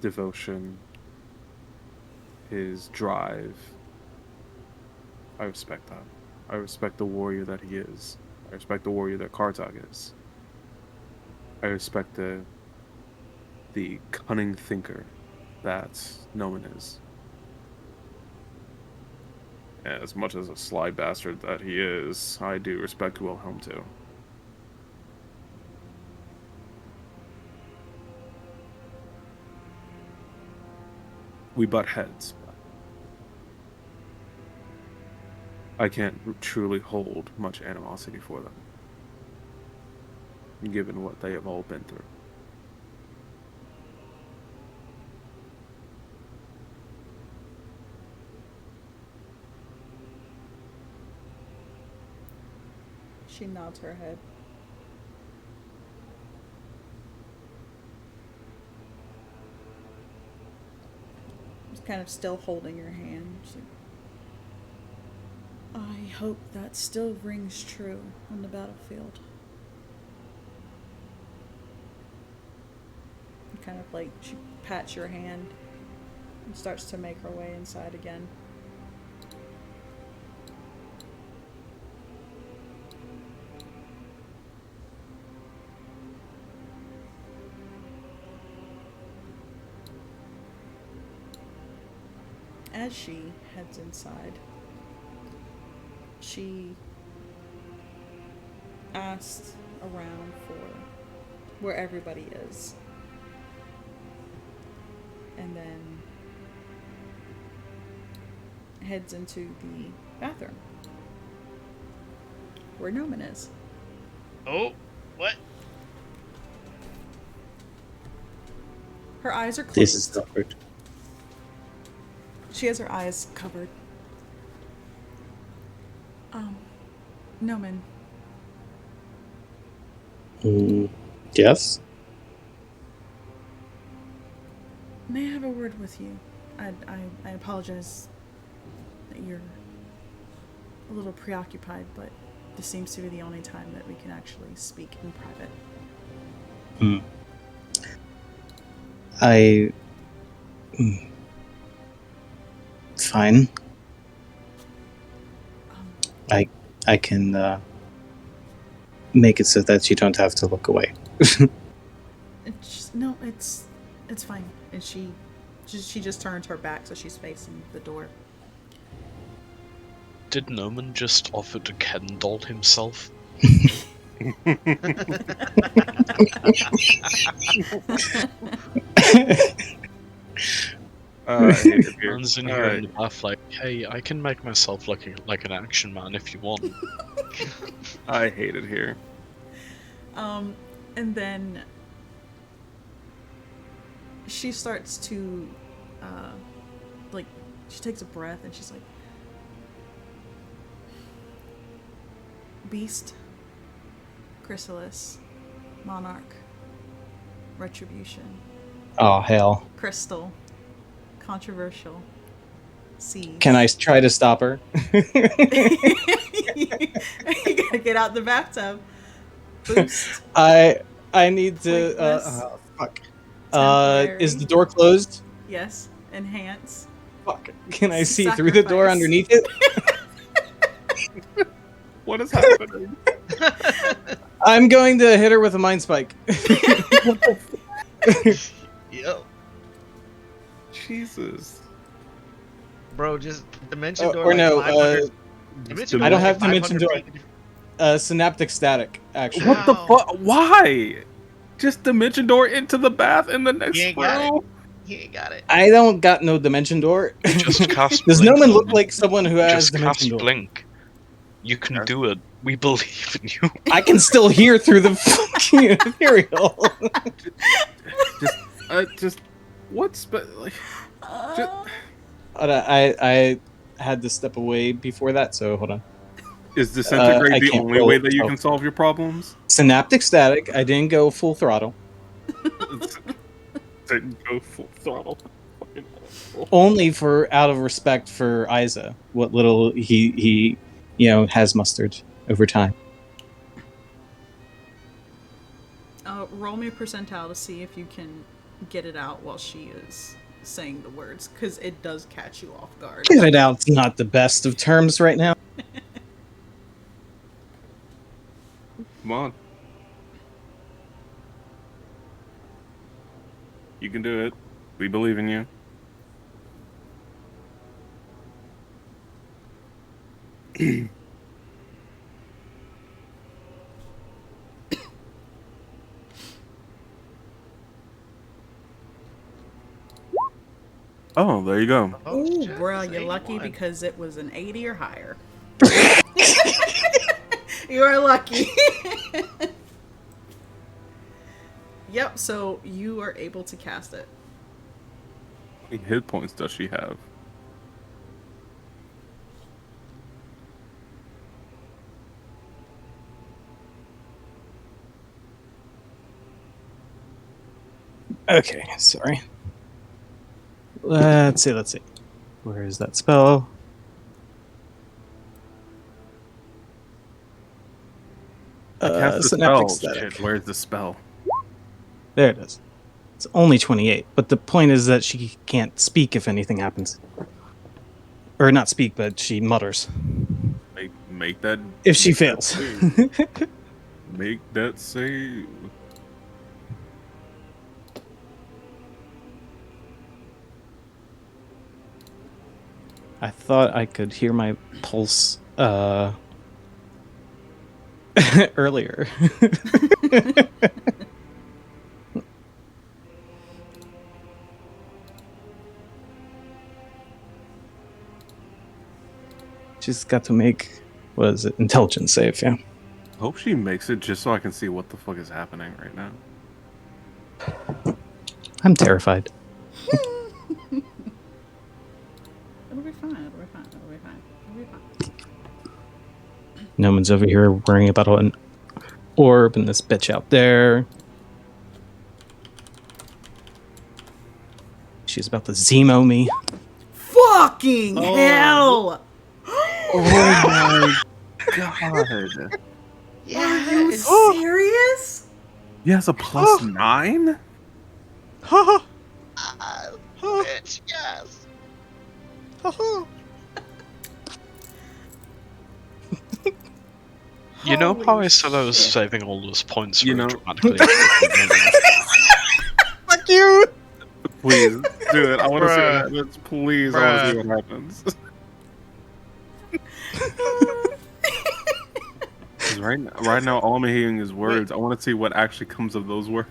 devotion, his drive, I respect that. I respect the warrior that he is. I respect the warrior that Kartak is. I respect the cunning thinker that Noman is. As much as a sly bastard that he is, I do respect Wilhelm too. We butt heads. I can't truly hold much animosity for them, given what they have all been through. She nods her head. Just kind of still holding your hand. She's like, I hope that still rings true on the battlefield. And kind of like she pats your hand and starts to make her way inside again. As she heads inside, she asks around for where everybody is. And then heads into the bathroom where Noman is. Oh, what? Her eyes are This is closed. awkward. She has her eyes covered. Noman, Yes? may I have a word with you? I apologize that you're a little preoccupied, but this seems to be the only time that we can actually speak in private. Fine. I can make it so that you don't have to look away. It's fine. And she just turns her back so she's facing the door. Did Noman just offer to Kendall himself? Man's in here in the bath like, hey, I can make myself look like an action man if you want. I hate it here. And then she starts to, she takes a breath and she's like, Beast, Chrysalis, Monarch, Retribution, Oh, hell. Crystal, Controversial, Seas. Can I try to stop her? You gotta get out the bathtub. Boost. I need to. Weakness. Fuck. Temporary. Is the door closed? Yes. Enhance. Fuck. Can I see through the door Sacrifice. underneath it? What is happening? I'm going to hit her with a mind spike. Yep. Jesus. Bro, just dimension door. Or like no, 500 dimension I don't door have like dimension 500 door. feet. Synaptic static, actually. What the Wow. fuck? Why? Just dimension door into the bath in the next You ain't got room? He ain't got it. I don't got no dimension door. Just cast Does blink no one on look him. like someone who has Just dimension cast door? blink. You can Okay. do it. We believe in you. I can still hear through the fucking ethereal. Just what's like? Just, But I had to step away before that, so hold on. is disintegrate I the can't only roll way it, that you so. can solve your problems? Synaptic static. I didn't go full throttle. Didn't go full throttle. Only for out of respect for Isa, what little he has mustered over time. Roll me a percentile to see if you can get it out while she is saying the words because it does catch you off guard. Get it out. It's not the best of terms right now. Come on. You can do it. We believe in you. Oh, there you go. Oh, Ooh, shit, bro, it's you're lucky 81. because it was an 80 or higher. You are lucky. Yep, so you are able to cast it. How many hit points does she have? Okay, sorry. Let's see. Where is that spell? I cast the Synaptic spell. Static. Shit, where's the spell? There it is. It's only 28, but the point is that she can't speak if anything happens. Or not speak, but she mutters. Make that. If she make that fails. save. Make that save. I thought I could hear my pulse earlier. She's got to make, what is it, intelligence save, yeah. Hope she makes it just so I can see what the fuck is happening right now. I'm terrified. It'll be fine, it'll be fine, it'll be fine, it'll be fine. No one's over here worrying about an orb and this bitch out there. She's about to Zemo me. Fucking hell! Oh my god. Are you serious? He has a +9? Bitch, yes. You know how I said I was shit. saving all those points for You a know- dramatically Fuck you! Please, do it. I want to see Bruh. what happens. Please, I want to see what happens. 'Cause right now, all I'm hearing is words. I want to see what actually comes of those words.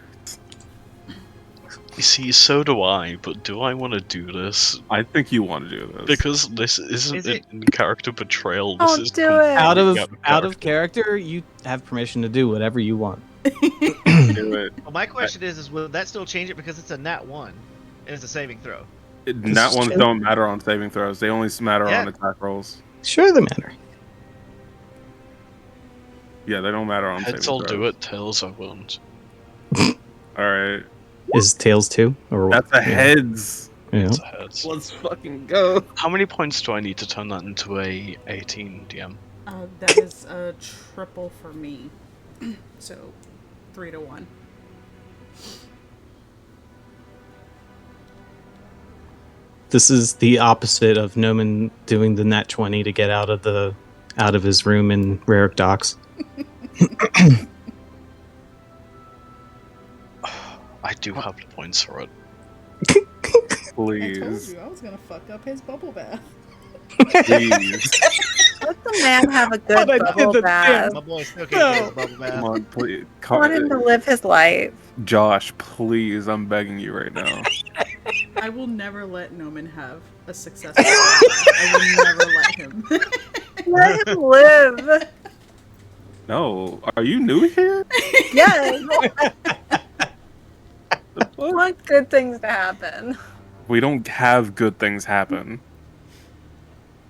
You see, so do I, but do I want to do this? I think you want to do this. Because this isn't Is an it- in-character betrayal. This Don't is do it. completely Out of character, you have permission to do whatever you want. do it. Well, my question is will that still change it because it's a nat 1 and it's a saving throw? Nat is ones true. don't matter on saving throws. They only matter Yeah. on attack rolls. Sure, the matter. Yeah, they don't matter on Heads saving I'll throws. do it, tails I won't. Alright. Is Tails 2? Or what? That's a heads. Yeah. It's a heads. Let's fucking go. How many points do I need to turn that into a 18 DM? That is a triple for me. So, 3-1. This is the opposite of Noman doing the nat 20 to get out of his room in Rarick Docks. I do have the points for it. I told Please. you I was gonna fuck up his bubble bath. Please. Let the man have a good But I did bubble the bath. My boy still can't get his bubble Come bath. on, please. I want him to live his life. Josh, please. I'm begging you right now. I will never let Noman have a successful life. I will never let him. Let him live. No. Are you new here? Yes. The I fuck? want good things to happen. We don't have good things happen.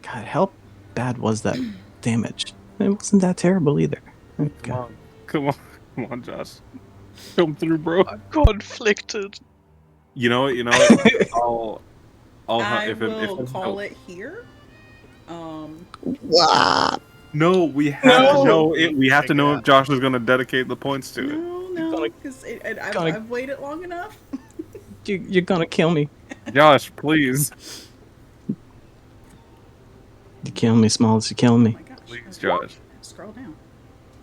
God, how bad was that damage? It wasn't that terrible either. Oh, Come God. on. Come on. Come on, Josh. Come through, bro. I'm conflicted. You know what? You know what? I'll I if will it call it here. No, we have No. to know it. We have to Figure know it if Josh is going to dedicate the points to it. No, gonna- because gonna- I've waited long enough. You're gonna kill me. Josh, please. You kill me, Smalls. You kill Oh me. my gosh. Please, Okay. Josh. Scroll down.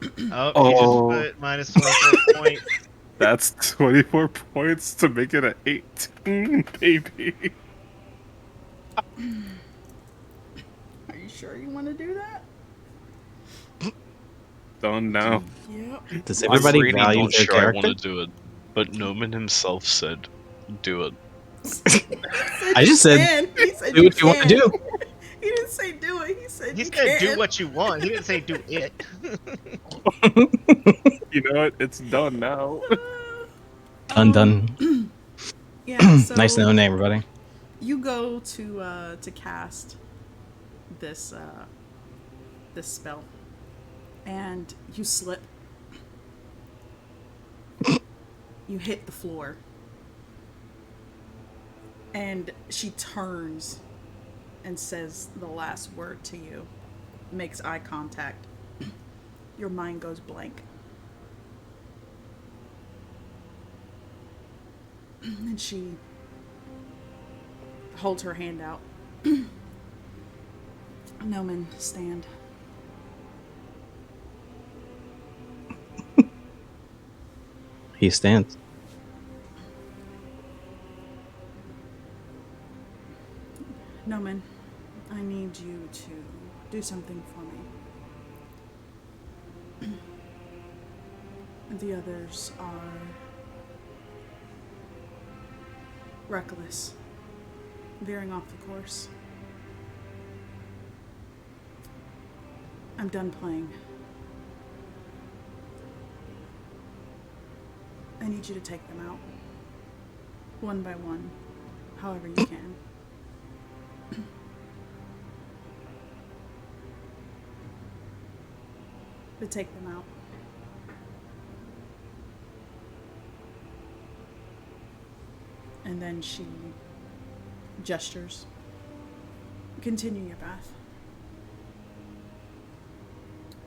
Oh, he just Oh. put minus 24 point. That's 24 points to make it an 18, baby. Are you sure you want to do that? Done now. Yep. Does I'm everybody really value not their sure I want character? to do it, but Noman himself said, "Do it." I just said, He said do what you want to do. He didn't say do it. He said He you said do can. what you want. He didn't say do it. You know what? It's done now. Done. Yeah. So Nice to know, everybody. you go to cast this this spell, and you slip. You hit the floor, and she turns and says the last word to you. Makes eye contact. Your mind goes blank. And she holds her hand out. Noman, stand. He stands. Noman, I need you to do something for me. The others are reckless, veering off the course. I'm done playing. I need you to take them out. One by one, however you can. But take them out. And then she gestures. Continue your path.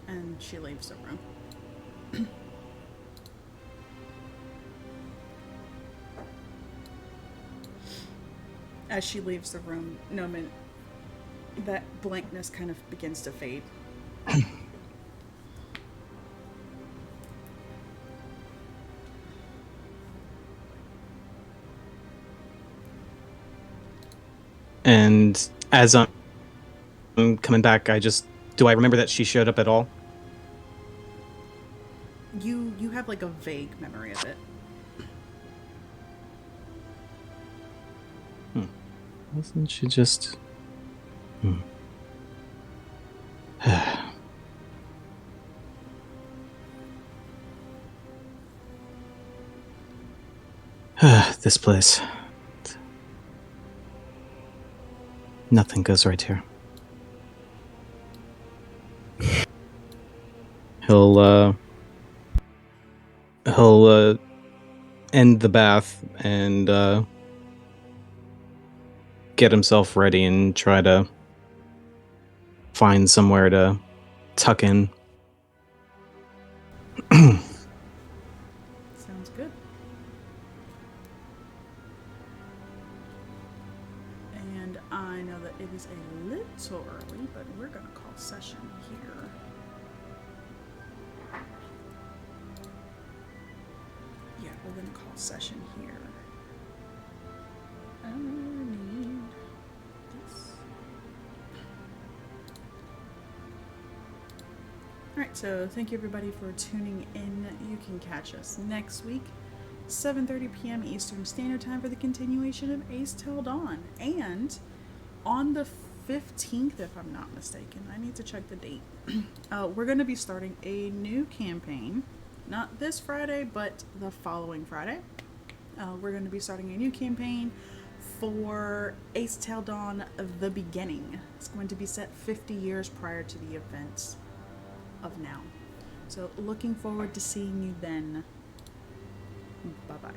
And she leaves the room. As she leaves the room, Noman, that blankness kind of begins to fade. And as I'm coming back, do I remember that she showed up at all? You have like a vague memory of it. Wasn't she just... This place. Nothing goes right here. He'll end the bath and get himself ready and try to find somewhere to tuck in. Sounds good. And I know that it is a little early, but we're going to call session here. Yeah, we're going to call session here. I need this. Alright, so thank you everybody for tuning in. You can catch us next week, 7:30 p.m. Eastern Standard Time for the continuation of Aes'Taldon. And on the 15th, if I'm not mistaken, I need to check the date, we're going to be starting a new campaign. Not this Friday, but the following Friday. We're going to be starting a new campaign for Aes'Taldon The Beginning. It's going to be set 50 years prior to the events of now. So looking forward to seeing you then. Bye-bye.